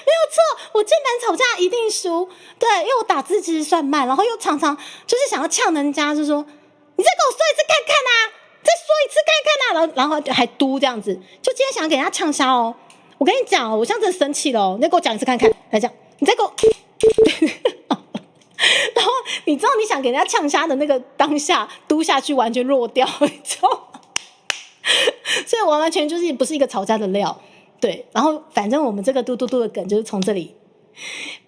S1: 没有错，我键盘吵架一定输。对，因为我打字其实算慢，然后又常常就是想要呛人家，就说你再给我说一次看看啊，再说一次看看啊，然后还嘟这样子，就今天想要给人家呛瞎哦。我跟你讲哦，我现在真的生气了哦，你再给我讲一次看看，来讲，你再给我。然后你知道你想给人家呛瞎的那个当下嘟下去完全弱掉，你知道吗？所以完完全就是不是一个吵架的料。对，然后反正我们这个嘟嘟嘟的梗就是从这里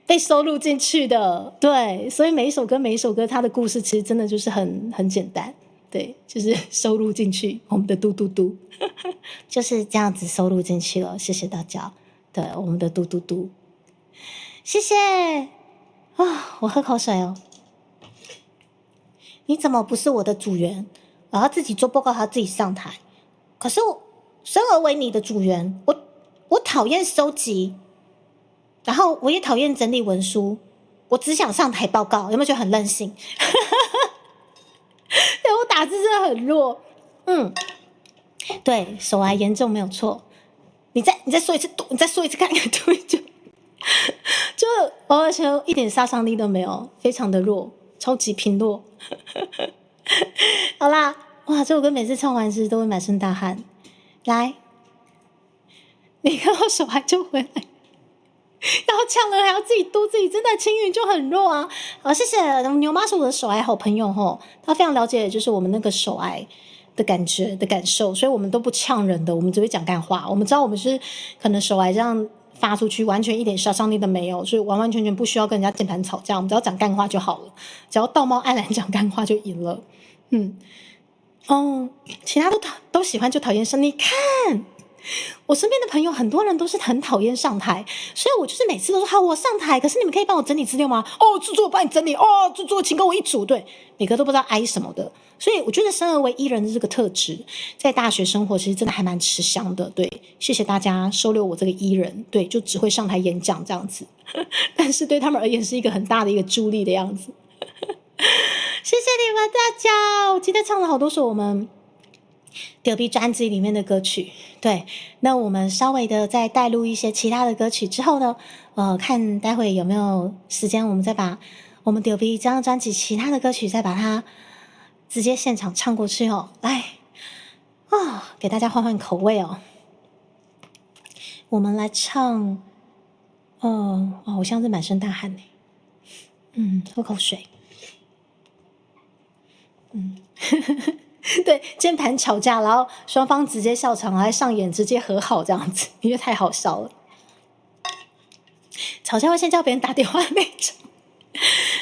S1: 被收录进去的。对，所以每一首歌它的故事其实真的就是很简单。对，就是收录进去我们的嘟嘟嘟就是这样子收录进去了。谢谢大家。对，我们的嘟嘟嘟，谢谢啊！我喝口水哦。你怎么不是我的组员？我要自己做报告，还要自己上台。可是我生而为你的组员，我讨厌收集，然后我也讨厌整理文书，我只想上台报告。有没有觉得很任性？对，我打字真的很弱。对，手癌严重没有错。你再说一次，你再说一次看看，对，就而且一点杀伤力都没有，非常的弱，超级贫弱。好啦，哇，这首歌每次唱完其实都会满身大汗。来，你看我手还就回来，然后呛了还要自己嘟自己，真的青云就很弱啊。好，谢谢牛妈是我的手癌好朋友吼，他非常了解就是我们那个手癌的感觉的感受，所以我们都不呛人的，我们只会讲干话。我们知道我们是可能手癌这样发出去完全一点杀伤力都没有，所以完完全全不需要跟人家键盘吵架，我们只要讲干话就好了，只要道貌岸然讲干话就赢了。其他都喜欢就讨厌上。你看我身边的朋友很多人都是很讨厌上台，所以我就是每次都说好我上台，可是你们可以帮我整理资料吗？制作帮你整理，制作请跟我一组。对，每个都不知道挨什么的。所以我觉得生而为艺人的这个特质在大学生活其实真的还蛮吃香的。对，谢谢大家收留我这个艺人。对，就只会上台演讲这样子但是对他们而言是一个很大的一个助力的样子谢谢你们大家！我今天唱了好多首我们丢币专辑里面的歌曲。对，那我们稍微的再带入一些其他的歌曲之后呢，看待会有没有时间，我们再把我们丢币这张专辑其他的歌曲再把它直接现场唱过去哦。来给大家换换口味哦。我们来唱，我像是满身大汗呢。喝口水。对，键盘吵架，然后双方直接笑场，来上演直接和好这样子，因为太好笑了。吵架会先叫别人打电话那种。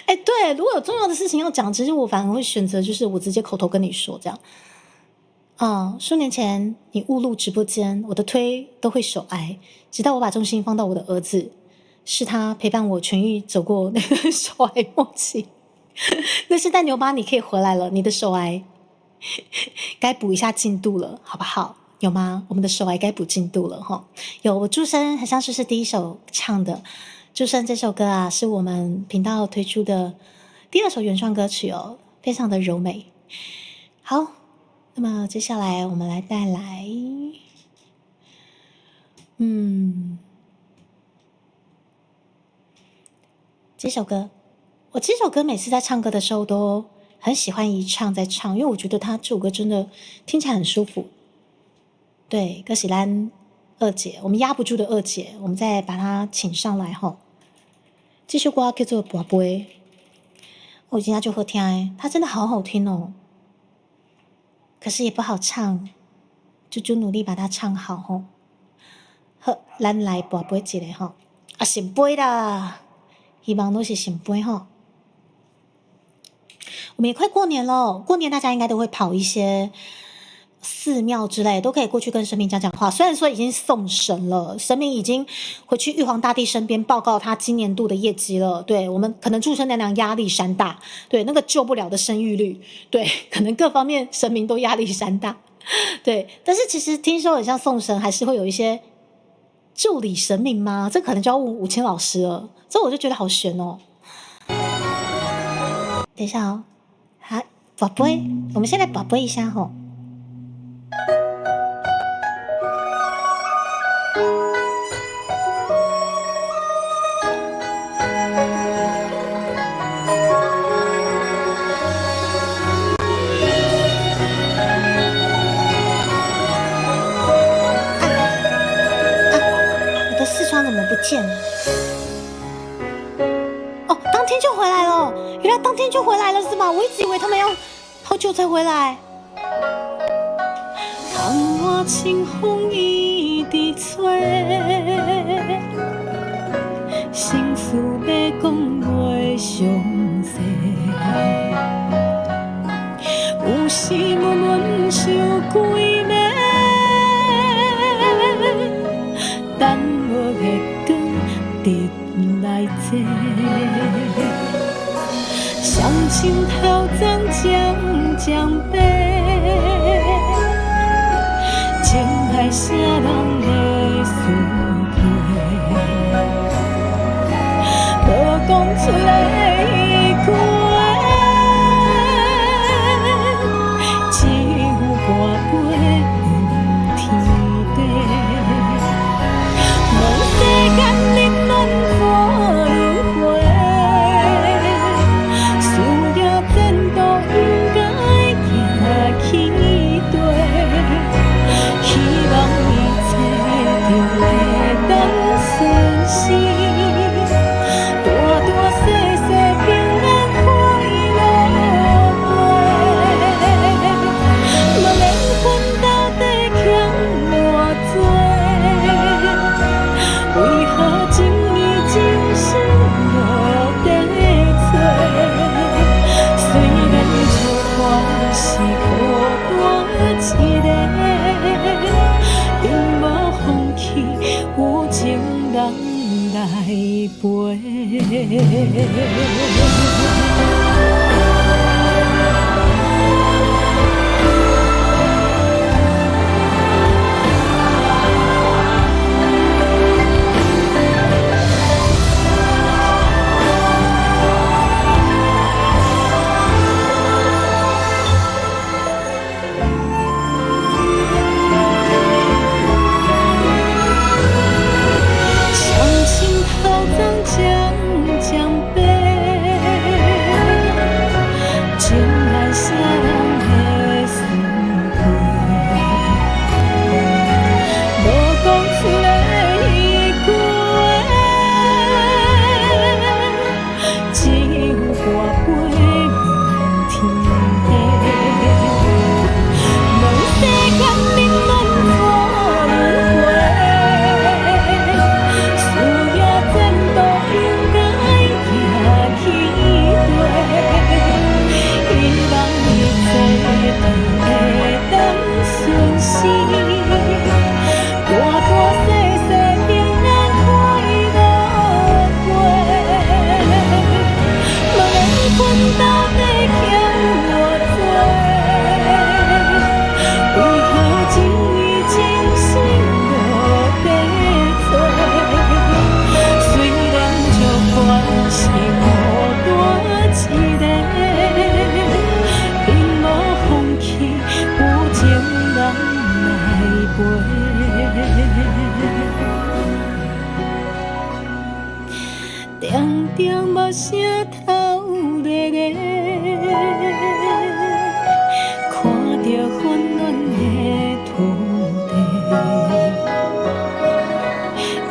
S1: 对，如果有重要的事情要讲，其实我反而会选择就是我直接口头跟你说这样。数年前你误入直播间，我的推都会手挨，直到我把重心放到我的儿子，是他陪伴我痊愈走过那个手挨末期。那是带牛妈，你可以回来了，你的手癌该补一下进度了，好不好？有吗？我们的手癌该补进度了哈。有，我祝生很像是第一首唱的，祝生这首歌啊，是我们频道推出的第2首原创歌曲哦，非常的柔美。好，那么接下来我们来带来，这首歌。我这首歌每次在唱歌的时候都很喜欢一唱再唱，因为我觉得这首歌真的听起来很舒服。对，歌喜兰二姐，我们压不住的二姐，我们再把她请上来哈。这首歌叫做《跋杯》，我今天就好听它真的好好听哦。可是也不好唱，就努力把它唱好吼。好，咱来跋杯一个吼，圣杯啦，希望都是圣杯吼。我们也快过年了，过年大家应该都会跑一些寺庙之类，都可以过去跟神明讲讲话。虽然说已经送神了，神明已经回去玉皇大帝身边报告他今年度的业绩了。对，我们可能祝生娘娘压力山大，对，那个救不了的生育率，对，可能各方面神明都压力山大。对，但是其实听说很像送神，还是会有一些助理神明吗？这可能就要问武清老师了。这我就觉得好悬哦。等一下哦。好，宝贝，我们先来宝贝一下吼。我的视窗怎么不见了？哦，当天就回来了。原来当天就回来了是吗？我一直以为他们要好久才回来。窗外清风一直吹，心事要讲袂详细，有时闷闷想几暝，等无月光直来坐。相亲头前渐渐白，情爱啥人会输去？无讲出来句话，只有跋杯问天地。问世间冷暖花如花。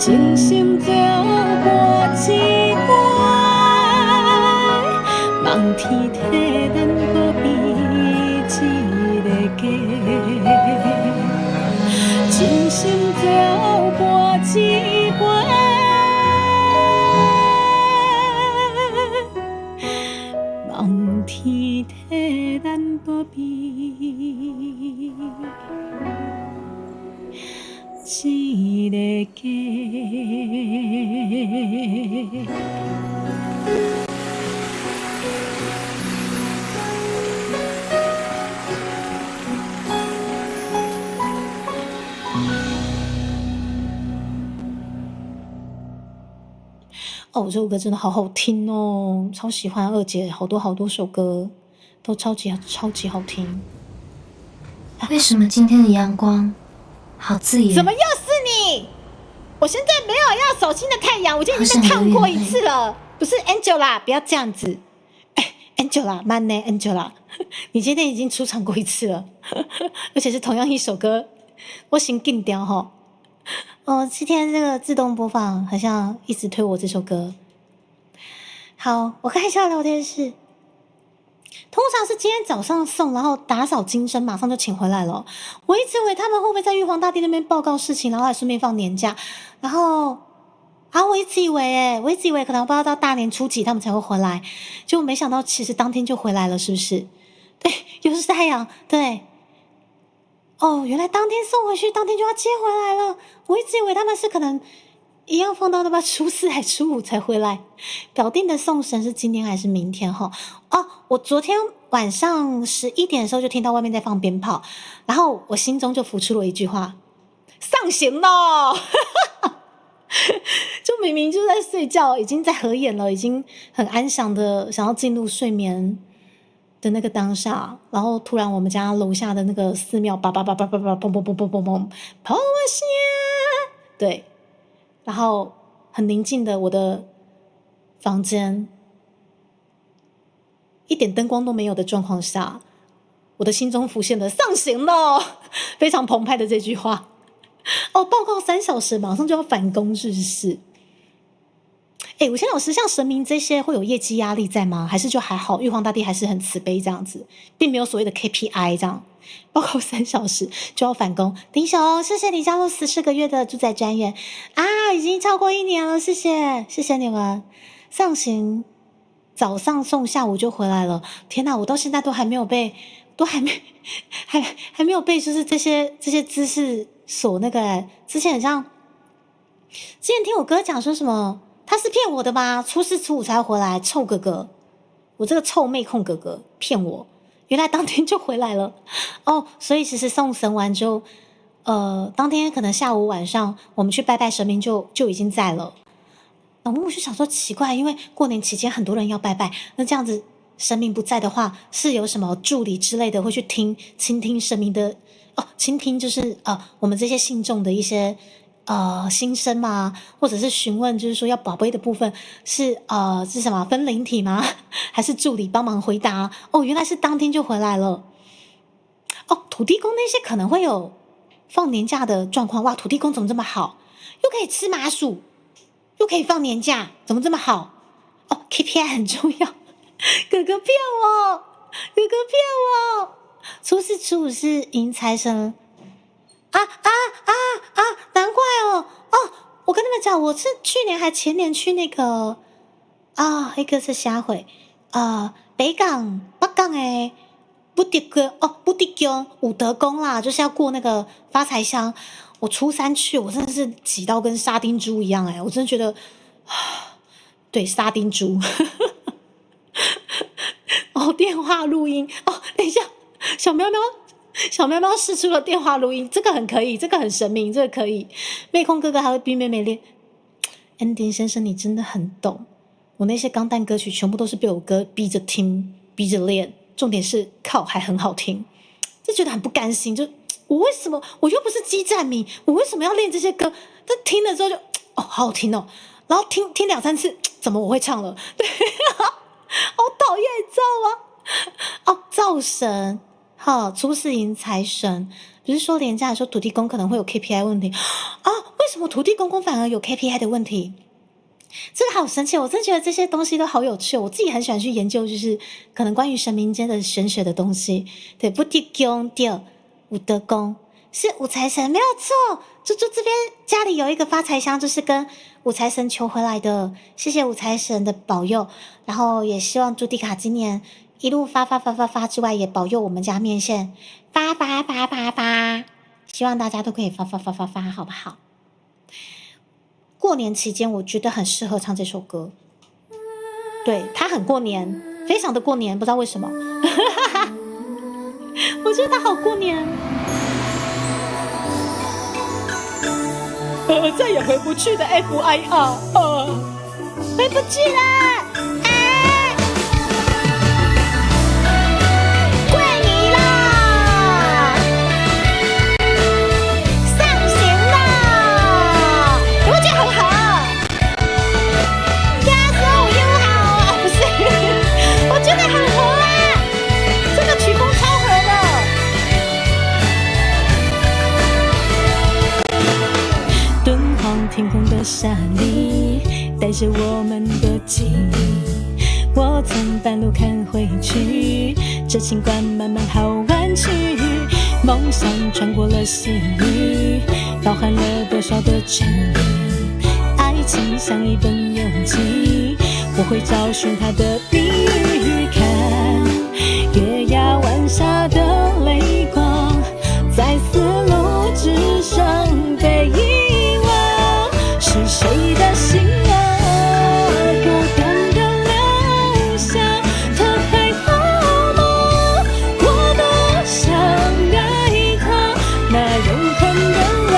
S3: 真心最后跋一杯，望天替咱保庇一个家。真心最后跋一杯，望天替咱保庇一个家。哦，这首歌真的好好听哦，超喜欢二姐，好多首歌都超级好听。
S2: 为什么今天的阳光好刺眼？
S1: 怎么又是你？我现在没有要手心的太阳，我就已经被烫过一次了。不是 Angela， 不要这样子。Angela， 慢呢 ，Angela， 你今天已经出场过一次了，而且是同样一首歌，我先禁掉哈。今天这个自动播放好像一直推我这首歌。好，我看一下聊天室。通常是今天早上送，然后打扫金身，马上就请回来了。我一直以为他们会不会在玉皇大帝那边报告事情，然后还顺便放年假。然后我一直以为可能不知道到大年初几他们才会回来，结果没想到其实当天就回来了，是不是？对，又是太阳，对。原来当天送回去，当天就要接回来了。我一直以为他们是可能一样放到那么初4还初5才回来。表定的送神是今天还是明天哈？我昨天晚上11点的时候就听到外面在放鞭炮，然后我心中就浮出了一句话：上刑了。就明明就在睡觉，已经在合眼了，已经很安详的想要进入睡眠的那个当下，然后突然我们家楼下的那个寺庙叭叭叭叭叭叭嘣嘣嘣嘣嘣嘣跑我下，对，然后很宁静的我的房间，一点灯光都没有的状况下，我的心中浮现了上刑了，非常澎湃的这句话。报告3小时，马上就要返工，是不是？我先老师，像神明这些会有业绩压力在吗？还是就还好？玉皇大帝还是很慈悲这样子，并没有所谓的 KPI 这样。报告3小时就要返工，丁雄，谢谢你加入14个月的住宅专员已经超过1年了，谢谢你们。上行早上送，下午就回来了。天哪，我到现在都还没有被，还没有被，就是这些知识所那个。之前听我哥讲说什么。他是骗我的吗？初4初5才回来，臭哥哥，我这个臭妹控哥哥骗我，原来当天就回来了所以其实送神完之后，当天可能下午晚上我们去拜拜神明就已经在了。然后我就想说奇怪，因为过年期间很多人要拜拜，那这样子神明不在的话，是有什么助理之类的会去倾听神明的倾听就是我们这些信众的一些。心声吗？或者是询问，就是说要宝贝的部分是什么分灵体吗？还是助理帮忙回答？原来是当天就回来了。土地公那些可能会有放年假的状况。哇，土地公怎么这么好？又可以吃麻薯，又可以放年假，怎么这么好？KPI 很重要。哥哥骗我，初4初5是迎财神。难怪我跟你们讲，我是去年还前年去那个一个是啥会北港的不迪宫武德宫啦，就是要过那个发财香。我初3去，我真的是挤到跟沙丁猪一样我真的觉得对，沙丁猪。电话录音等一下，小喵喵试出了电话录音，这个很可以，这个很神明，这个可以。妹控哥哥还会逼妹妹练。Ending 先生，你真的很懂。我那些钢弹歌曲全部都是被我哥逼着听，逼着练。重点是还很好听，就觉得很不甘心。就我为什么我又不是激战迷，我为什么要练这些歌？但听了之后就好好听然后听2-3次，怎么我会唱了？对，好讨厌，你知道吗？灶神。初4迎财神，不是说廉价的时候土地公可能会有 KPI 问题为为什么土地公公反而有 KPI 的问题？这个好神奇，我真觉得这些东西都好有趣，我自己很喜欢去研究，就是可能关于神明间的玄学的东西。对，不地公对，武德公是五财神，没有错。猪猪这边家里有一个发财箱，就是跟五财神求回来的，谢谢五财神的保佑，然后也希望朱迪卡今年一路发之外，也保佑我们家面线发，希望大家都可以发，好不好？过年期间，我觉得很适合唱这首歌。对，它很过年，非常的过年，不知道为什么。我觉得它好过年。再也回不去的 FIR，回不去了。天空的沙砾带着我们的记忆，我从半路看回去，这情关慢慢好弯曲，梦想穿过了细雨，包含了多少的真理，爱情像一本游记，我会找寻它的谜语，看月牙湾下的泪光在丝路之上被遗忘，是谁的心啊，孤单的留下，他还好吗？我多想爱他，那永恒的泪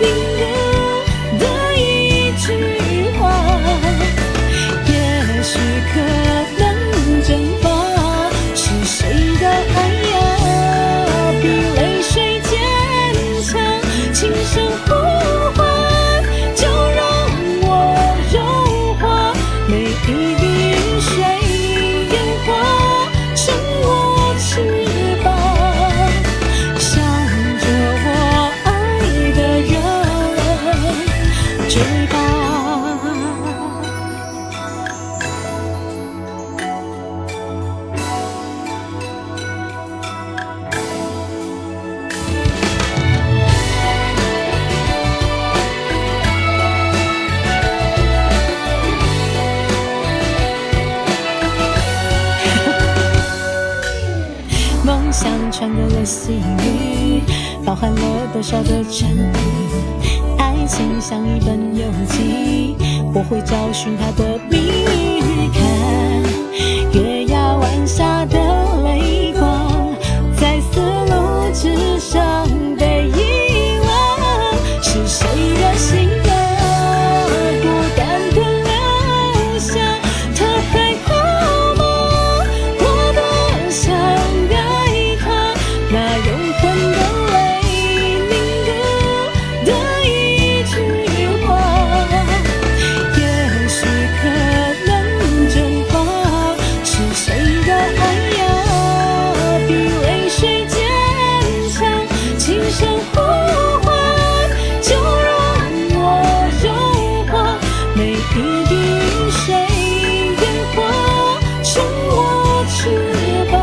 S1: 凝固的一句话，也许可能蒸发，是谁的爱呀，比泪水坚强，轻声呼唤，就让我融化每一滴雨水，烟花成我翅膀，向着我爱的人追吧。梦想穿过了细雨，包含了多少的真理，爱情像一本游记，我会找寻它的谜语，看月牙湾下的泪光在丝路之上被遗忘，是谁的心啊，孤单的留下，他还好吗？我多想爱他，那永恒的泪凝固的一句话，也许可能蒸发，是谁的爱呀，比泪水坚强，轻声呼唤，就让我融化每一滴雨水，烟花成我翅膀，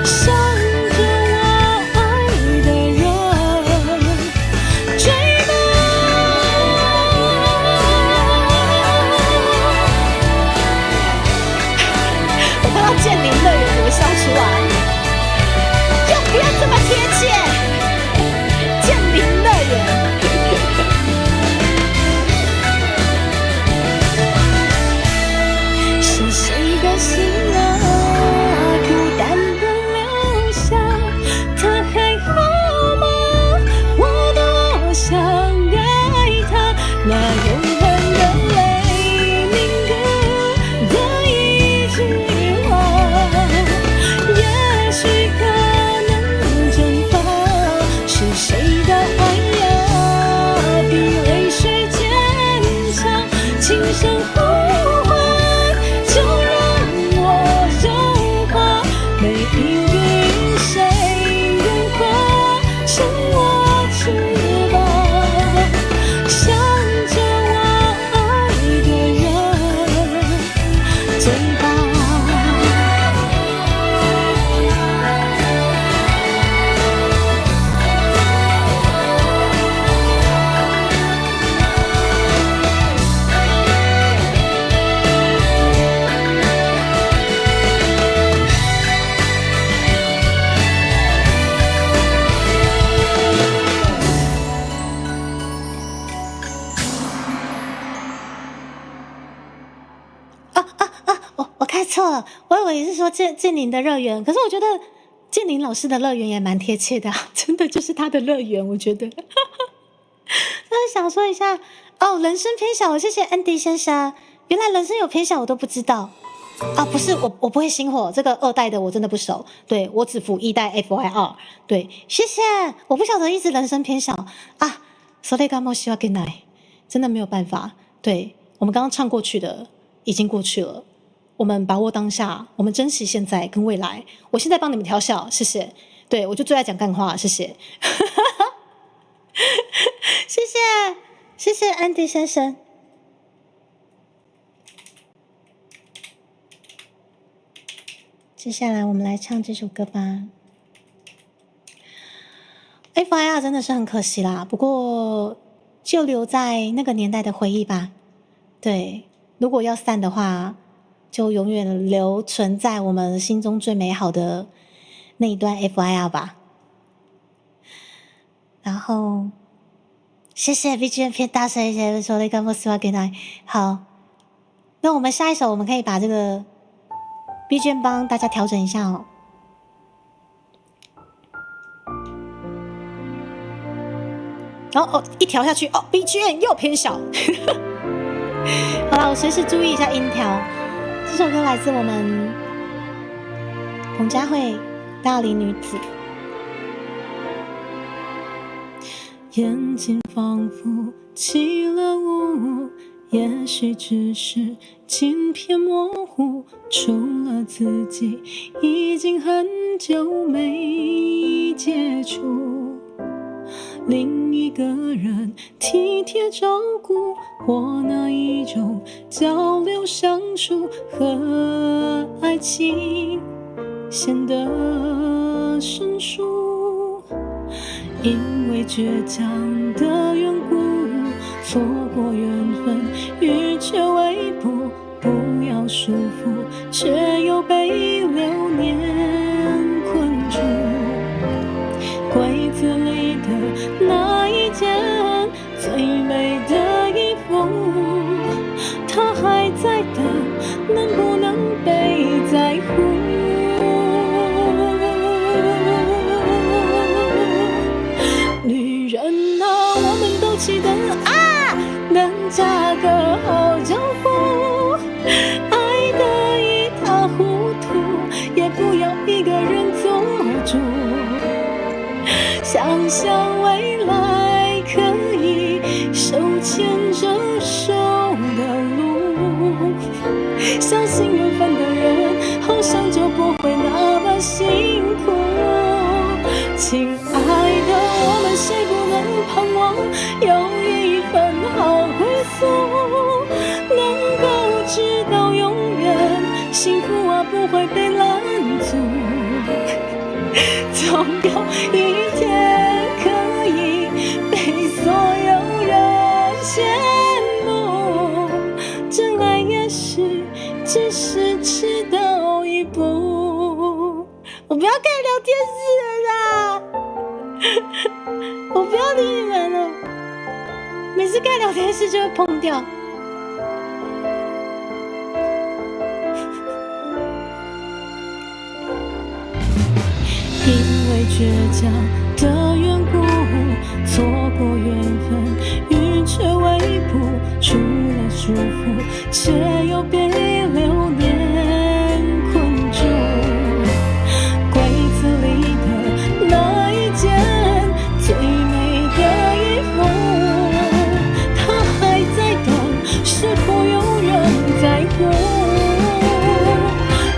S1: 向着我爱的人追吧。我看到剑灵乐园怎么笑出来，要不要这么贴切？剑灵乐园。是谁的心啊，孤单的留下，他还好吗？我多想爱他，那永恒的泪凝固的一句话，也许可能蒸以为是说建宁的乐园，可是我觉得建宁老师的乐园也蛮贴切的啊，真的就是他的乐园，我觉得。但是想说一下哦，人生偏小，谢谢 Andy 先生，原来人生有偏小我都不知道啊，不是我不会星火，这个2代的我真的不熟，对我只服1代 FYR， 对，谢谢，我不晓得一直人生偏小啊，それがもうし訳ない，真的没有办法，对我们刚刚唱过去的已经过去了。我们把握当下，我们珍惜现在跟未来。我现在帮你们调笑，谢谢。对，我就最爱讲干话，谢谢。谢谢，谢谢安迪先生。接下来我们来唱这首歌吧。FIR 真的是很可惜啦，不过就留在那个年代的回忆吧。对，如果要散的话，就永远留存在我们心中最美好的那一段 FIR 吧。然后，谢谢 BGM 偏大声一些，说那个莫斯瓦给他好。那我们下一首，我们可以把这个 BGM 帮大家调整一下哦。然后一调下去BGM 又偏小。好了，我随时注意一下音调。这首歌来自我们彭佳慧《大龄女子》。
S3: 眼睛仿佛起了雾，也许只是镜片模糊，除了自己已经很久没接触。另一个人体贴照顾，或那一种交流相处和爱情显得生疏。因为倔强的缘故，错过缘分，欲却未卜，不要束缚，却又被流年困住。柜子里的那一件最美的衣服，它还在等，能不能被在乎？女人啊，我们都记得啊，能嫁个好丈夫，爱得一塌糊涂，也不要一个人做主。想象未来可以手牵着手的路，相信缘分的人好像就不会那么辛苦。亲爱的，我们谁不能盼望有一份好归宿，能够直到永远，幸福啊不会被拦阻。总有一天可以被所有人羡慕，真爱也许只是迟到一步。我不要看聊天室了啦，我不要理你们了，每次看聊天室就会碰掉。因为倔强的缘故，错过缘分，欲却未卜，除了束缚，却又被流年困住。柜子里的那一件最美的衣服，它还在等，是否有人在乎？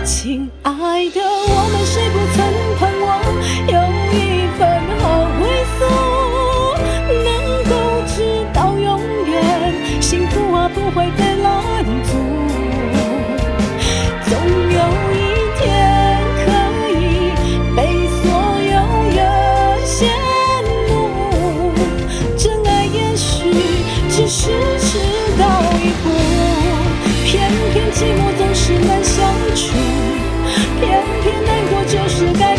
S3: 亲爱的，我们谁不曾盼望有一份好归宿，能够直到永远，幸福啊不会被拦阻。总有一天可以被所有人羡慕，真爱也许只是迟到一步，偏偏寂寞总是难相处，偏偏难过就是该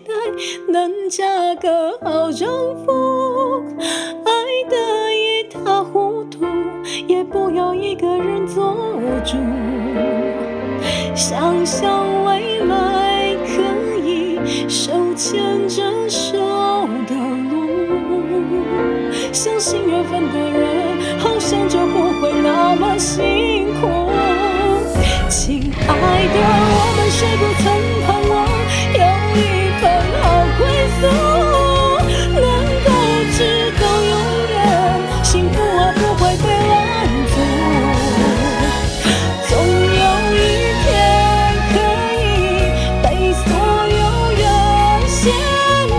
S3: 待能嫁个好丈夫，爱得一塌糊涂，也不要一个人做主。想象未来可以手牵着手的路，相信缘分的人，好像就不会那么辛苦。亲爱的，我们谁不曾盼望有一份好归宿，能够直到永远，幸福啊不会被拦阻。总有一天可以被所有人羡慕，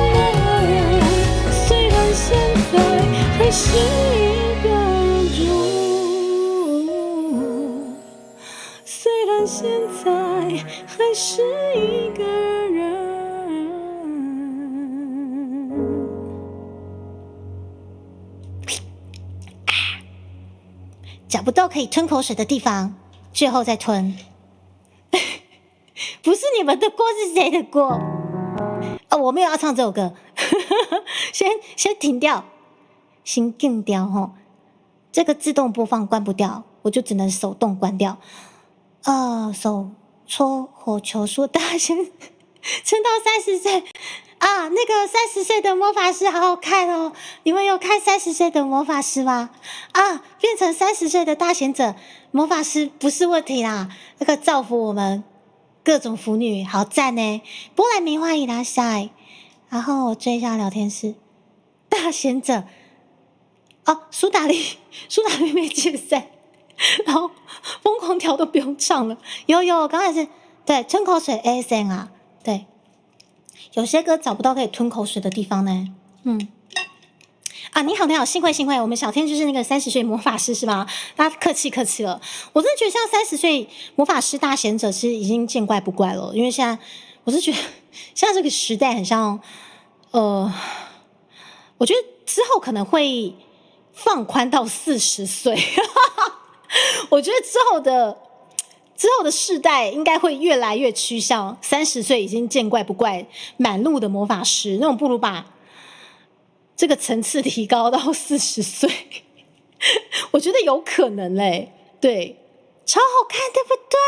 S3: 虽然现在还是一个人住，虽然现在还是一个人。
S1: 找不到可以吞口水的地方，最后再吞。不是你们的锅，是谁的锅？哦，我没有要唱这首歌，先停掉，先停掉吼。这个自动播放关不掉，我就只能手动关掉。手搓火球说大声撑到30岁啊！那个30岁的魔法师好好看哦，你们有看30岁的魔法师吗？啊，变成30岁的大贤者魔法师不是问题啦，那个造福我们各种腐女，好赞呢！波兰名画伊拉塞，然后我追一下聊天室，大贤者哦，苏打绿没解散。然后疯狂调都不用唱了，有，刚才是对吞口水 ASN 啊，对，有些歌找不到可以吞口水的地方呢，你好，幸会，我们小天就是那个30岁魔法师是吧？大家客气了，我真的觉得像30岁魔法师大贤者是已经见怪不怪了，因为现在我是觉得现在这个时代很像，我觉得之后可能会放宽到40岁。我觉得之后的世代应该会越来越趋向30岁已经见怪不怪满路的魔法师，那种不如把这个层次提高到40岁，我觉得有可能嘞，对，超好看，对不对？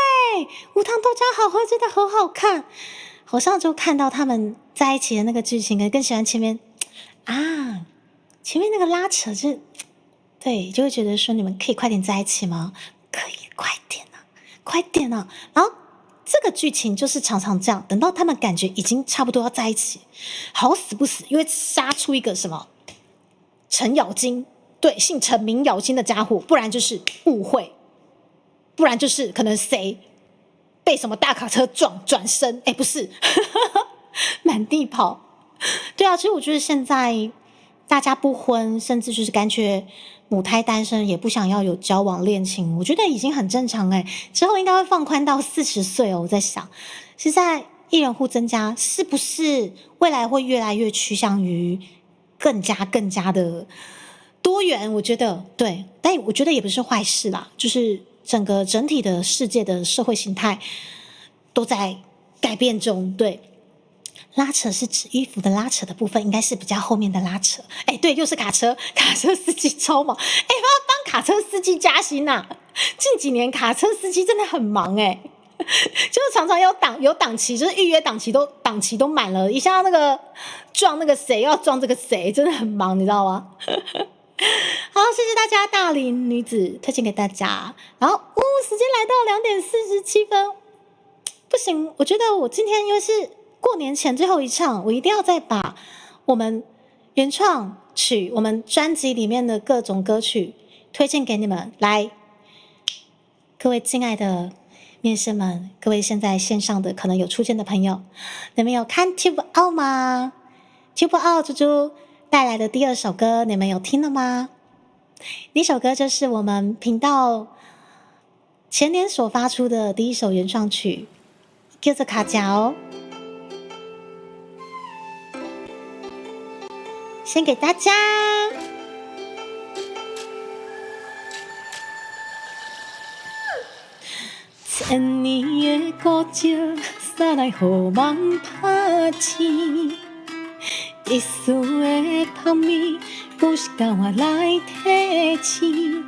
S1: 无糖豆浆好喝，真的很好看，好像就看到他们在一起的那个剧情，更喜欢前面那个拉扯是。对，就会觉得说你们可以快点在一起吗？可以，快点啊！然后这个剧情就是常常这样，等到他们感觉已经差不多要在一起，好死不死，因为杀出一个什么程咬金，对，姓陈名咬金的家伙，不然就是误会，不然就是可能谁被什么大卡车撞转身，不是，满地跑。对啊，其实我觉得现在大家不婚，甚至就是干脆母胎单身，也不想要有交往恋情，我觉得已经很正常之后应该会放宽到40岁哦。我在想，现在一人户增加，是不是未来会越来越趋向于更加的多元？我觉得对，但我觉得也不是坏事啦，就是整体的世界的社会形态都在改变中，对。拉扯是指衣服的拉扯的部分，应该是比较后面的拉扯。对，又是卡车司机超忙。要不要帮卡车司机加薪啊？近几年卡车司机真的很忙就是常常有档期，就是预约档期都满了，一下那个撞那个谁，要撞这个谁，真的很忙，你知道吗？好，谢谢大家，大龄女子推荐给大家。然后，时间来到2点47分，不行，我觉得我今天因为是过年前最后一唱，我一定要再把我们原创曲、我们专辑里面的各种歌曲推荐给你们。来，各位亲爱的面生们，各位现在线上的可能有出现的朋友，你们有看 Tube Out 吗？ Tube Out 猪猪带来的第2首歌，你们有听了吗？那首歌就是我们频道前年所发出的第1首原创曲，叫做卡夹哦。先给大家。千年的孤寂，洒来雨茫拍，
S3: 钱。一丝的香味，不是甲我来提醒。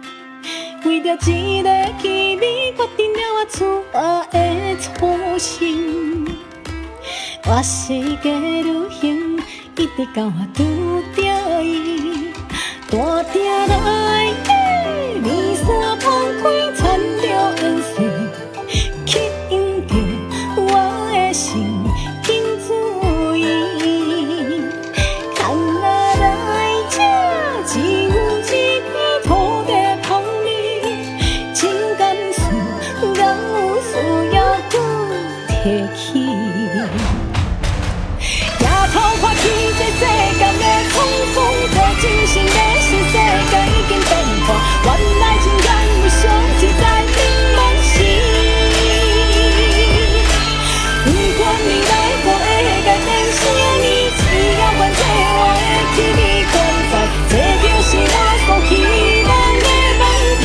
S3: 为着一个气味，决定了我出发的初心。我是个旅行，一直到我拄着伊，大定来的面纱放开，缠着烟水，吸引着我的心，紧注意。空啊来这，只有一片土地香味，情感事，敢有需要搁提起？抬头看起这世间的匆匆，这真心的是世界已经变化，原来情感有相是在冷梦时。不管未来我会改变什么，只要愿做我的甜蜜关怀，这就是我所期望的梦境。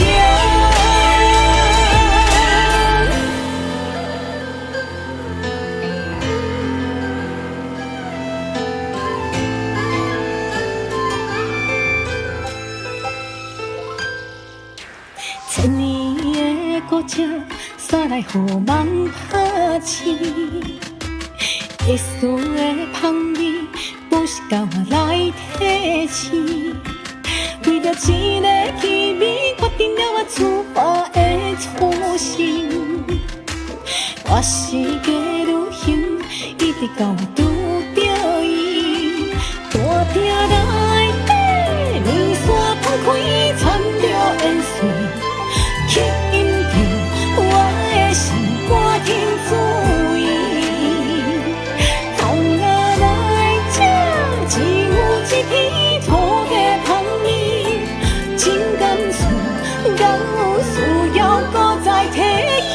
S3: 千年的古井，煞来予梦拍醒。一丝的香味，不是甲我来提醒。为着一个气味，决定了我出发的初心。我是个旅行，一直到我拄着伊，大定来的面纱放开，缠着烟水。吸引着我的心，赶紧注意。空啊来这，只有一片土地香味，情感事，敢有需要搁再提起？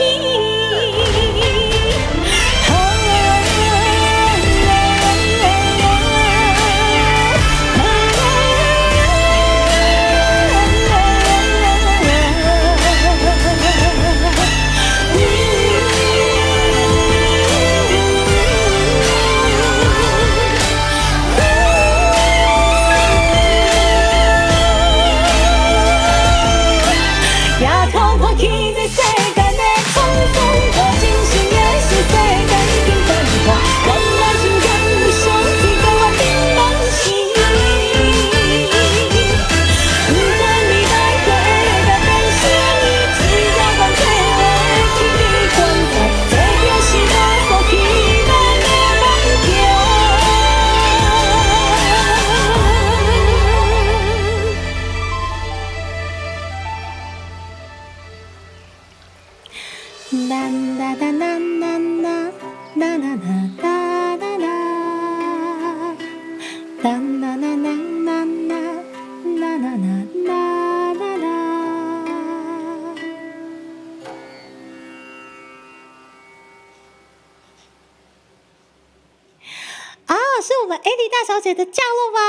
S3: 是我们艾莉大小姐的降落吧？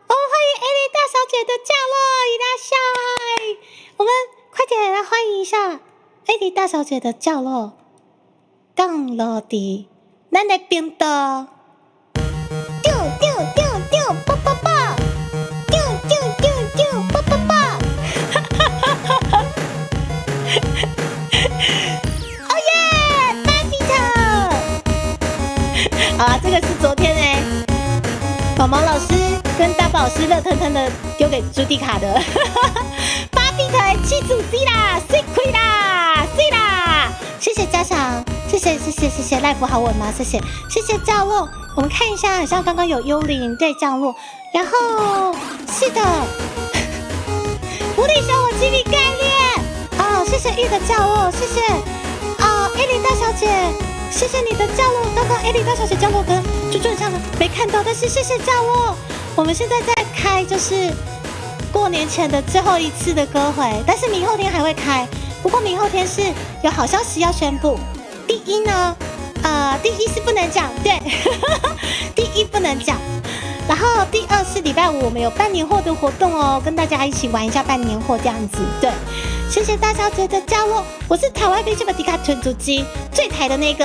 S3: 欢迎艾莉大小姐的降落，伊拉夏！我们快点来欢迎一下艾莉大小姐的降落，降落的咱的频道。丢丢丢丢，啵啵啵！丢丢丢丢，啵啵啵！哈哈哈哈哈！哦耶，巴比特！好啊，这个是昨天毛毛老师跟大宝老师热腾腾的丢给朱迪卡的，巴比特气主 C 啦 ，C 亏啦 ，C 啦，谢谢家长，谢谢赖福好稳吗？谢谢降落，我们看一下，好像刚刚有幽灵对降落，然后是的，无敌小火鸡皮概念哦，谢谢玉的降落，谢谢艾莉大小姐。谢谢你的降落，刚刚艾莉大小姐降落跟猪猪很像的没看到，但是谢谢降落。我们现在在开就是过年前的最后一次的歌会，但是明后天还会开。不过明后天是有好消息要宣布。第一呢，第一是不能讲，对，第一不能讲。然后第二是礼拜五我们有办年货的活动哦，跟大家一起玩一下办年货这样子，对。谢谢大小姐的加入，我是台湾飞机本迪卡屯主机最台的那个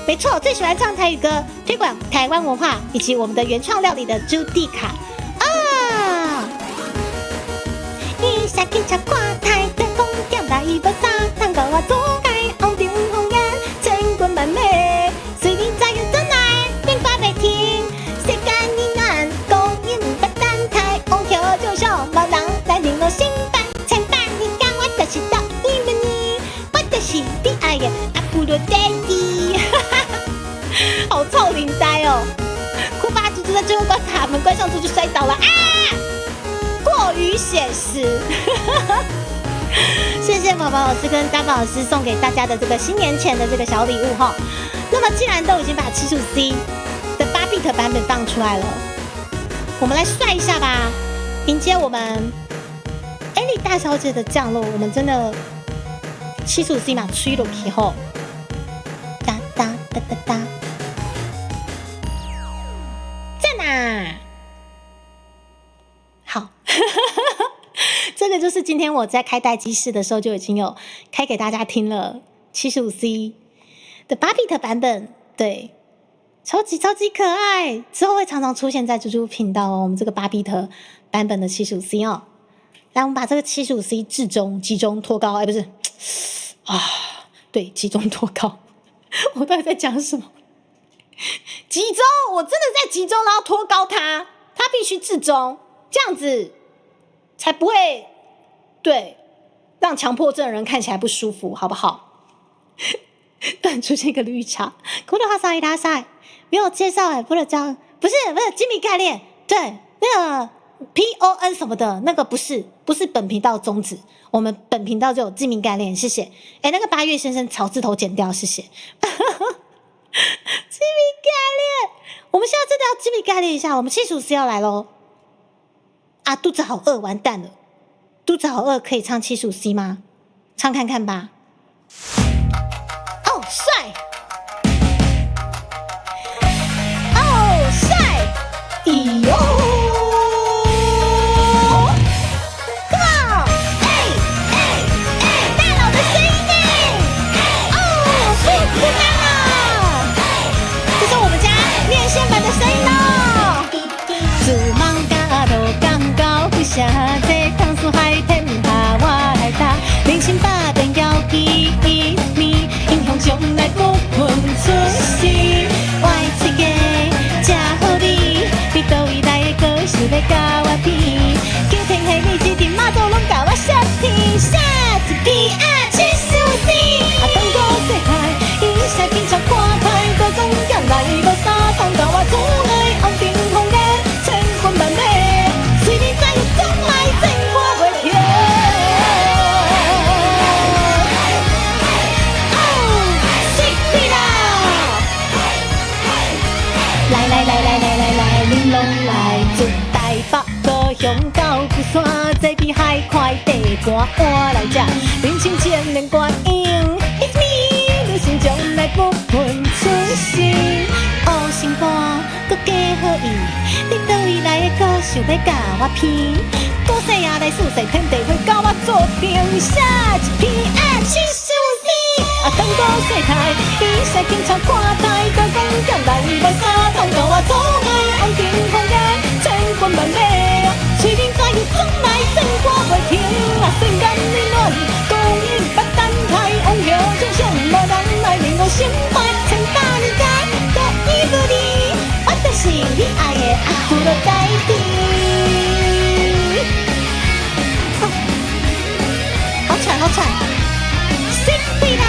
S1: 没错，最喜欢唱台语歌，推广台湾文化以及我们的原创料理的朱蒂卡啊！伊下去吃看台的公店来无沙，通到我做爱红顶红颜，千军万马，虽然再有真爱，变卦袂停，世间依然高音不单台，红桥就像无人来令我心烦，千百年间我就是到伊们呢，我就是你爱的阿布罗爹地，好臭灵呆哦！库巴猪猪在最后关卡门关上之后就摔倒了啊！过于写实，谢谢宝宝老师跟大宝老师送给大家的这个新年前的这个小礼物哈。那么既然都已经把75C 的8bit 版本放出来了，我们来帅一下吧，迎接我们艾莉大小姐的降落。我们真的75C 嘛，吹落去后，哒哒哒哒哒，在哪？好，这个就是今天我在开待机室的时候就已经有开给大家听了75C 的8bit 版本，对，超级可爱，之后会常常出现在猪猪频道哦。我们这个8bit 版本的75C 哦，来，我们把这个75C 集中托高，不是啊，对，集中托高，我到底在讲什么？集中，我真的在集中，然后托高它必须至中。这样子才不会对让强迫症的人看起来不舒服，好不好？突然出现一个绿茶，古鲁哈萨伊拉塞没有介绍不是精密概念，对，那个 PON 什么的那个不是本频道宗旨，我们本频道就有精密概念，谢谢。那个8月先生草字头剪掉，谢谢。精密概念，我们现在真的要精密概念一下，我们75C要来咯。啊，肚子好饿，完蛋了！肚子好饿，可以唱75C吗？唱看看吧。哦，帅！哦，帅！咦哟 ！Come on！ 大佬的声音哦，舒服啦！这是我们家面线版的声音哦。自忙甲路港到不下，这汤水海天下我来打，0800变摇机一米，英雄将来不分出世。我的嘴家真好你，你倒位来的歌想要甲我比，求天下你一阵马祖拢甲我杀天，杀一片啊75C，当作世界，伊啥经常看台，都讲剑来无啥通甲我阻碍，红顶红颜。万马，虽然再有总来真我袂停。哦，水啦！来，恁拢来自台北高雄到富山，这比海快地盘换来吃，人生千年观音 ，It's me， 女神将来不分出世，乌心肝搁加好意。你倒位来的歌想要甲我骗，古世也来四世天地会甲我做阵，下一片啊75C，当作世态，伊使警察看台，都讲剑来无啥通甲我阻碍，红顶红颜千军万马，虽然再有总来真我袂停，瞬间凌乱，高音不单台，红叶就像无人来令我心怀，千百年间都依不离。我就是你爱的阿芙洛戴蒂，好喘，辛苦啦！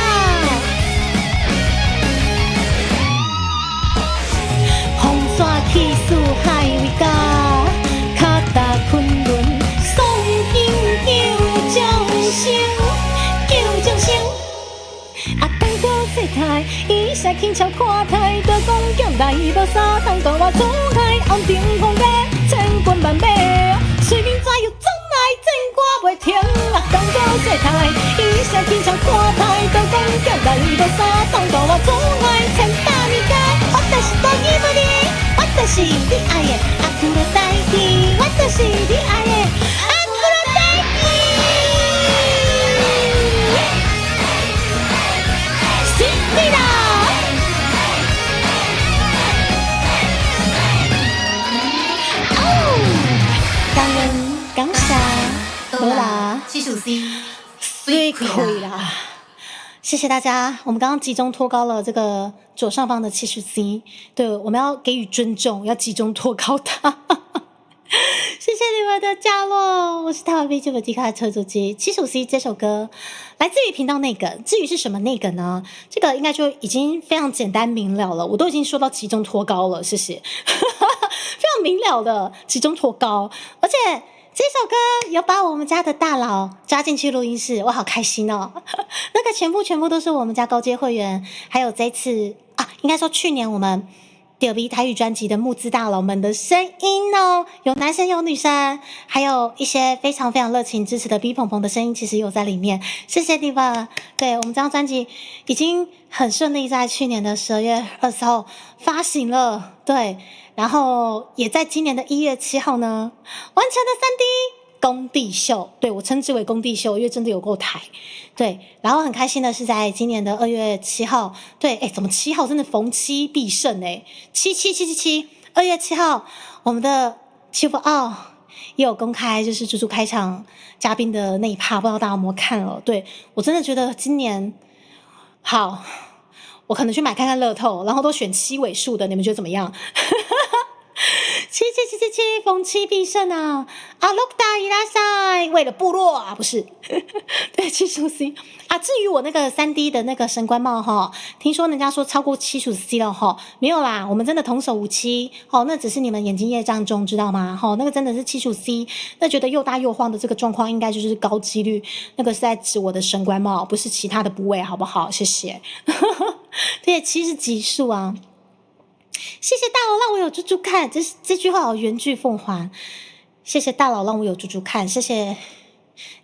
S1: 风沙起势海为家，脚踏昆仑，诵经叫掌声，当作世态，伊啥轻巧看台，都讲剑来无啥通甲我阻碍，红顶红颜千军万马，虽然再有总来真我袂停，当作世态，伊啥轻巧看台，都讲剑来无啥通甲我阻碍，千百年间我就是在伊不离，我就是你爱的阿芙洛戴蒂，我就是你爱的阿芙洛戴蒂。辛苦啦！可以啦。谢谢大家，我们刚刚集中托高了这个左上方的70C，对，我们要给予尊重，要集中托高它。谢谢你们的降落，我是台湾 VTuber 迪卡车主机75C 这首歌来自于频道内梗，至于是什么内梗呢？这个应该就已经非常简单明了了，我都已经说到集中托高了，谢谢，非常明了的集中托高，而且这首歌有把我们家的大佬抓进去录音室，我好开心哦！那个全部都是我们家高阶会员，还有这次啊，应该说去年我们第2 B 台语专辑的募资大佬们的声音哦，有男生有女生，还有一些非常非常热情支持的 B 鹏鹏的声音，其实有在里面，谢谢你们。对，我们这张专辑已经很顺利在去年的12月20号发行了，对，然后也在今年的1月7号呢完成了3D 工地秀，对，我称之为工地秀，因为真的有够台。对，然后很开心的是在今年的2月7号，对，怎么7号真的逢七必胜77777 2月7号，我们的7奥也有公开，就是猪猪开场嘉宾的那一趴，不知道大家有没有看了？对，我真的觉得今年好，我可能去买看看乐透，然后都选7位数的，你们觉得怎么样？7777逢七必胜啊！阿洛达伊拉塞，为了部落啊，不是？对，75C啊。至于我那个3D 的那个神官帽哈，听说人家说超过75C了哈，没有啦，我们真的童叟无欺哦，那只是你们眼睛业障重，知道吗？哈，那个真的是75C，那觉得又大又晃的这个状况，应该就是高几率，那个是在指我的神官帽，不是其他的部位，好不好？谢谢。对，70级数啊。谢谢大佬让我有猪猪看，这句话好原句奉还。谢谢大佬让我有猪猪看，谢谢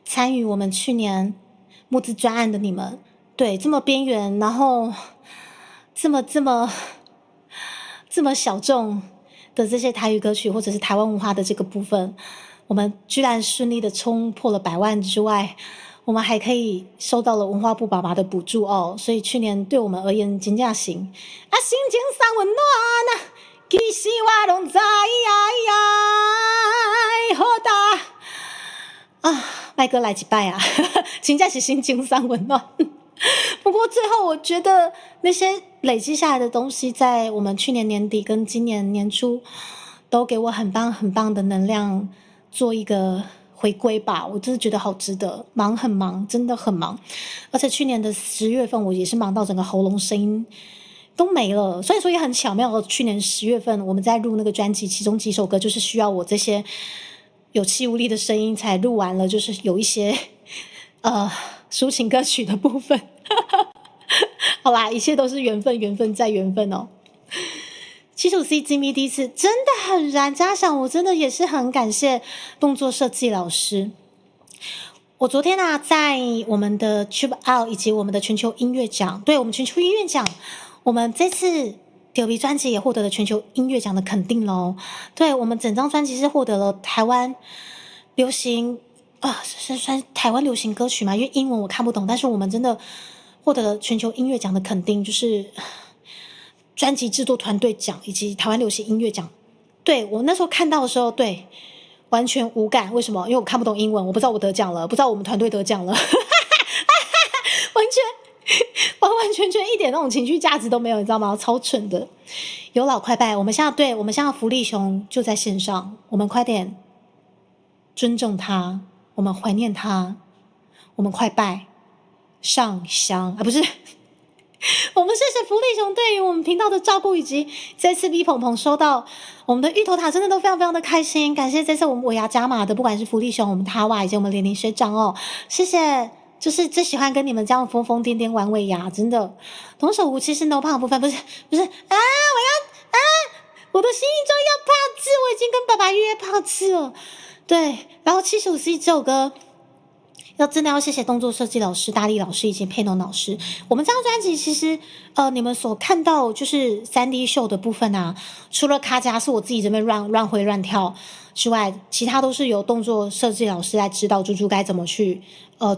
S1: 参与我们去年募资专案的你们，对，这么边缘，然后这么小众的这些台语歌曲或者是台湾文化的这个部分，我们居然顺利的冲破了100万之外，我们还可以收到了文化部爸爸的补助哦，所以去年对我们而言真正行啊，心情上温暖啊，其实我拢知好大啊，麦哥来一拜啊，真正是心情上温暖。不过最后我觉得那些累积下来的东西，在我们去年年底跟今年年初，都给我很棒的能量，做一个回归吧，我真的觉得好值得，很忙，真的很忙，而且去年的10月份我也是忙到整个喉咙声音都没了，所以说也很巧妙的，去年10月份我们在录那个专辑，其中几首歌就是需要我这些有气无力的声音才录完了，就是有一些抒情歌曲的部分。好啦，一切都是缘分再缘分哦。75C 金咪第一次真的很燃，加上我真的也是很感谢动作设计老师。我昨天啊，在我们的 Tube Out 以及我们的全球音乐奖，对，我们全球音乐奖，我们这次第2 B 专辑也获得了全球音乐奖的肯定咯。对，我们整张专辑是获得了台湾流行是算台湾流行歌曲嘛，因为英文我看不懂，但是我们真的获得了全球音乐奖的肯定，就是专辑制作团队奖以及台湾流行音乐奖。对，我那时候看到的时候，对，完全无感。为什么？因为我看不懂英文，我不知道我得奖了，不知道我们团队得奖了，完全一点那种情绪价值都没有，你知道吗？超蠢的。有老快拜，我们现在福利熊就在线上，我们快点尊重他，我们怀念他，我们快拜上香啊，不是。我们谢谢福利熊对于我们频道的照顾，以及这次 B 鹏鹏收到我们的芋头塔，真的都非常的开心。感谢这次我们尾牙加码的，不管是福利熊、我们他哇以及我们连学长哦，谢谢。就是最喜欢跟你们这样疯疯癫癫玩尾牙，真的。童叟无欺是 no 胖的部分，不是啊！我的心意中要泡吃，我已经跟爸爸约泡吃了。对，然后75C 这首歌。真的要谢谢动作设计老师大力老师以及佩农老师。我们这张专辑其实你们所看到就是 3D 秀的部分啊，除了卡夹是我自己这边乱挥乱跳之外，其他都是由动作设计老师来指导猪猪该怎么去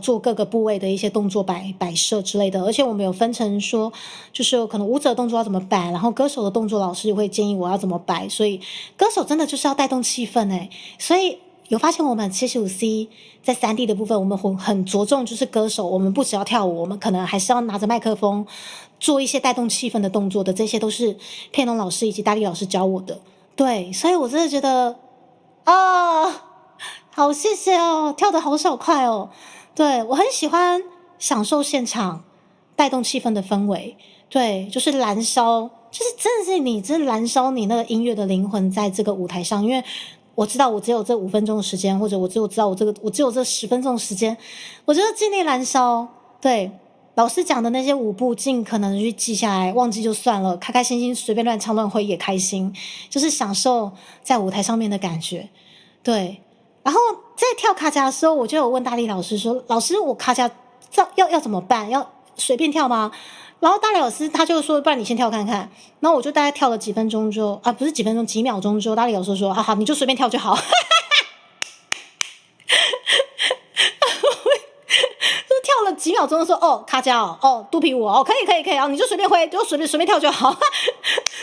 S1: 做各个部位的一些动作摆设之类的。而且我们有分成说，就是可能舞者动作要怎么摆，然后歌手的动作老师会建议我要怎么摆，所以歌手真的就是要带动气氛所以有发现我们75C 在3D 的部分，我们很着重就是歌手，我们不只要跳舞，我们可能还是要拿着麦克风做一些带动气氛的动作的，这些都是佩农老师以及大力老师教我的。对，所以我真的觉得好谢谢哦，跳得好爽快哦。对，我很喜欢享受现场带动气氛的氛围，对，就是燃烧，就是真的是你真的燃烧你那个音乐的灵魂在这个舞台上，因为我知道我只有这5分钟的时间，或者我只有这10分钟的时间，我就尽力燃烧。对，老师讲的那些舞步尽可能去记下来，忘记就算了，开开心心随便乱唱乱挥也开心，就是享受在舞台上面的感觉。对，然后在跳卡夹的时候，我就有问大力老师说：“老师，我卡夹要怎么办？要随便跳吗？”然后大力老师他就说：“不然你先跳看看。”然后我就大概跳了几分钟之后，不是几分钟，几秒钟之后，大力老师说：“好，你就随便跳就好。”就跳了几秒钟的时候，卡夹肚皮舞可以，你就随便挥，就随便跳就好。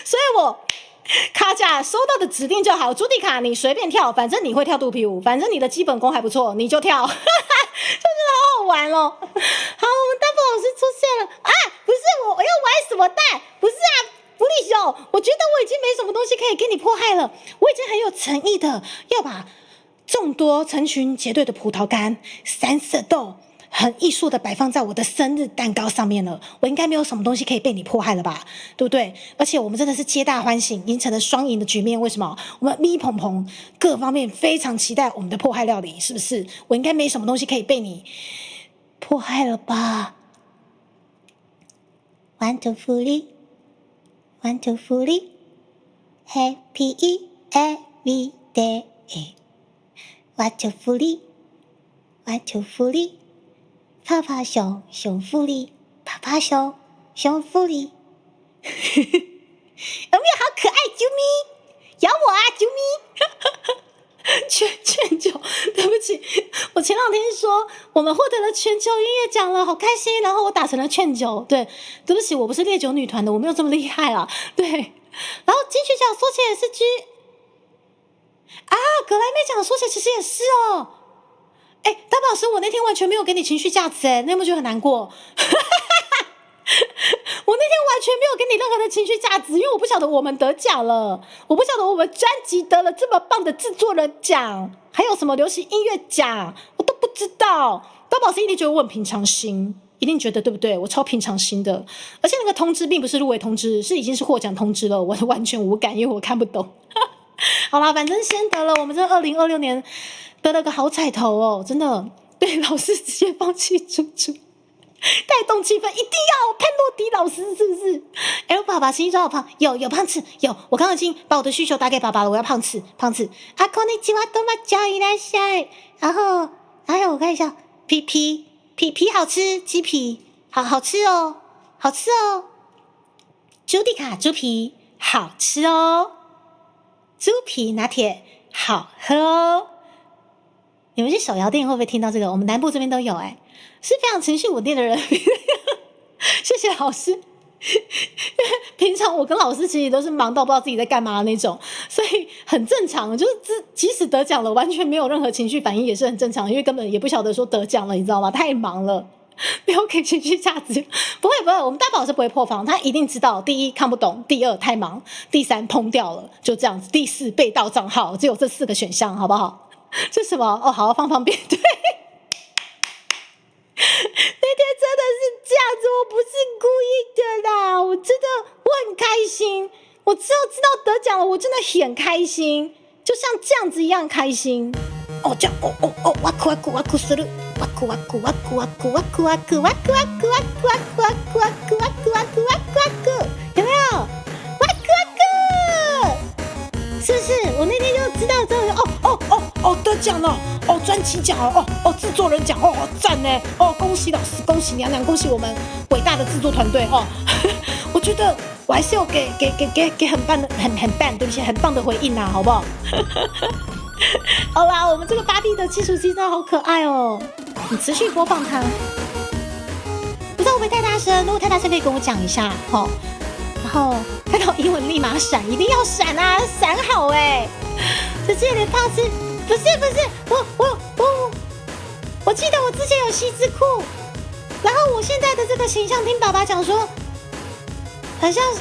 S1: 所以我卡夹收到的指令就好，朱迪卡你随便跳，反正你会跳肚皮舞，反正你的基本功还不错，你就跳。就觉得好好玩哦。好，我们大宝老师出现了不是我要玩什么蛋？不是福利熊，我觉得我已经没什么东西可以给你迫害了，我已经很有诚意的要把众多成群结队的葡萄干、3色豆很艺术的摆放在我的生日蛋糕上面了，我应该没有什么东西可以被你迫害了吧，对不对？而且我们真的是皆大欢喜，已经成了双赢的局面。为什么？我们咪鹏鹏各方面非常期待我们的迫害料理，是不是？我应该没什么东西可以被你迫害了吧？ Wonderfully happy every day. Wonderfully 泡泡熊福利，泡泡熊福利。有没有好可爱啾咪？咬我啾咪。全球，对不起，我前2天说我们获得了全球音乐奖了，好开心，然后我打成了劝酒。对不起，我不是烈酒女团的，我没有这么厉害啦。对，然后金曲奖缩写也是 G 格莱美奖缩写其实也是哦。大宝老师，我那天完全没有给你情绪价值你有没有觉得很难过？我那天完全没有给你任何的情绪价值，因为我不晓得我们得奖了，我不晓得我们专辑得了这么棒的制作人奖，还有什么流行音乐奖，我都不知道。大宝老师一定觉得我很平常心，一定觉得对不对？我超平常心的，而且那个通知并不是入围通知，是已经是获奖通知了，我完全无感，因为我看不懂。好啦，反正先得了，我们这2026年得了个好彩头哦，真的。对，老师直接放弃猪猪，带动气氛一定要潘洛迪老师是不是？爸爸心说好胖，有胖次，有，我刚刚已经把我的需求打给爸爸了，我要胖次。こんにちはどうもいらっしゃい。然后我看一下，皮好吃，鸡皮好吃哦，朱迪卡猪皮好吃哦，猪皮拿铁好喝哦。你们去手摇店会不会听到这个？我们南部这边都有是非常情绪稳定的人。谢谢老师。平常我跟老师其实都是忙到不知道自己在干嘛的那种，所以很正常，就是即使得奖了完全没有任何情绪反应也是很正常，因为根本也不晓得说得奖了，你知道吗？太忙了，没有给情绪价值。不会，我们大宝老师不会破防，他一定知道，第一看不懂，第2太忙，第3烹掉了，就这样子，第4被盗账号，只有这4个选项，好不好？这什么？好方便。对，那天真的是这样子，我不是故意的啦，我很开心，我知道得奖了，我真的很开心，就像这样子一样开心。这样哇酷する，哇酷，有没有？是不是？我那天就知道这个得奖了专辑奖制作人奖赞呢恭喜老师，恭喜娘娘，恭喜我们伟大的制作团队我觉得我还是要给很棒的很棒，对不起，很棒的回应啊，好不好？好啦，我们这个8B 的技术机真的好可爱哦，你持续播放它。不知道会不会太大声？如果太大声可以跟我讲一下然后看到英文立马闪，一定要闪啊，闪好这些连胖次不是，我记得我之前有西字裤，然后我现在的这个形象听爸爸讲说，很像是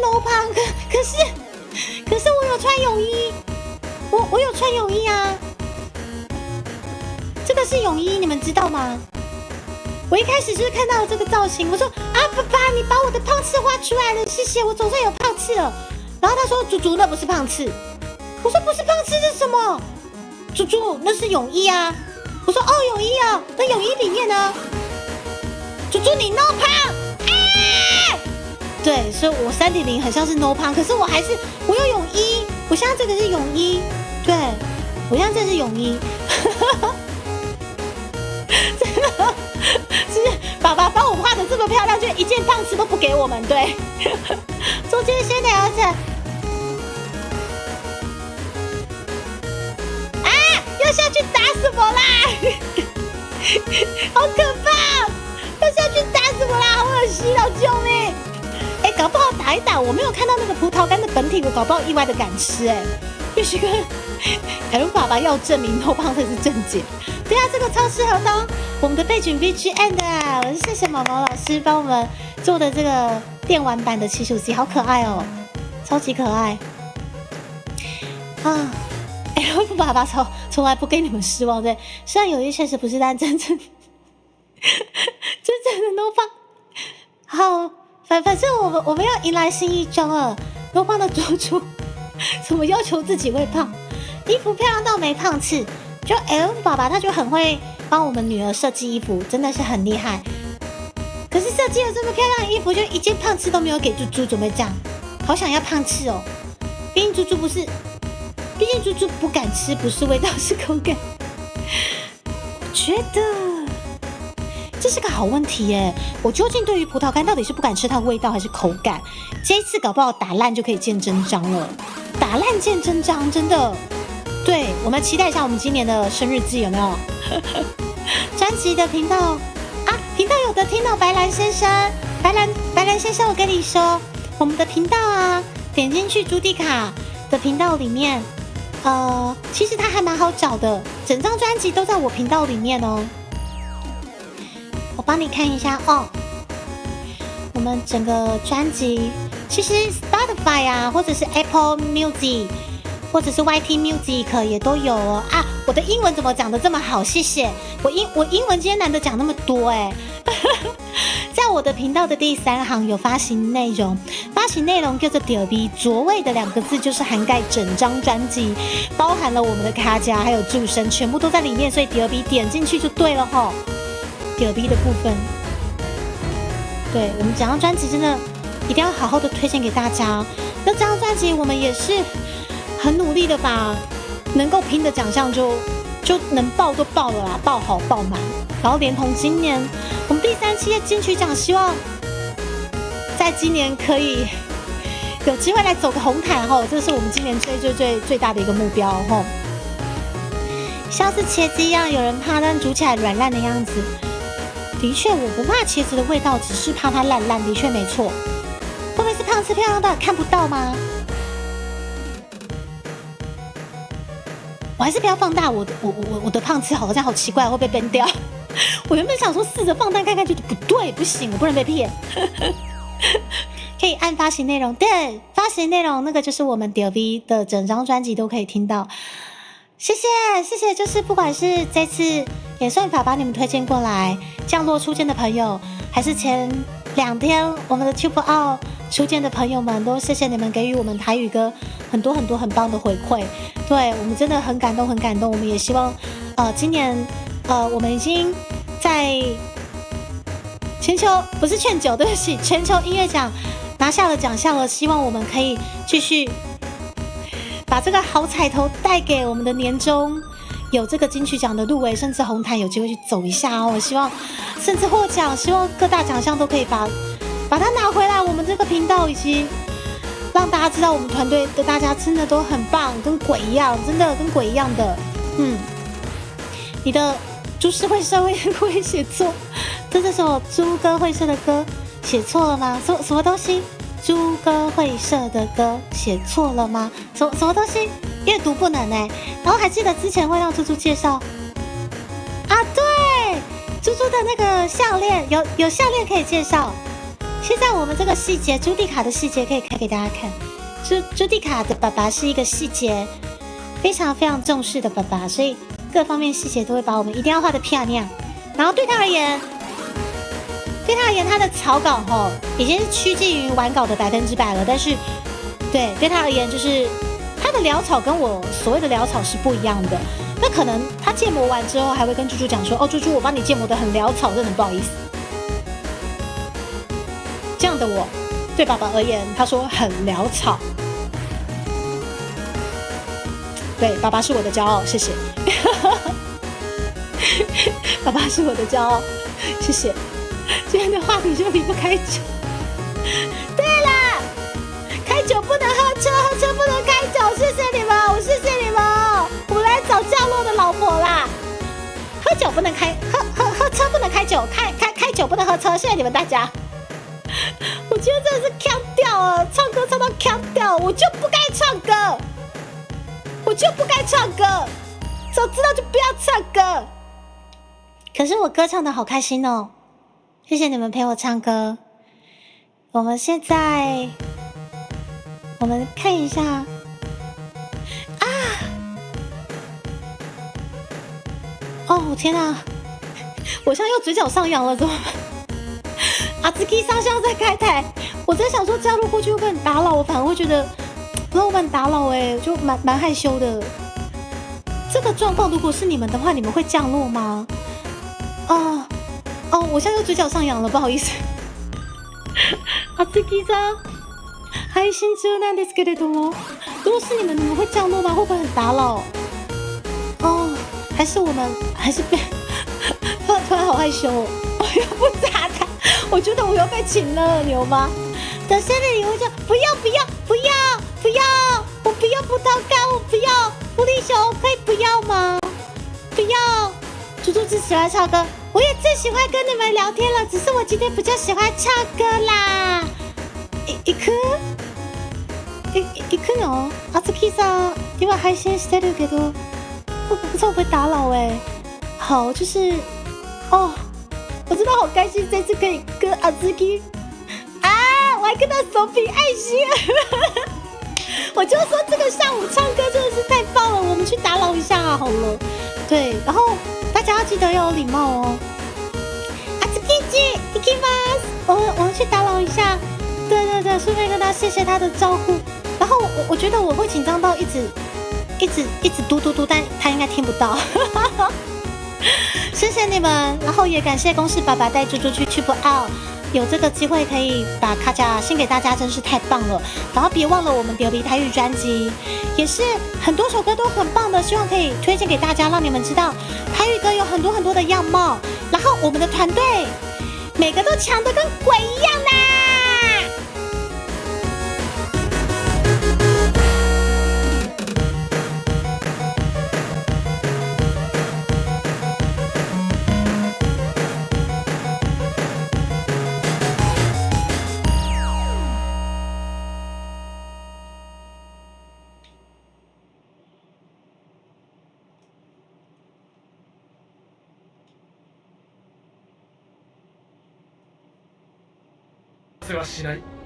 S1: no 胖，可是我有穿泳衣，我有穿泳衣啊，这个是泳衣，你们知道吗？我一开始就是看到了这个造型，我说啊，爸爸，你把我的胖刺画出来了，谢谢，我总算有胖刺了。然后他说，猪猪那不是胖刺，我说不是胖刺是什么？猪猪那是泳衣啊。我说哦，泳衣啊，那泳衣里面呢？猪猪你 no 胖，对，所以我3.0很像是 no 胖，可是我有泳衣，我现在这个是泳衣，对，我现在这是泳衣。是爸爸帮我画的这么漂亮，就一件胖刺都不给我们，对。中间先聊着，啊，要下去打什么啦？好可怕！要下去打什么啦？好恶心哦！救命！哎，搞不好打一打，我没有看到那个葡萄干的本体，我搞不好意外的敢吃哎。必须跟凯伦爸爸要证明no胖才是正解。对啊，这个超适合当我们的背景 BGM 的。我是谢谢毛毛老师帮我们做的这个电玩版的奇鼠机，好可爱哦，超级可爱啊！哎，爸爸从来不给你们失望，对，虽然有些确实不是，但真正的 no 胖。好，反正我们要迎来新一周了。no 胖的猪猪怎么要求自己会胖？衣服漂亮到没胖刺。就 L 爸爸他就很会帮我们女儿设计衣服，真的是很厉害。可是设计了这么漂亮的衣服，就一件胖刺都没有给猪猪，准备这样，好想要胖刺哦。毕竟猪猪不敢吃，不是味道是口感。我觉得这是个好问题耶。我究竟对于葡萄干到底是不敢吃它的味道还是口感？这一次搞不好打烂就可以见真章了，打烂见真章，真的。对，我们期待一下我们今年的生日季有没有？专辑的频道啊，频道有的听到白兰先生，白兰先生，我跟你说，我们的频道啊，点进去朱迪卡的频道里面，其实它还蛮好找的，整张专辑都在我频道里面哦。我帮你看一下哦，我们整个专辑其实 Spotify 啊，或者是 Apple Music。或者是 YT Music 也都有哦啊！我的英文怎么讲的这么好？谢谢我英文今天难得讲那么多哎，在我的频道的第3行有发行内容，发行内容叫做“DB”，着位的2个字就是涵盖整张专辑，包含了我们的卡夹还有助声，全部都在里面，所以 DB 点进去就对了吼。DB 的部分，对我们整张专辑真的一定要好好的推荐给大家。那这张专辑我们也是很努力的把能够拼的奖项就能报都报了啦，报好报满，然后连同今年我们第3期的金曲奖，希望在今年可以有机会来走个红毯吼，这是我们今年最大的一个目标吼。像是茄子一样，有人怕但煮起来软烂的样子，的确我不怕茄子的味道，只是怕它烂烂，的确没错。会不会是胖次漂亮到看不到吗？我还是不要放大我的胖次，好像好奇怪，会被崩掉。我原本想说试着放大看看，觉得不对，不行，我不能被骗。可以按发行内容，对，发行内容那个就是我们 DV 的整张专辑都可以听到。谢谢，就是不管是这次演算法把你们推荐过来降落初见的朋友，还是前2天我们的 Tube Out 初见的朋友们，都谢谢你们给予我们台语歌很多很棒的回馈。对，我们真的很感动，很感动。我们也希望，今年，我们已经在全球不是劝酒，对不起，全球音乐奖拿下了奖项了。希望我们可以继续把这个好彩头带给我们的年终，有这个金曲奖的入围，甚至红毯有机会去走一下哦。我希望甚至获奖，希望各大奖项都可以把它拿回来。我们这个频道以及让大家知道我们团队的大家真的都很棒，跟鬼一样，真的跟鬼一样的。你的株式会社会写错，这首猪哥会社的歌写错了吗？什么东西？猪哥会社的歌写错了吗？什么东西？阅读不能哎。然后还记得之前会让猪猪介绍啊，对，猪猪的那个项链有项链可以介绍。现在我们这个细节，朱蒂卡的细节可以开给大家看。朱蒂卡的爸爸是一个细节非常非常重视的爸爸，所以各方面细节都会把我们一定要画得漂亮。然后对他而言，他的草稿已经是趋近于完稿的100%了。但是，对他而言，就是他的潦草跟我所谓的潦草是不一样的。那可能他建模完之后，还会跟猪猪讲说：“哦，猪猪，我帮你建模的很潦草，真的很不好意思。”这样的我，对爸爸而言，他说很潦草。对，爸爸是我的骄傲，谢谢。爸爸是我的骄傲，谢谢。今天的话题就离不开酒。对啦，开酒不能喝车，喝车不能开酒，谢谢你们，我谢谢你们。我们来找降落的老婆啦。喝酒不能开，喝车不能开酒，开酒不能喝车，谢谢你们大家。我今天真的是呛掉了，唱歌唱到呛掉，我就不该唱歌，早知道就不要唱歌。可是我歌唱的好开心哦，谢谢你们陪我唱歌。我们现在，我们看一下啊，哦天哪，我现在又嘴角上扬了，怎么办？阿兹基上香在开台，我在想说加入过去会不会很打扰，我反而会觉得不会很打扰就蛮害羞的。这个状况如果是你们的话，你们会降落吗？我现在又嘴角上扬了，不好意思。阿兹基さん、配信中なんですけれども，如果是你们会降落吗？会不会很打扰？还是被突然好害羞哦，我又不砸他，我觉得我又被请了，牛吗？等生日礼物就不要，我不要葡萄干，我不要狐狸熊，可以不要吗？不要。猪猪只喜欢唱歌，我也最喜欢跟你们聊天了，只是我今天比较喜欢唱歌啦。行くの？あつきさん今配信してるけど，我不知道会不会打扰好，就是我真的好开心，这次可以跟阿兹基我还跟他手比爱心。我就说这个下午唱歌真的是太棒了，我们去打扰一下好了。对，然后大家要记得要有礼貌哦。阿兹基吉，行きます。我们去打扰一下。对，顺便跟他谢谢他的照顾。然后我觉得我会紧张到一直嘟，但他应该听不到。谢谢你们，然后也感谢公司爸爸带猪猪去 Tube Out， 有这个机会可以把卡甲献给大家，真是太棒了。然后别忘了我们流离台语专辑，也是很多首歌都很棒的，希望可以推荐给大家，让你们知道台语歌有很多的样貌。然后我们的团队每个都强得跟鬼一样啦！
S4: せはしない。